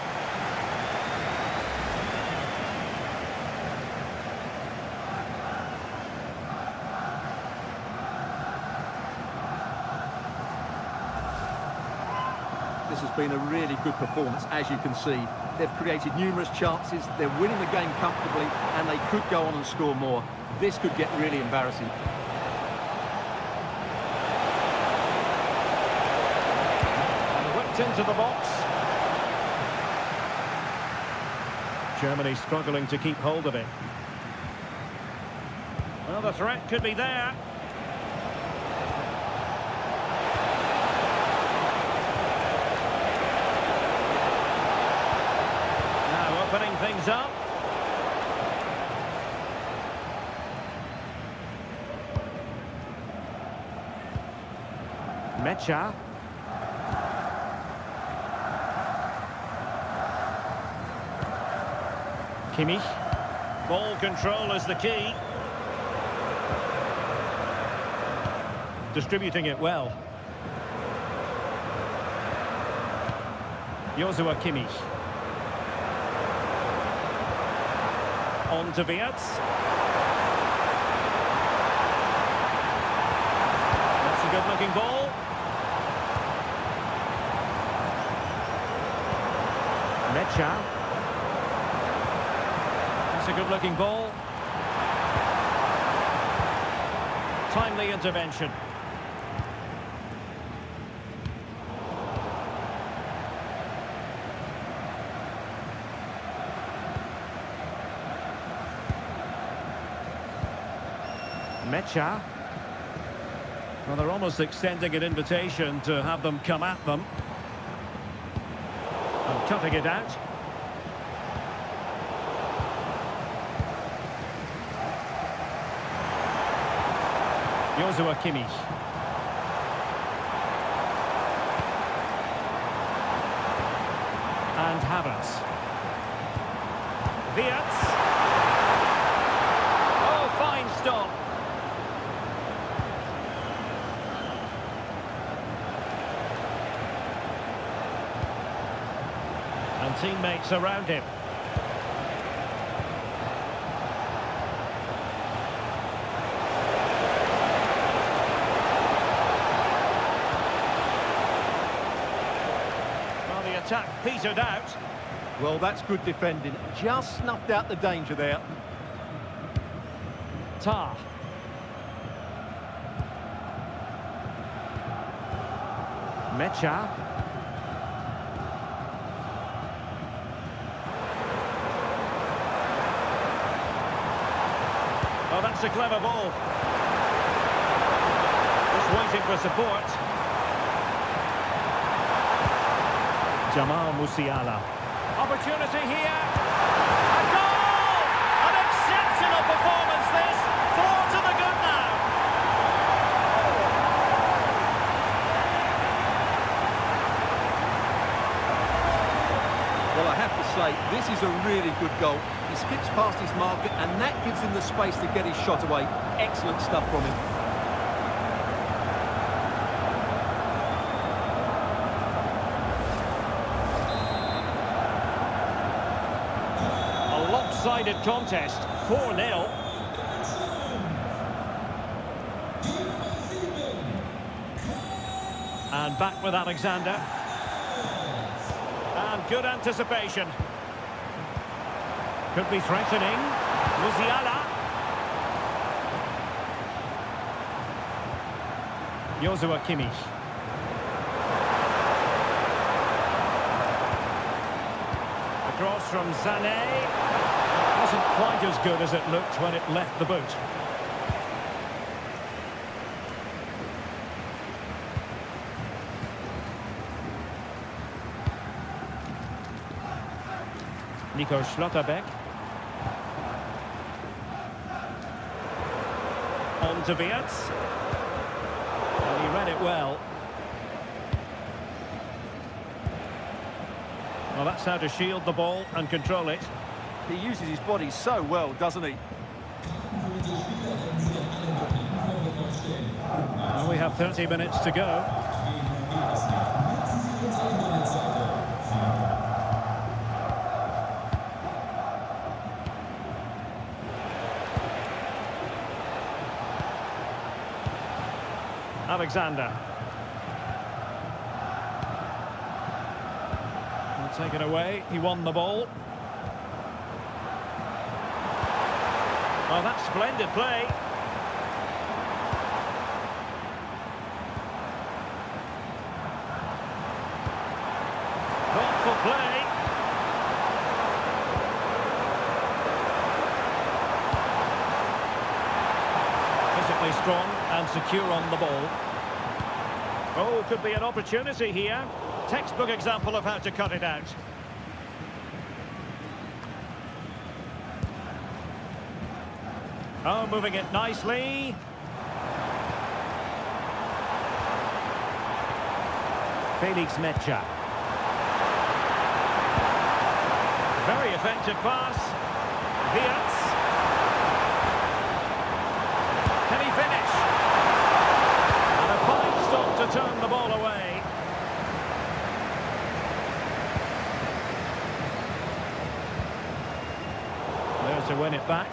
Speaker 2: This has been a really good performance, as you can see. They've created numerous chances, they're winning the game comfortably, and they could go on and score more. This could get really embarrassing.
Speaker 1: And whipped into the box. Germany struggling to keep hold of it. Well, the threat could be there. Opening things up. Mecha. Kimmich. Ball control is the key. Distributing it well. Joshua Kimmich. On to Wirtz. That's a good-looking ball. Mecha. That's a good-looking ball. Timely intervention. Mecha. Well, they're almost extending an invitation to have them come at them. And cutting it out. Joshua Kimmich. And Havertz. Wirtz. Oh, fine stop. And teammates around him. Well, the attack petered out.
Speaker 2: Well, that's good defending. Just snuffed out the danger there.
Speaker 1: Tar. Mecha. Oh, that's a clever ball. Just waiting for support. Jamal Musiala. Opportunity here. A goal! An exceptional performance this. 4 to the good now.
Speaker 2: Well, I have to say, this is a really good goal. He skips past his marker, and that gives him the space to get his shot away. Excellent stuff from him.
Speaker 1: A lopsided contest, 4-0. And back with Alexander. And good anticipation. Could be threatening. Musiala. Joshua Kimmich. Across from Sané. Wasn't quite as good as it looked when it left the boot. Nico Schlotterbeck. On to Wirtz. And he read it well. Well, that's how to shield the ball and control it.
Speaker 2: He uses his body so well, doesn't he?
Speaker 1: Well, we have 30 minutes to go. Alexander. He'll take it away. He won the ball. Oh, that's splendid play. Thoughtful play. Physically strong and secure on the ball. Oh, could be an opportunity here. Textbook example of how to cut it out. Oh, moving it nicely. Felix Mecha. Very effective pass. Wirtz. Can he finish? And a fine stop to turn the ball away. There to win it back.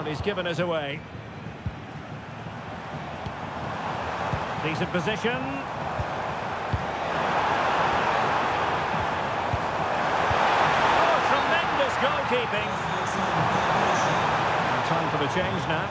Speaker 1: He's given us away. Decent position. Oh, tremendous goalkeeping. And time for the change now.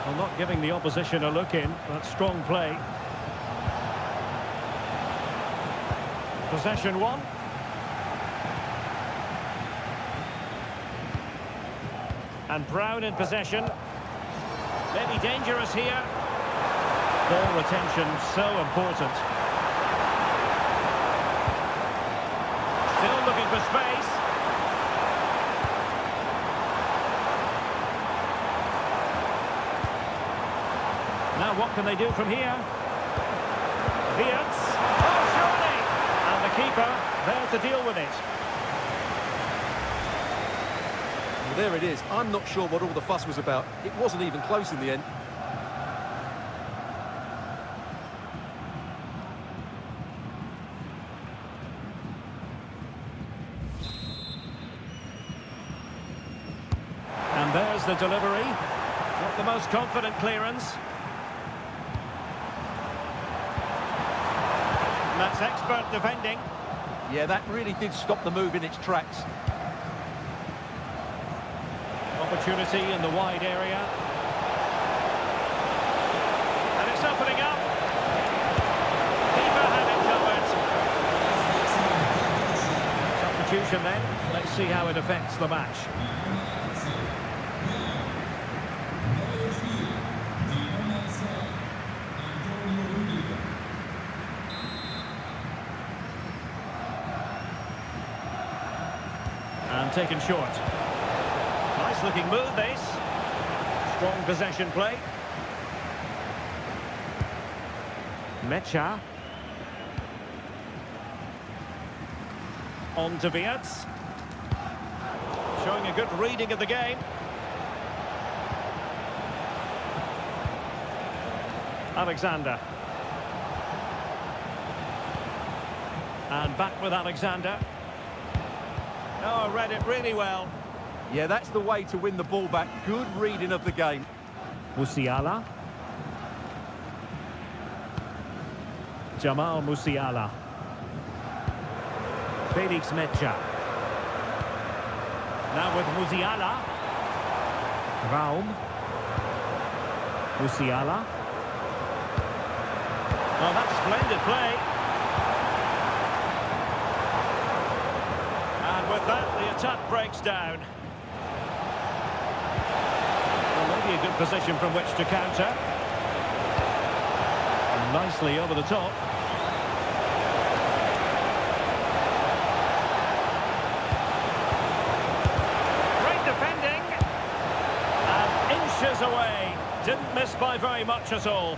Speaker 1: Well, not giving the opposition a look in. That's strong play. Possession one. And Brown in possession. Maybe dangerous here. Ball retention so important. Still looking for space. Now what can they do from here? Wirtz. Oh, surely! And the keeper there to deal with it.
Speaker 2: Well, there it is. I'm not sure what all the fuss was about. It wasn't even close in the end.
Speaker 1: And there's the delivery. Not the most confident clearance. That's expert defending.
Speaker 2: Yeah, that really did stop the move in its tracks.
Speaker 1: Opportunity in the wide area. And it's opening up. Keeper had it covered. Substitution then. Let's see how it affects the match. And taken short. Nice looking move this. Strong possession play. Mecha. On to Wirtz. Showing a good reading of the game. Alexander. And back with Alexander. Oh, read it really well.
Speaker 2: Yeah, that's the way to win the ball back. Good reading of the game.
Speaker 1: Musiala. Jamal Musiala. Felix Mecha. Now with Musiala. Raum. Musiala. Oh, that's splendid play. And with that, the attack breaks down. Well, maybe a good position from which to counter. Nicely over the top. Great defending. And inches away. Didn't miss by very much at all.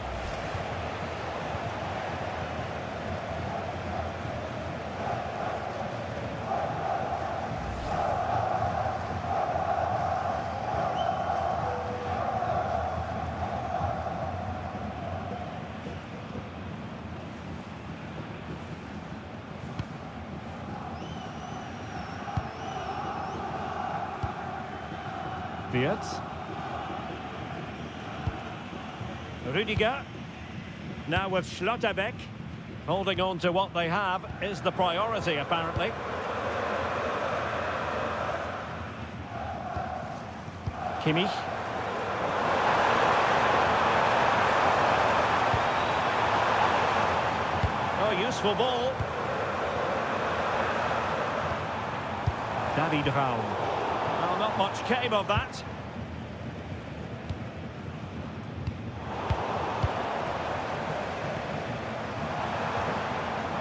Speaker 1: Wirtz. Rudiger. Now with Schlotterbeck. Holding on to what they have is the priority, apparently. Kimmich. Oh, useful ball. David Raum. Well, not much came of that.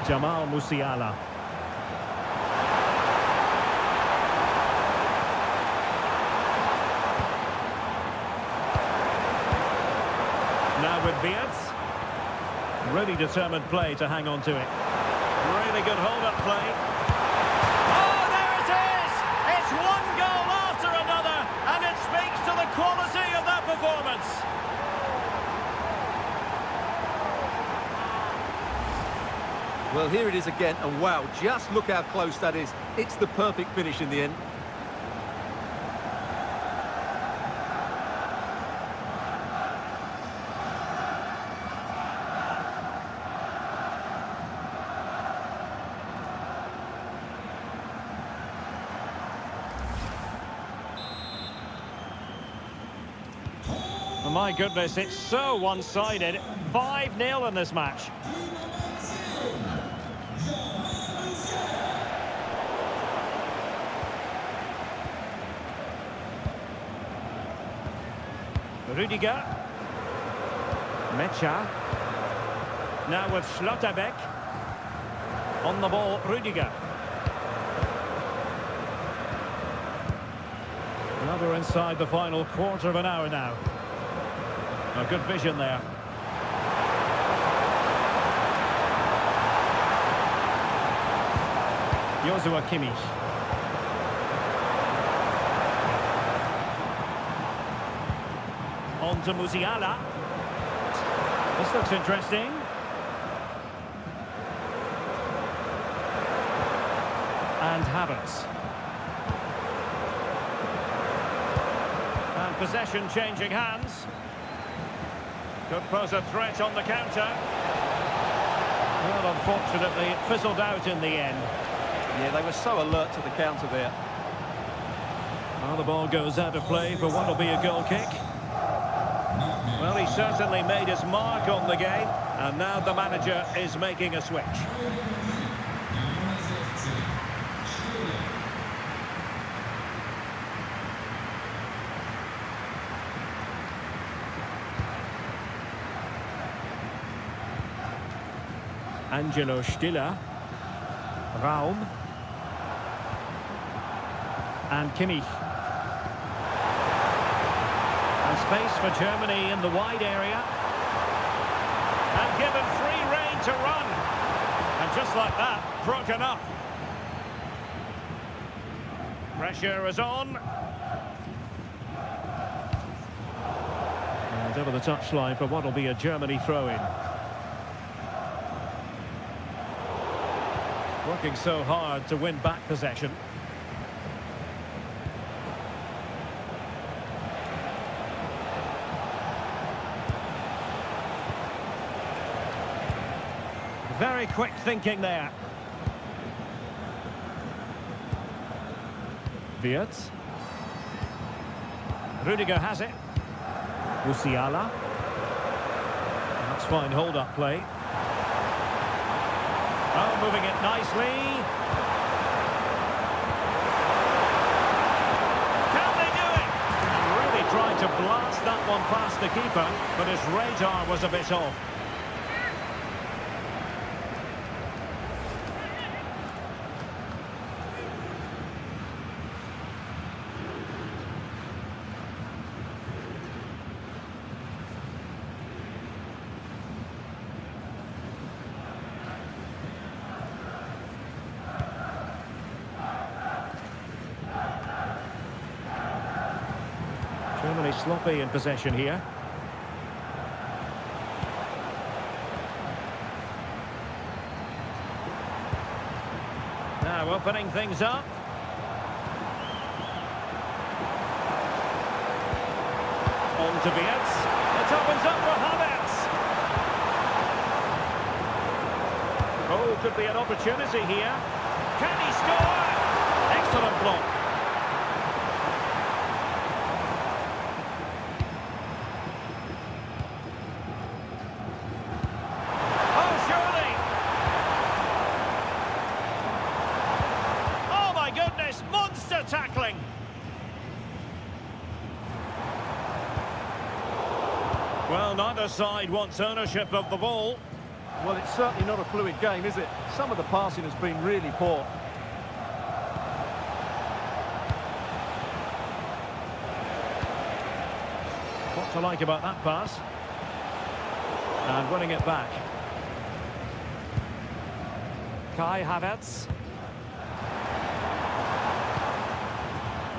Speaker 1: Jamal Musiala. Now with Wirtz. Really determined play to hang on to it. Really good hold-up play. Oh, there it is! It's one goal after another, and it speaks to the quality of that performance.
Speaker 2: Well, here it is again, and wow, just look how close that is. It's the perfect finish in the end.
Speaker 1: Oh, my goodness, it's so one-sided. 5-0 in this match. Rudiger. Mecha. Now with Schlotterbeck. On the ball, Rudiger. Well, we're inside the final quarter of an hour now. A good vision there. Joshua Kimmich. On to Musiala. This looks interesting. And Havertz. And possession changing hands. Could pose a threat on the counter. Well, unfortunately, it fizzled out in the end.
Speaker 2: Yeah, they were so alert to the counter there.
Speaker 1: Well, the ball goes out of play for what will be a goal kick. Well, he certainly made his mark on the game, and now the manager is making a switch. Angelo Stiller. Raum. And Kimmich. And space for Germany in the wide area. And given free rein. need to run. And just like that, broken up. Pressure is on. And over the touchline for what will be a Germany throw-in. Working so hard to win back possession. Very quick thinking there. Wirtz. Rudiger has it. Musiala. That's fine hold-up play. Oh, moving it nicely. Can they do it? And really tried to blast that one past the keeper, but his radar was a bit off. Germany sloppy in possession here. Now opening things up. On to Wirtz. It opens up for Havertz. Oh, could be an opportunity here. Can he score? Excellent block. Monster tackling. Well, neither side wants ownership of the ball.
Speaker 2: Well, it's certainly not a fluid game, is it? Some of the passing has been really poor.
Speaker 1: What to like about that pass? And winning it back. Kai Havertz.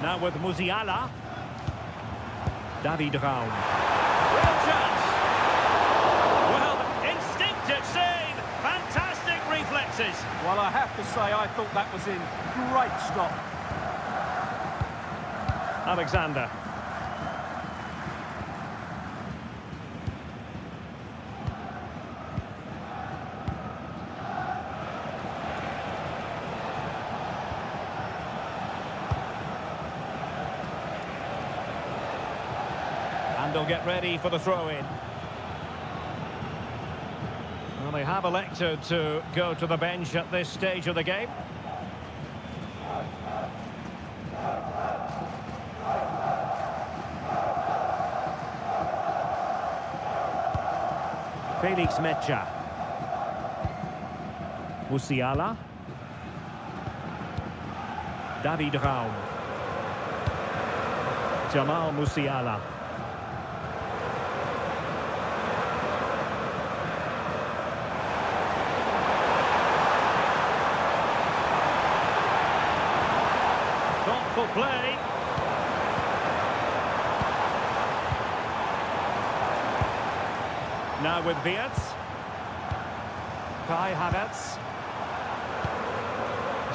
Speaker 1: Now with Musiala. David Raum. Real chance. Well, instinctive save. Fantastic reflexes.
Speaker 2: Well, I have to say, I thought that was in. Great stop.
Speaker 1: Alexander. And they'll get ready for the throw-in. Well, they have elected to go to the bench at this stage of the game. Felix Mecha. Musiala. David Raum. Jamal Musiala. Thoughtful play. Now with Wirtz. Kai Havertz.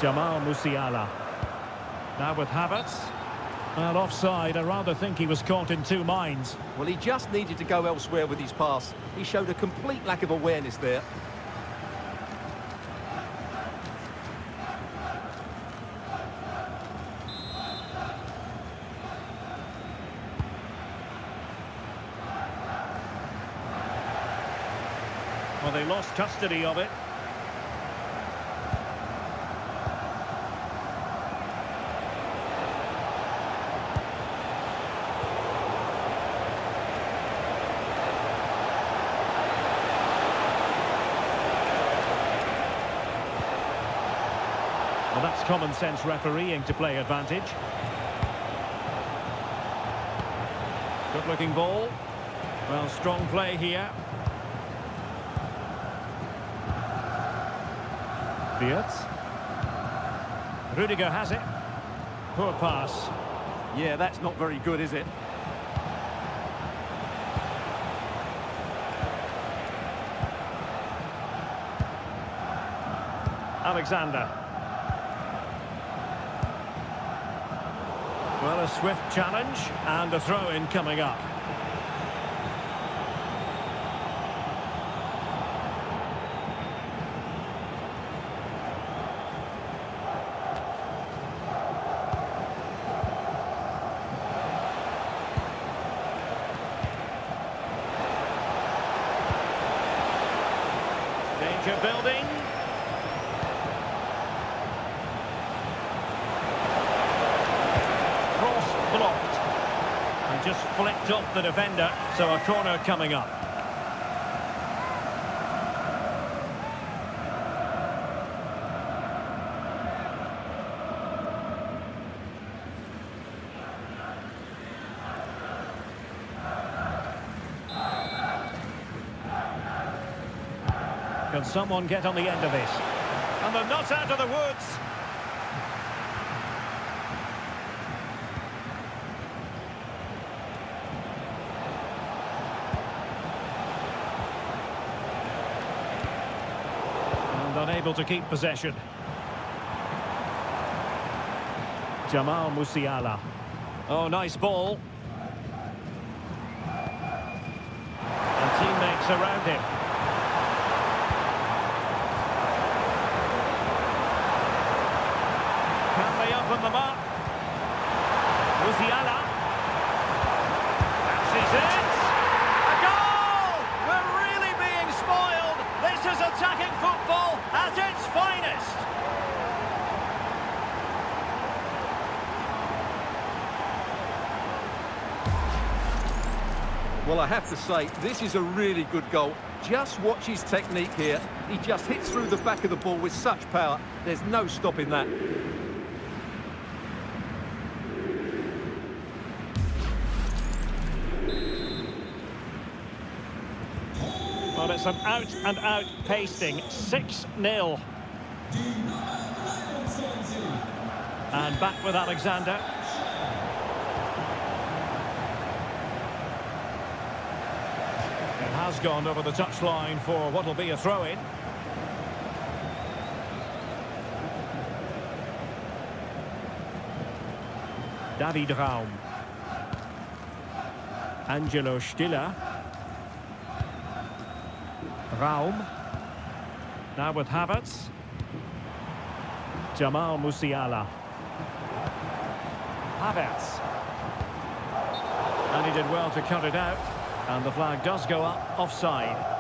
Speaker 1: Jamal Musiala. Now with Havertz. Well, offside. I rather think he was caught in two minds.
Speaker 2: Well, he just needed to go elsewhere with his pass. He showed a complete lack of awareness there.
Speaker 1: Well, they lost custody of it. Well, that's common sense refereeing to play advantage. Good looking ball. Well, strong play here. Wirtz. Rudiger has it. Poor pass.
Speaker 2: Yeah, that's not very good, is it?
Speaker 1: Alexander. Well, a swift challenge and a throw-in coming up. Danger building. Blocked and just flicked off the defender, so a corner coming up. Can someone get on the end of this? And they're not out of the woods. Unable to keep possession. Jamal Musiala. Oh, nice ball. And teammates around him. Can they open them up? Musiala. That's it. A goal! We're really being spoiled. This is attacking football at its finest.
Speaker 2: Well, I have to say, this is a really good goal. Just watch his technique here. He just hits through the back of the ball with such power. There's no stopping that.
Speaker 1: Well, it's an out-and-out pasting. 6-0. And back with Alexander. It has gone over the touchline for what will be a throw-in. David Raum. Angelo Stiller. Raum. Now with Havertz. Jamal Musiala. Havertz. And he did well to cut it out. And the flag does go up offside.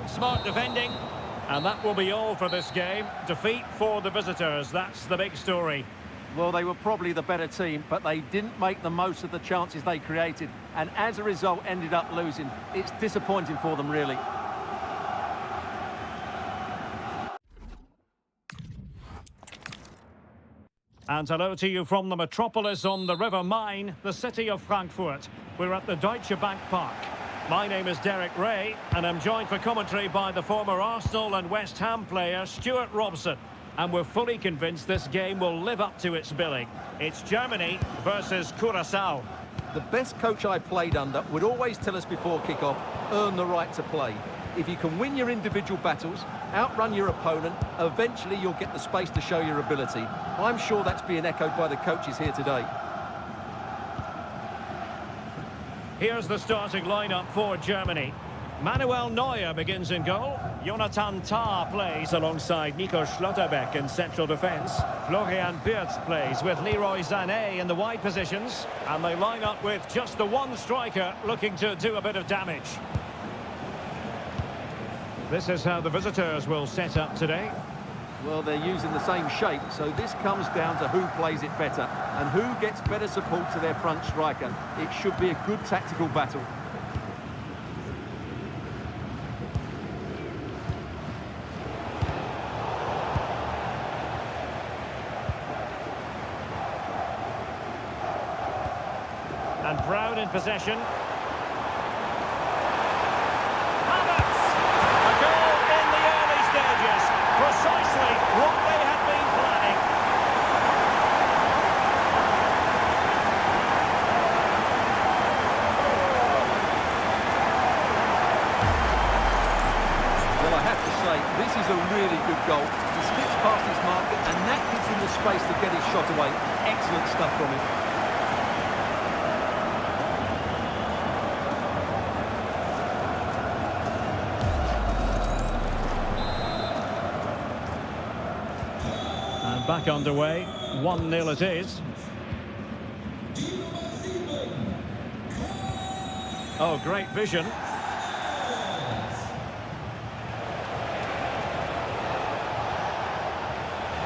Speaker 1: Smart defending. And that will be all for this game. Defeat for the visitors, that's the big story.
Speaker 2: Well, they were probably the better team, but they didn't make the most of the chances they created, and as a result ended up losing. It's disappointing for them, really.
Speaker 1: And hello to you from the metropolis on the River Main, the city of Frankfurt. We're at the Deutsche Bank Park. My name is Derek Ray, and I'm joined for commentary by the former Arsenal and West Ham player Stuart Robson. And we're fully convinced this game will live up to its billing. It's Germany versus Curaçao.
Speaker 2: The best coach I played under would always tell us before kick-off, earn the right to play. If you can win your individual battles, outrun your opponent, eventually you'll get the space to show your ability. I'm sure that's being echoed by the coaches here today.
Speaker 1: Here's the starting lineup for Germany. Manuel Neuer begins in goal. Jonathan Tah plays alongside Nico Schlotterbeck in central defence. Florian Wirtz plays with Leroy Sané in the wide positions. And they line up with just the one striker looking to do a bit of damage. This is how the visitors will set up today.
Speaker 2: Well, they're using the same shape, so this comes down to who plays it better and who gets better support to their front striker. It should be a good tactical battle.
Speaker 1: And Brown in possession. Precisely what they had been planning.
Speaker 2: Well, I have to say, this is a really good goal. He skips past his marker, and that gives him the space to get his shot away. Excellent stuff from him.
Speaker 1: Back underway, 1-0 it is. Oh, great vision.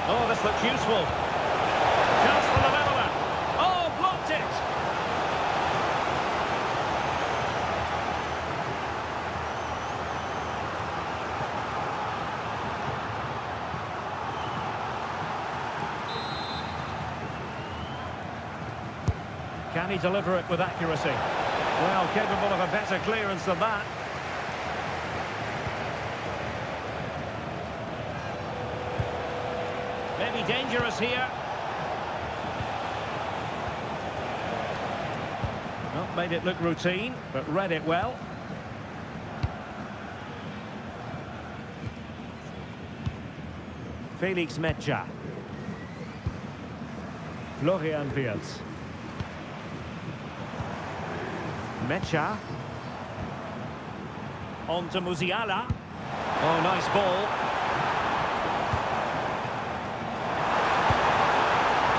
Speaker 1: Oh, this looks useful. Chance for the leveller. Oh, blocked it. Can he deliver it with accuracy? Well, capable of a better clearance than that. Maybe dangerous here. Not made it look routine, but read it well. Felix Mecha. Florian Wirtz. Mecha. On to Musiala. Oh, nice ball.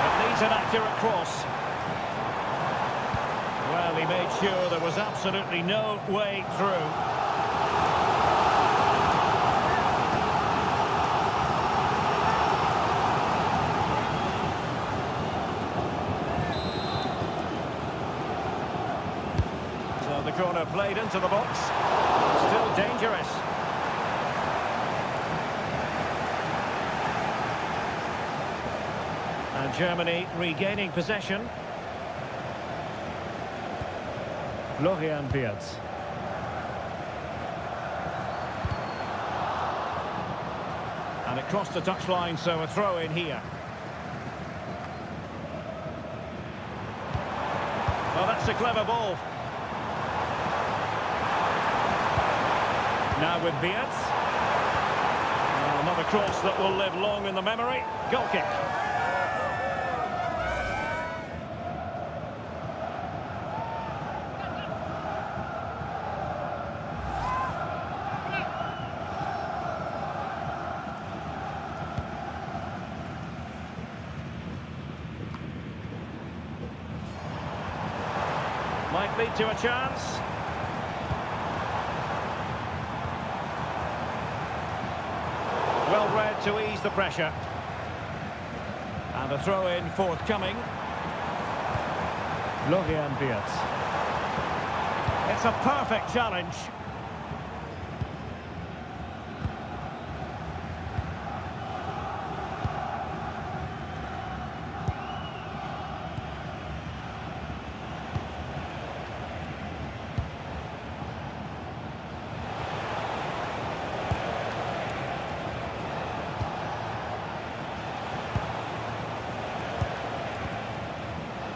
Speaker 1: It needs an accurate cross. Well, he made sure there was absolutely no way through. The corner played into the box. Still dangerous. And Germany regaining possession. Florian Wirtz. And it crossed the touchline, so a throw in here. Well, that's a clever ball. Now with Wirtz. Another cross that will live long in the memory. Goal kick. Might lead to a chance. Well read to ease the pressure. And a throw-in forthcoming. Florian Wirtz. It's a perfect challenge.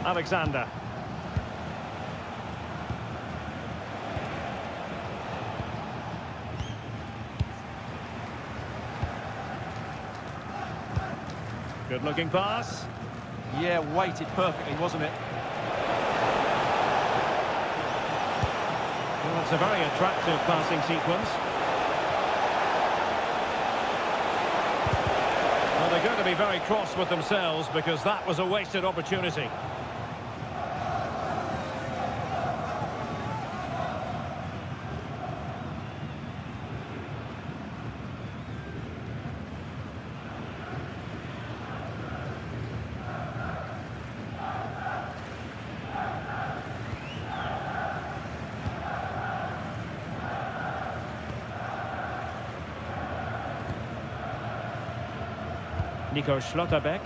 Speaker 1: Alexander. Good looking pass.
Speaker 2: Yeah, weighted perfectly, wasn't it?
Speaker 1: Well, it's a very attractive passing sequence. Well, they're going to be very cross with themselves because that was a wasted opportunity. Nico Schlotterbeck.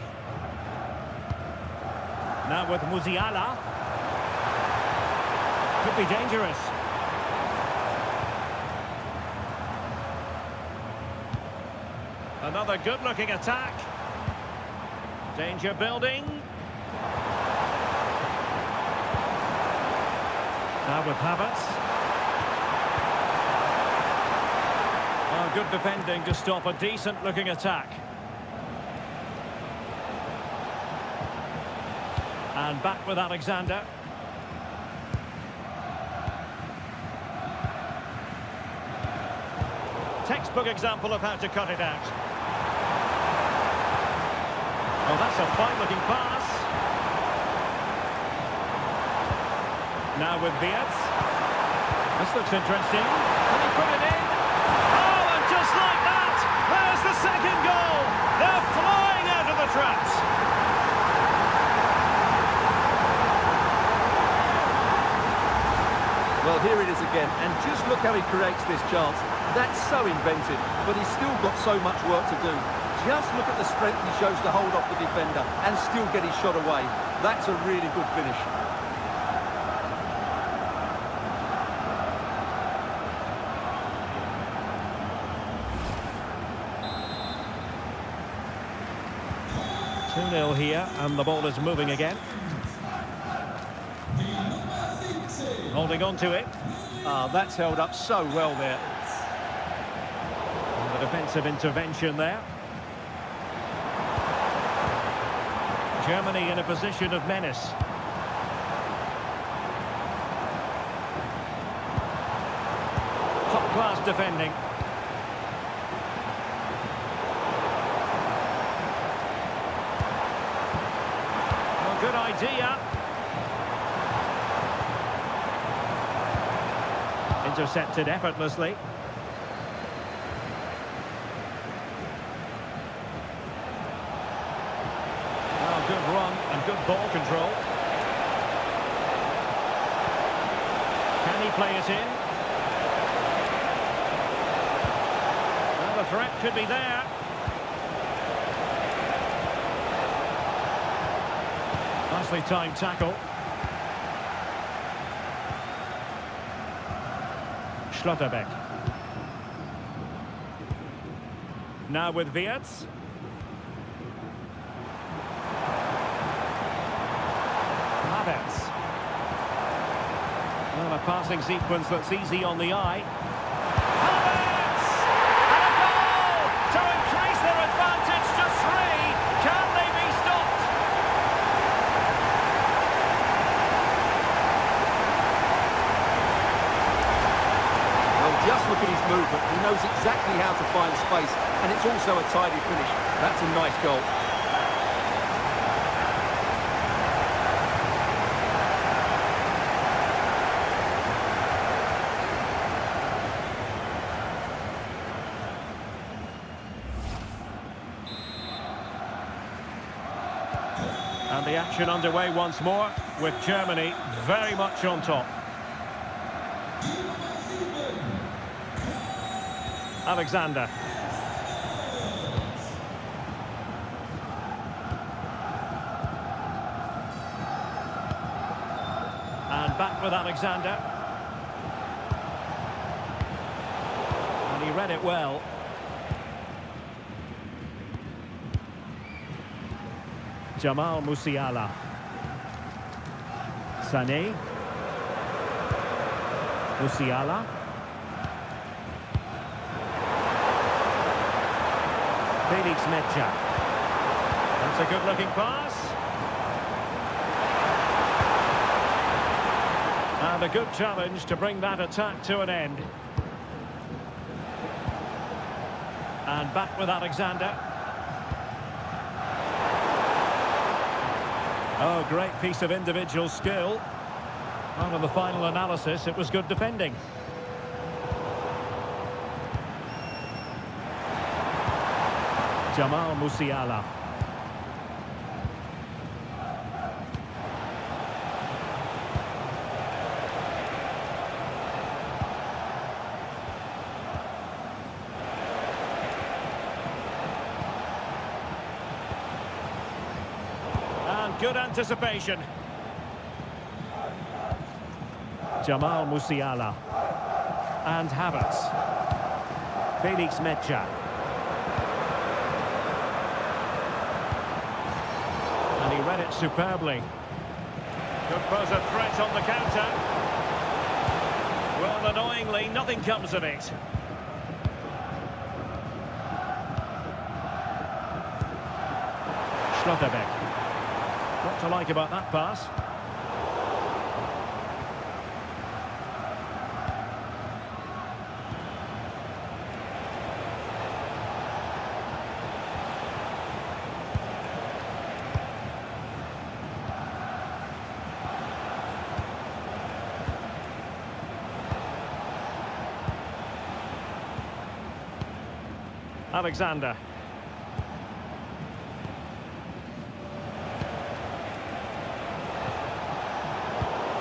Speaker 1: Now with Musiala. Could be dangerous. Another good-looking attack. Danger building. Now with Havertz. Oh, good defending to stop a decent-looking attack. And back with Alexander. Textbook example of how to cut it out. Oh, that's a fine-looking pass. Now with Vietz. This looks interesting. Can he put it in? Oh, and just like that, there's the second goal. They're flying out of the traps.
Speaker 2: Well, here it is again, and just look how he creates this chance. That's so inventive, but he's still got so much work to do. Just look at the strength he shows to hold off the defender and still get his shot away. That's a really good finish.
Speaker 1: Two 2-0 here, and the ball is moving again. Holding on to it.
Speaker 2: That's held up so well there.
Speaker 1: And the defensive intervention there. Germany in a position of menace. Top-class defending. Well, good idea. Intercepted effortlessly. Oh, good run and good ball control. Can he play it in? Well, the threat could be there. Nicely timed tackle. Schlotterbeck. Now with Vietz. Havertz. Well, a passing sequence that's easy on the eye. Havertz! And a goal! To increase their advantage to 3. Can they be stopped?
Speaker 2: Just look at his movement. He knows exactly how to find space, and it's also a tidy finish. That's a nice goal.
Speaker 1: And the action underway once more, with Germany very much on top. Alexander. And back with Alexander. And he read it well. Jamal Musiala. Sané. Musiala. Felix Mecha. That's a good-looking pass. And a good challenge to bring that attack to an end. And back with Alexander. Oh, great piece of individual skill. Well, in the final analysis, it was good defending. Jamal Musiala. good anticipation. Jamal Musiala. And Havertz. Felix Mecha. And he read it superbly. Could pose a threat on the counter. Well, annoyingly, nothing comes of it. Schlotterbeck. What to like about that pass? Alexander.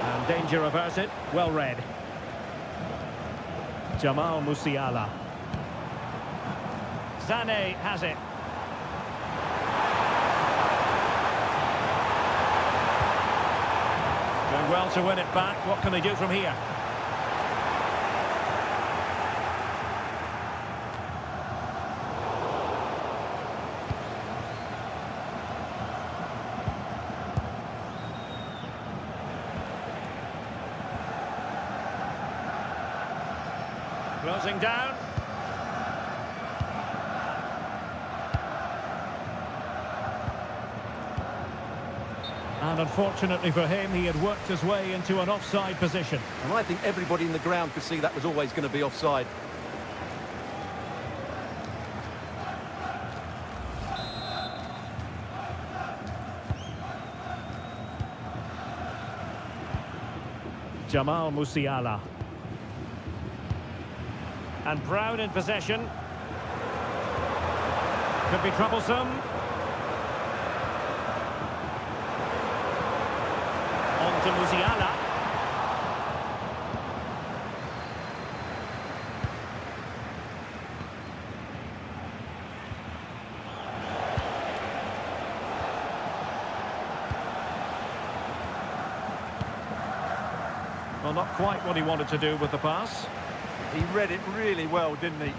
Speaker 1: And danger averted. Well read. Jamal Musiala. Sané has it. Doing well to win it back. What can they do from here? Closing down. And unfortunately for him, he had worked his way into an offside position.
Speaker 2: And I think everybody in the ground could see that was always going to be offside.
Speaker 1: Jamal Musiala. And Brown in possession. Could be troublesome. On to Musiala. Well, not quite what he wanted to do with the pass.
Speaker 2: He read it really well, didn't he?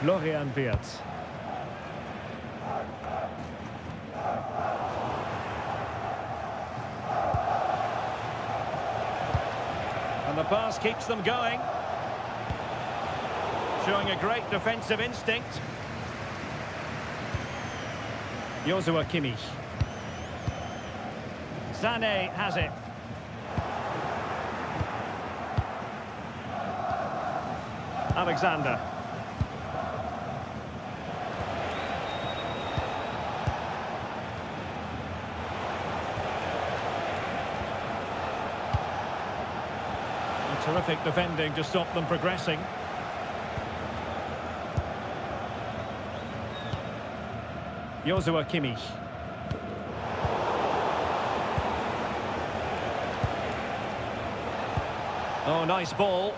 Speaker 1: Florian Wirtz. And the pass keeps them going. Showing a great defensive instinct. Joshua Kimmich. Sané has it. Alexander. And terrific defending to stop them progressing. Joshua Kimmich. Oh, nice ball.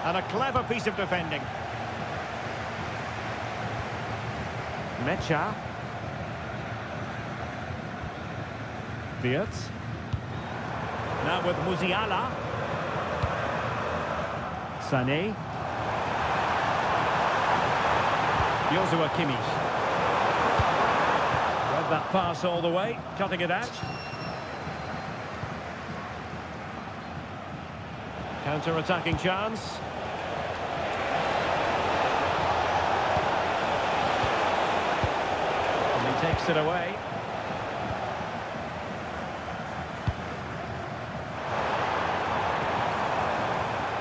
Speaker 1: And a clever piece of defending. Mecha. Wirtz. Now with Musiala. Sané. Joshua Kimmich. Read that pass all the way, cutting it out. Counter-attacking chance. And he takes it away.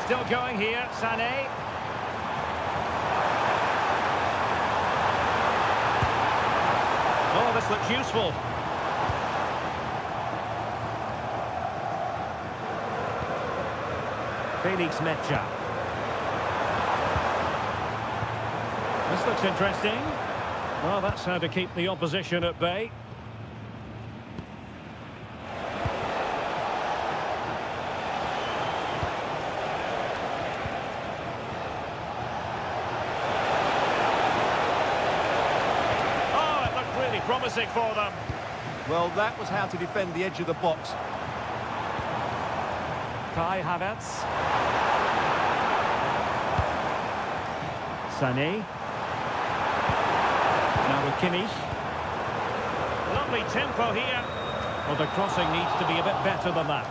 Speaker 1: Still going here, Sané. Oh, this looks useful. Felix Mecha. This looks interesting. Well, that's how to keep the opposition at bay. Oh, it looked really promising for them.
Speaker 2: Well, that was how to defend the edge of the box.
Speaker 1: Kai Havertz. Sané. Now with Kimmich. Lovely tempo here. Well, the crossing needs to be a bit better than that.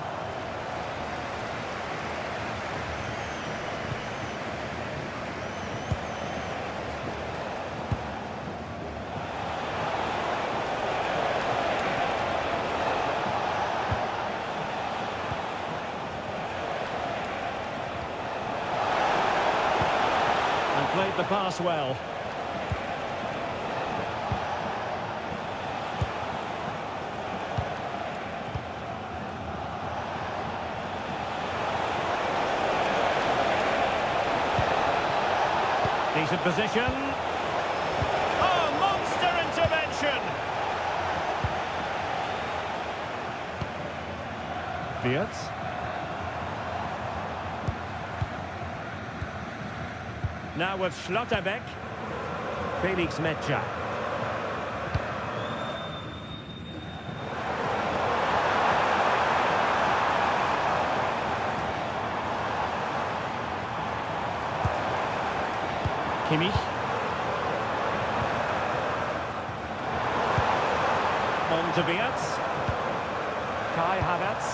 Speaker 1: And played the pass well. Decent position. Oh, monster intervention! Fiat. Now with Schlotterbeck. Felix Mecha. Kimmich. On to Fiat. Kai Havertz.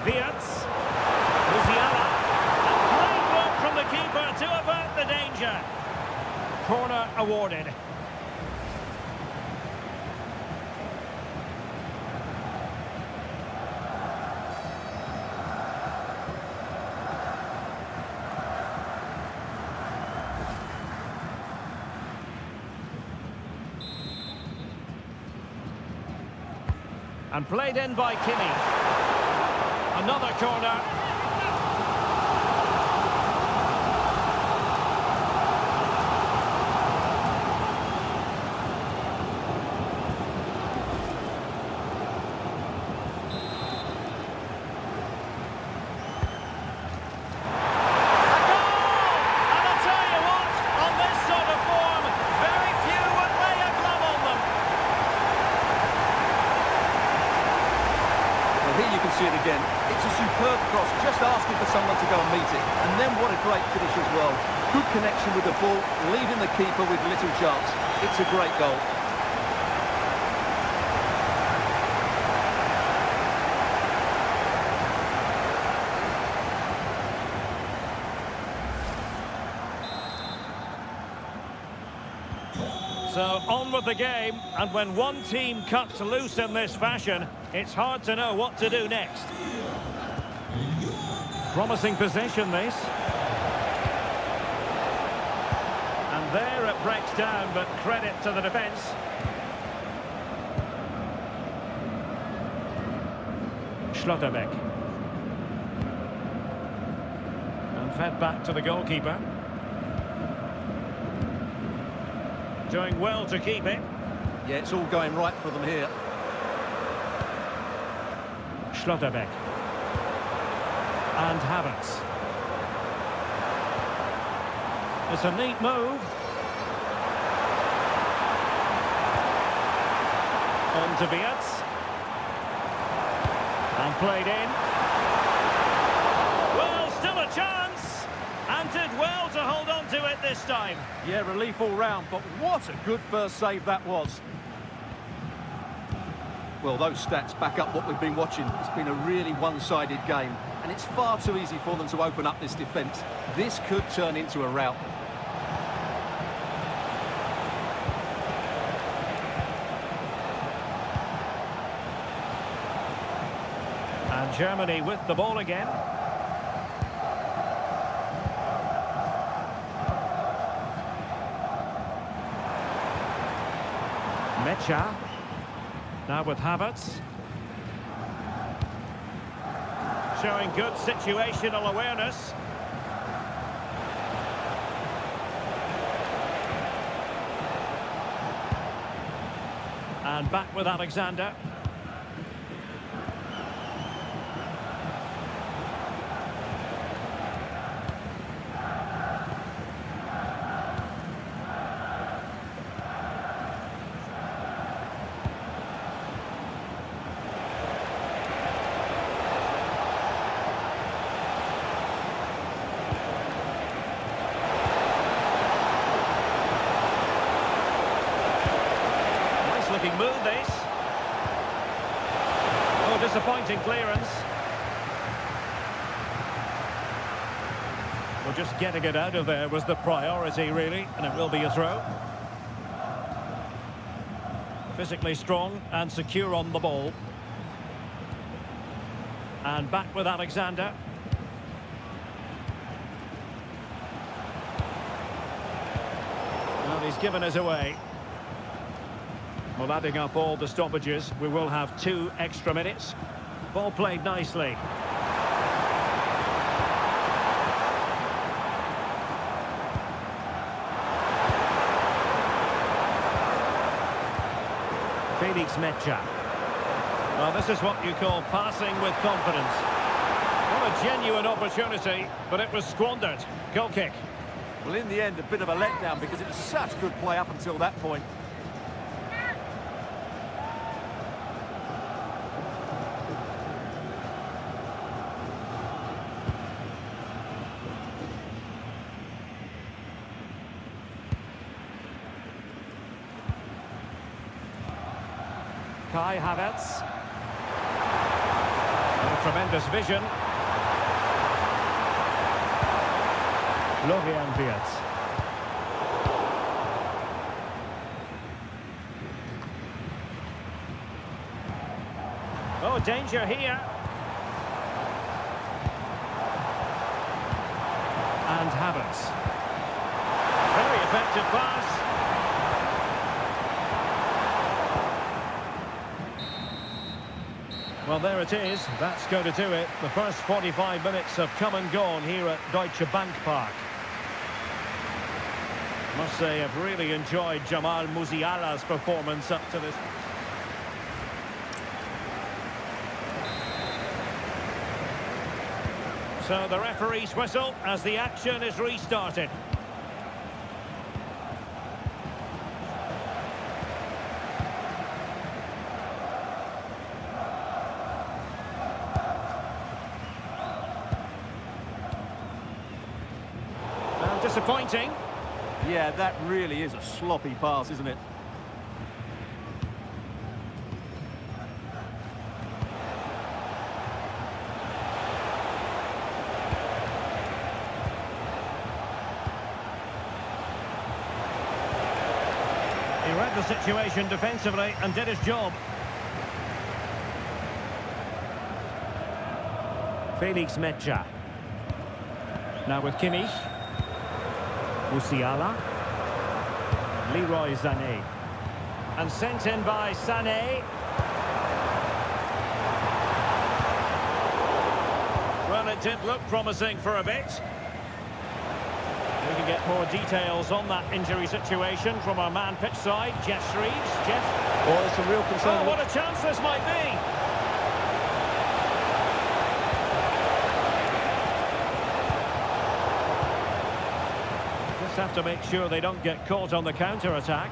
Speaker 1: Fiat. Musiala. A great block from the keeper to avert the danger. Corner awarded. And played in by Kimmich. Another corner.
Speaker 2: Here you can see it again. It's a superb cross, just asking for someone to go and meet it. And then what a great finish as well. Good connection with the ball, leaving the keeper with little chance. It's a great goal.
Speaker 1: So on with the game, and when one team cuts loose in this fashion, it's hard to know what to do next. Promising possession, this. And there it breaks down, but credit to the defence. Schlotterbeck. And fed back to the goalkeeper. Doing well to keep it.
Speaker 2: Yeah, it's all going right for them here.
Speaker 1: Schlotterbeck. And Havertz. It's a neat move. On to Fiat. And played in. Well, still a chance. And did well to hold on to it this time.
Speaker 2: Yeah, relief all round, but what a good first save that was. Well, those stats back up what we've been watching. It's been a really one-sided game, and it's far too easy for them to open up this defence. This could turn into a rout.
Speaker 1: And Germany with the ball again. Mecha. Now with Havertz. Showing good situational awareness. And back with Alexander. Looking move this. Oh, disappointing clearance. Well, just getting it out of there was the priority, really, and it will be a throw. Physically strong and secure on the ball. And back with Alexander. Well, he's given us away. Well, adding up all the stoppages, we will have 2 extra minutes. Ball played nicely. Felix Mecha. Well, this is what you call passing with confidence. What a genuine opportunity, but it was squandered. Goal kick.
Speaker 2: Well, in the end, a bit of a letdown because it was such good play up until that point.
Speaker 1: Kai Havertz. A tremendous vision. Florian Wirtz. Oh, danger here. And Havertz. Very effective pass. Well, there it is. That's going to do it. The first 45 minutes have come and gone here at Deutsche Bank Park. Must say, I've really enjoyed Jamal Musiala's performance up to this. So the referee's whistle as the action is restarted. Disappointing.
Speaker 2: Yeah, that really is a sloppy pass, isn't it?
Speaker 1: He read the situation defensively and did his job. Felix Mecha. Now with Kimmich. Musiala. Leroy Sané. And sent in by Sané. Well, it did look promising for a bit. We can get more details on that injury situation from our man pitch side, Jeff Shreves. Jeff?
Speaker 3: Well, it's a real concern.
Speaker 1: Oh, what a chance this might be! Just have to make sure they don't get caught on the counter-attack.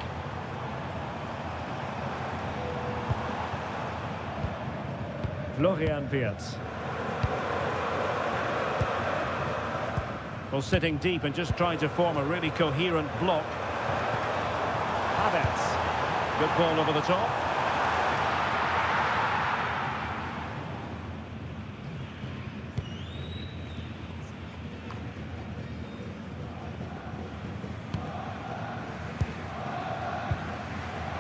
Speaker 1: Florian Wirtz. Well, sitting deep and just trying to form a really coherent block. Havertz. Good ball over the top.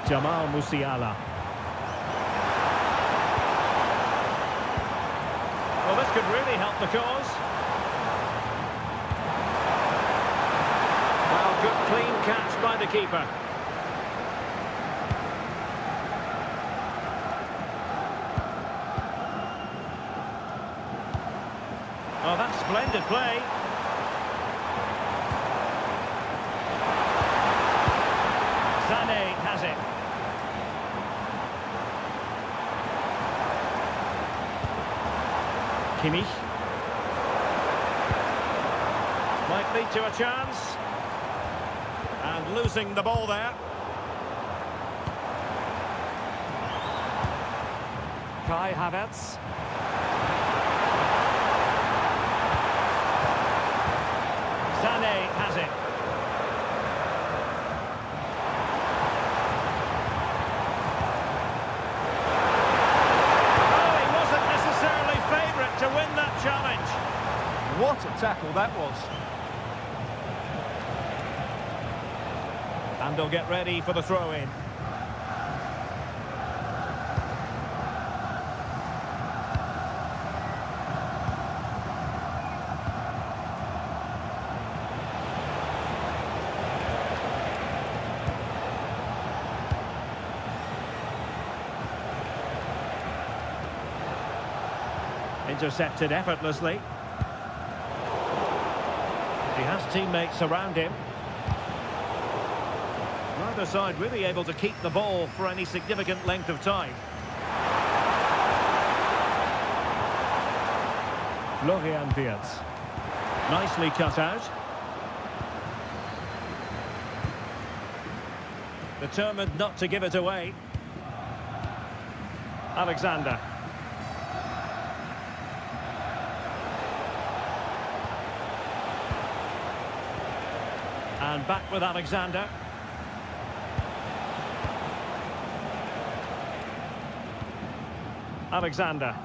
Speaker 1: Jamal Musiala. Well, this could really help the cause. Well, good clean catch by the keeper. Suspended play. Sané has it. Kimmich. Might lead to a chance. And losing the ball there. Kai Havertz. Sané has it. Oh, he wasn't necessarily favourite to win that challenge.
Speaker 2: What a tackle that was.
Speaker 1: And they'll get ready for the throw-in. Intercepted effortlessly. He has teammates around him. Neither side really able to keep the ball for any significant length of time. Florian Wirtz. Nicely cut out. Determined not to give it away. Alexander. And back with Alexander. Alexander.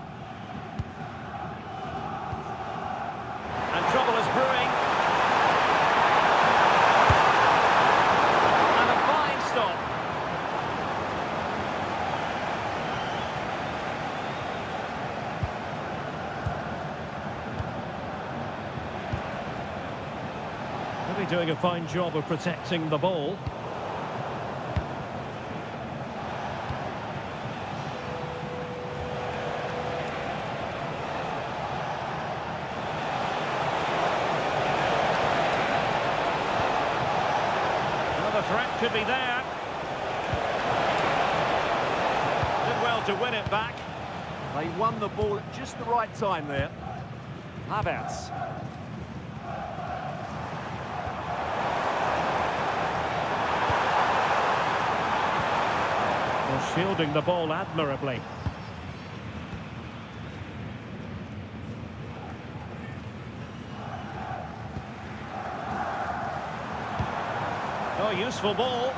Speaker 1: And trouble is brewing. And a fine stop. Really doing a fine job of protecting the ball. The threat could be there. Did well to win it back.
Speaker 2: They won the ball at just the right time there.
Speaker 1: Havertz. Well, shielding the ball admirably. Oh, useful ball.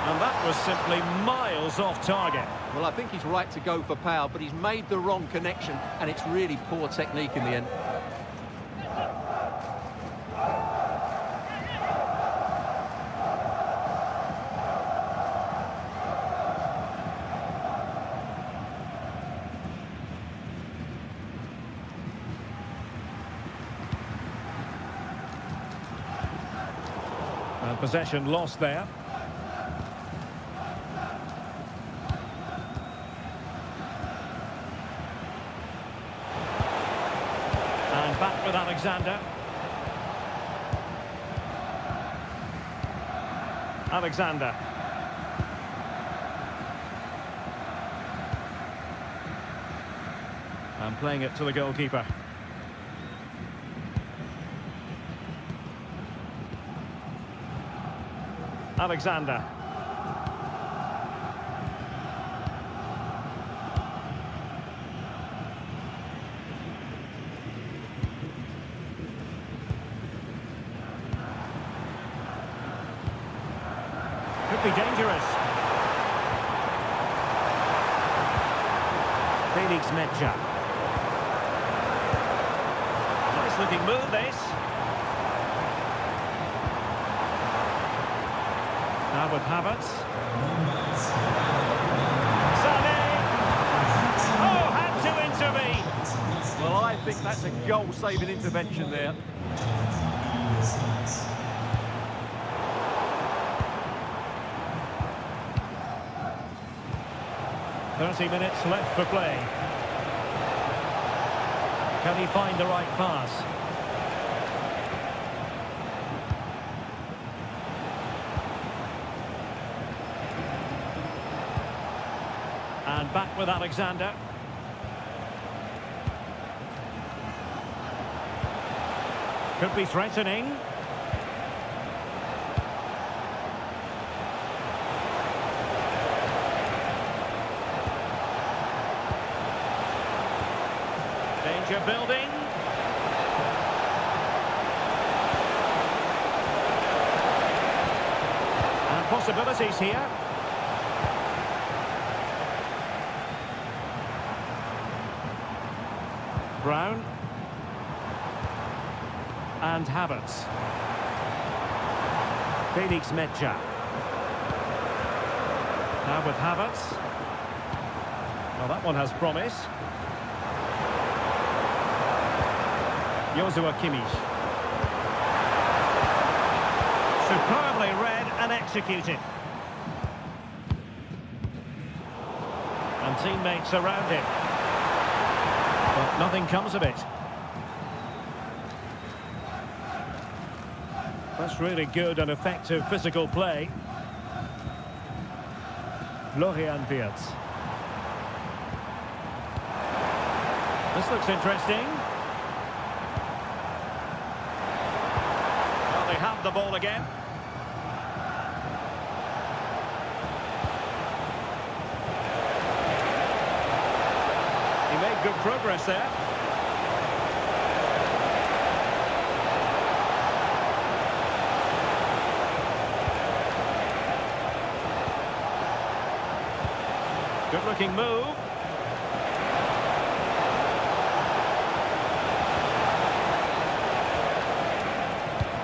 Speaker 1: And that was simply miles off target.
Speaker 2: Well, I think he's right to go for power, but he's made the wrong connection, and it's really poor technique in the end.
Speaker 1: Possession lost there. And back with Alexander. Alexander. And playing it to the goalkeeper. Alexander. Could be dangerous. Felix Mecha. Nice looking move, this. Now with Havertz. Sané. Oh, had to intervene.
Speaker 2: Well, I think that's a goal-saving intervention there.
Speaker 1: "30 minutes left for play." Can he find the right pass? And back with Alexander. Could be threatening. Danger building. And possibilities here. Brown. And Havertz. Felix Mecha. Now with Havertz. Well, that one has promise. Joshua Kimmich. Superbly read and executed. And teammates around him. But nothing comes of it. That's really good and effective physical play. Florian Wirtz. This looks interesting. Well, they have the ball again. He made good progress there. Good-looking move.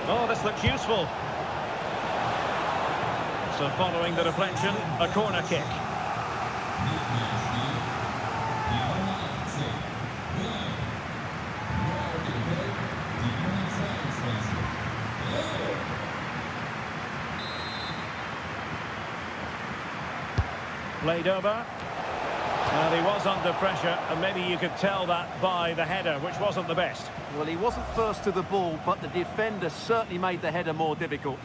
Speaker 1: Oh, this looks useful. So following the deflection, a corner kick. Played over. Well, he was under pressure, and maybe you could tell that by the header, which wasn't the best.
Speaker 2: Well, he wasn't first to the ball, but the defender certainly made the header more difficult.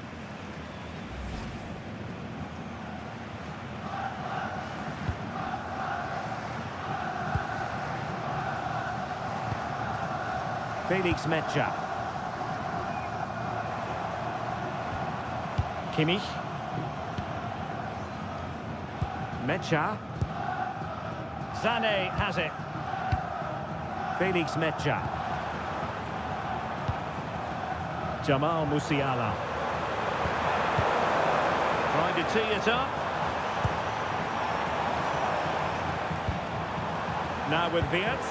Speaker 1: Felix Mecha. Kimmich. Mecha. Sané has it. Felix Mecha. Jamal Musiala. Trying to tee it up. Now with Wirtz.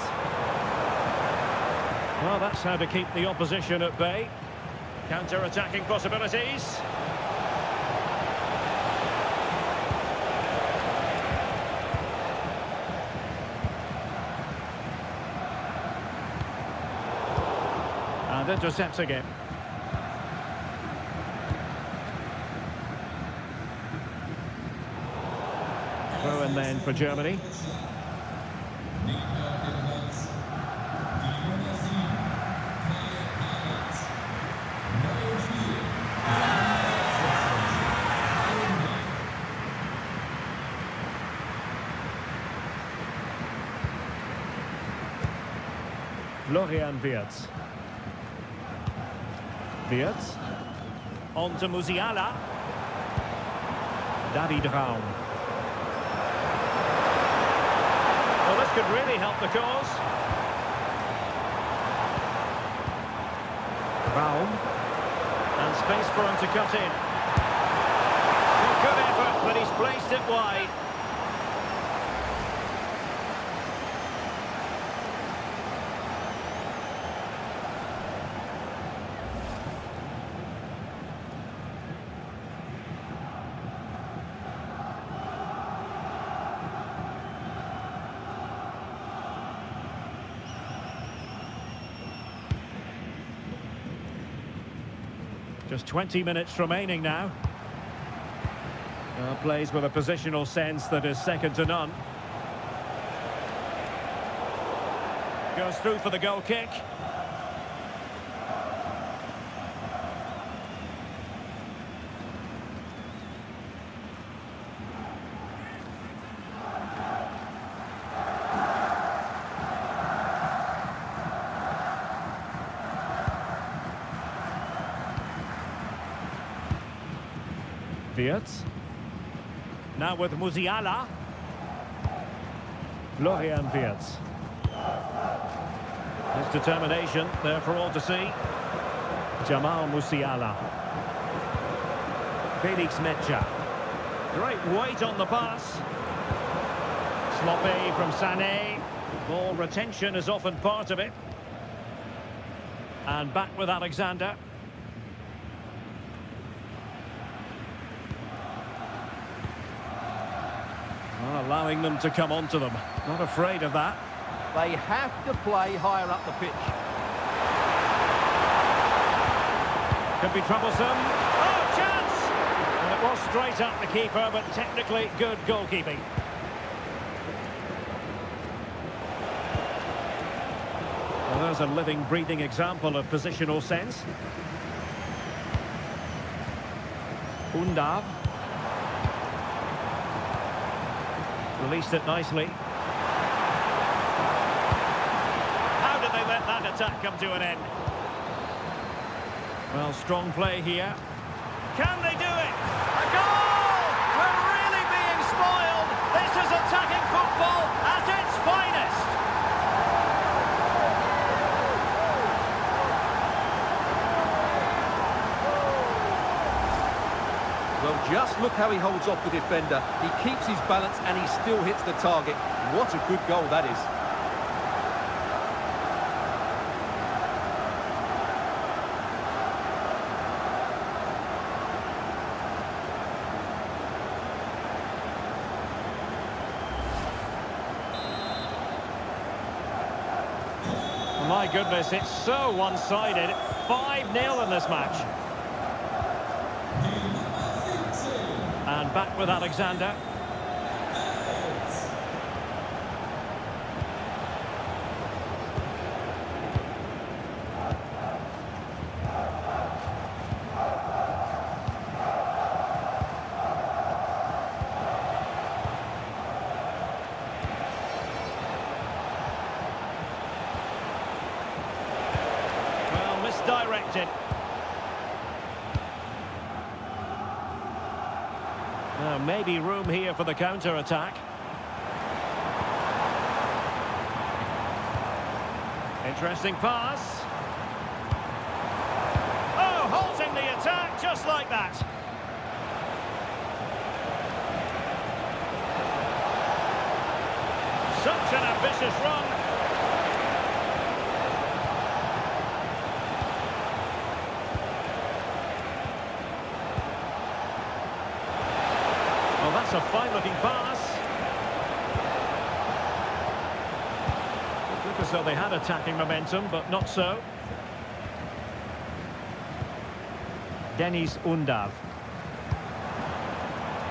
Speaker 1: Well, that's how to keep the opposition at bay. Counter-attacking possibilities. And intercepts again. Throw in then for Germany. Florian Wirtz. Wirtz. On to Musiala. David Raum. Well, this could really help the cause. Raum. And space for him to cut in. Good effort, but he's placed it wide. Just 20 minutes remaining now. Plays with a positional sense that is second to none. Goes through for the goal kick. Wirtz. Now with Musiala. Florian Wirtz. His determination there for all to see. Jamal Musiala. Felix Mecha. Great weight on the pass. Sloppy from Sané. Ball retention is often part of it. And back with Alexander. Allowing them to come onto them. Not afraid of that.
Speaker 2: They have to play higher up the pitch.
Speaker 1: Could be troublesome. Oh, chance! And it was straight at the keeper, but technically good goalkeeping. Well, there's a living, breathing example of positional sense. Undav. Released it nicely. How did they let that attack come to an end? Well, strong play here. Can they do it? A goal! We're really being spoiled. This is attacking football at its finest.
Speaker 2: Well, just look how he holds off the defender. He keeps his balance and he still hits the target. What a good goal that is.
Speaker 1: My goodness, it's so one-sided. 5-0 in this match. And back with Alexander. Well, misdirected. Now, maybe room here for the counter-attack. Interesting pass. Oh, halting the attack just like that. Such an ambitious run. Well, that's a fine-looking pass. It looked as though they had attacking momentum, but not so. Denis Undav.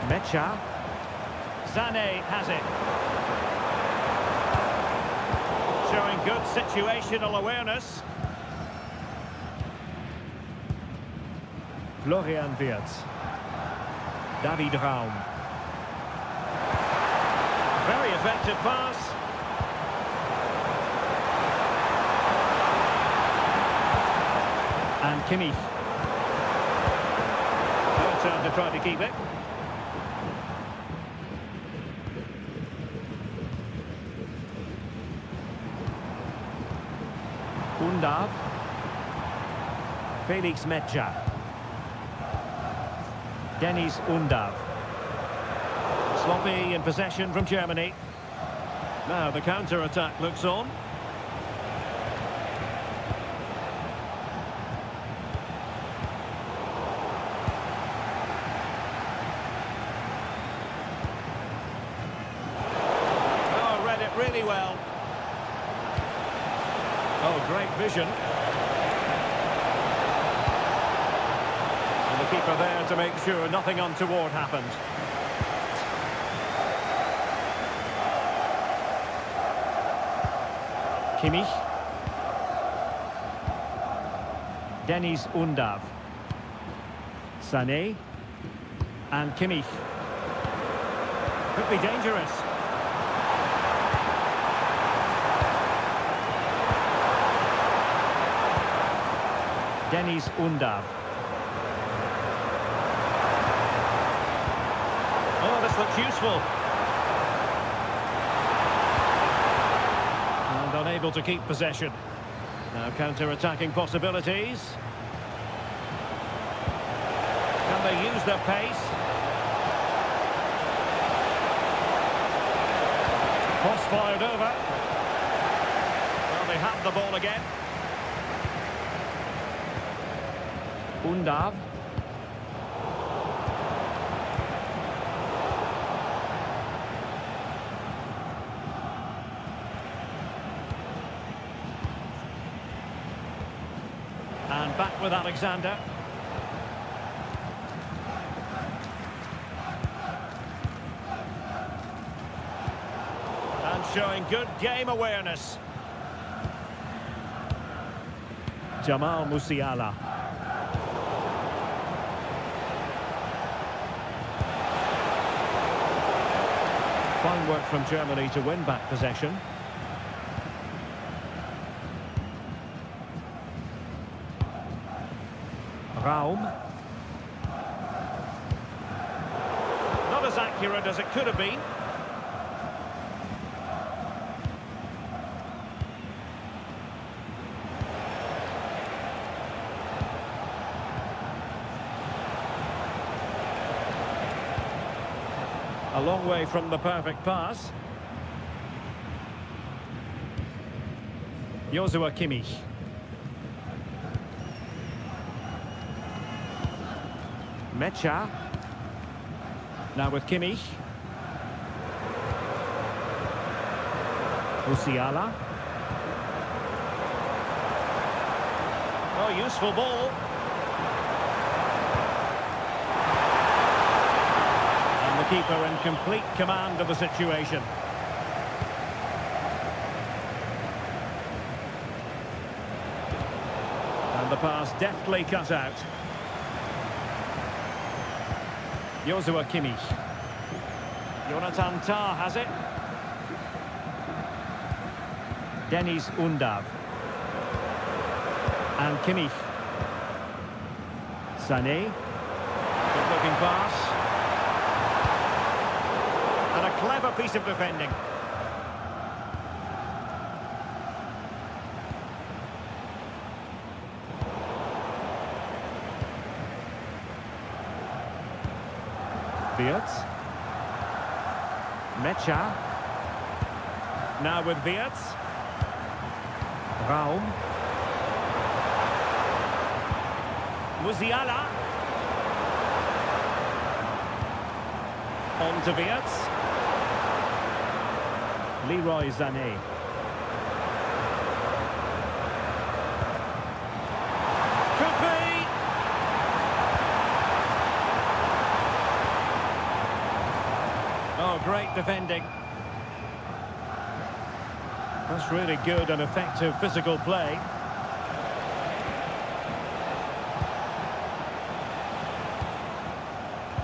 Speaker 1: Mecha. Sané has it. Showing good situational awareness. Florian Wirtz. David Raum. Very effective pass. And Kimmich. Their turn to try to keep it. Undav. Felix Mecha. Denis Undav. Sloppy in possession from Germany. Now the counter-attack looks on. Oh, read it really well. Oh, great vision. And the keeper there to make sure nothing untoward happened. Kimmich. Dennis Undav. Sané. And Kimmich. Could be dangerous. Dennis Undav. Oh, this looks useful. And unable to keep possession. Now counter-attacking possibilities. Can they use their pace? Cross fired over. Well, they have the ball again. Undav. And back with Alexander. And showing good game awareness. Jamal Musiala. Fine work from Germany to win back possession. Raum. Not as accurate as it could have been. A long way from the perfect pass. Joshua Kimmich. Mecha. Now with Kimmich. Musiala. Oh, useful ball. And the keeper in complete command of the situation. And the pass deftly cut out. Joshua Kimmich. Jonathan Tah has it. Dennis Undav. And Kimmich. Sané. Good looking pass. And a clever piece of defending. Wirtz. Mecha. Now with Wirtz. Raum. Musiala. On to Wirtz. Leroy Sané. Could be. Oh, great defending. That's really good and effective physical play.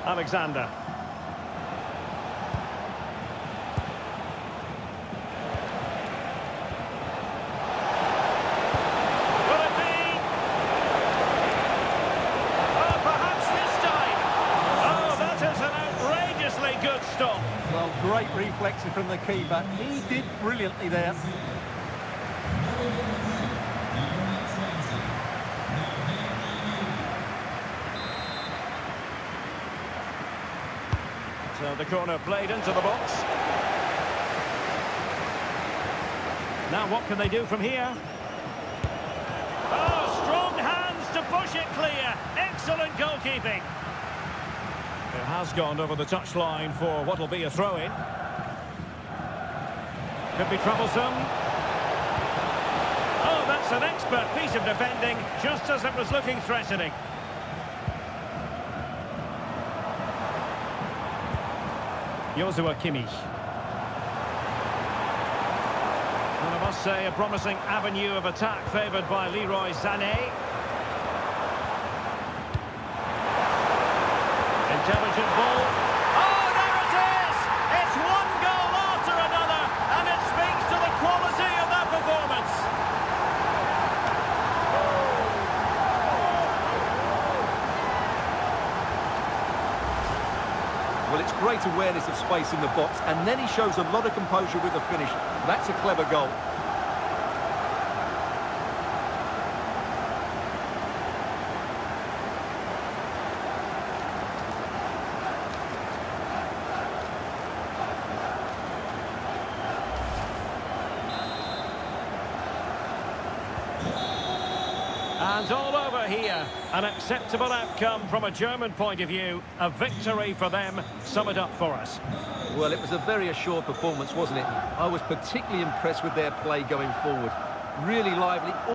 Speaker 1: Alexander. Will it be? Oh, perhaps this time. Oh, that is an outrageously good stop.
Speaker 2: Well, great reflexes from the keeper. He did brilliantly there.
Speaker 1: So the corner played into the box. Now what can they do from here? Oh, strong hands to push it clear. Excellent goalkeeping. It has gone over the touchline for what will be a throw-in. Could be troublesome. Oh, that's an expert piece of defending, just as it was looking threatening. Joshua Kimmich. And a Must say, a promising avenue of attack favoured by Leroy Sané. Intelligent ball. Oh, there it is! It's one goal after another, and it speaks to the quality of that performance.
Speaker 2: Well, it's great awareness of space in the box, and then he shows a lot of composure with the finish. That's a clever goal.
Speaker 1: And all over here, an acceptable outcome from a German point of view. A victory for them. Sum it up for us.
Speaker 2: Well, it was a very assured performance, wasn't it? I was particularly impressed with their play going forward. Really lively.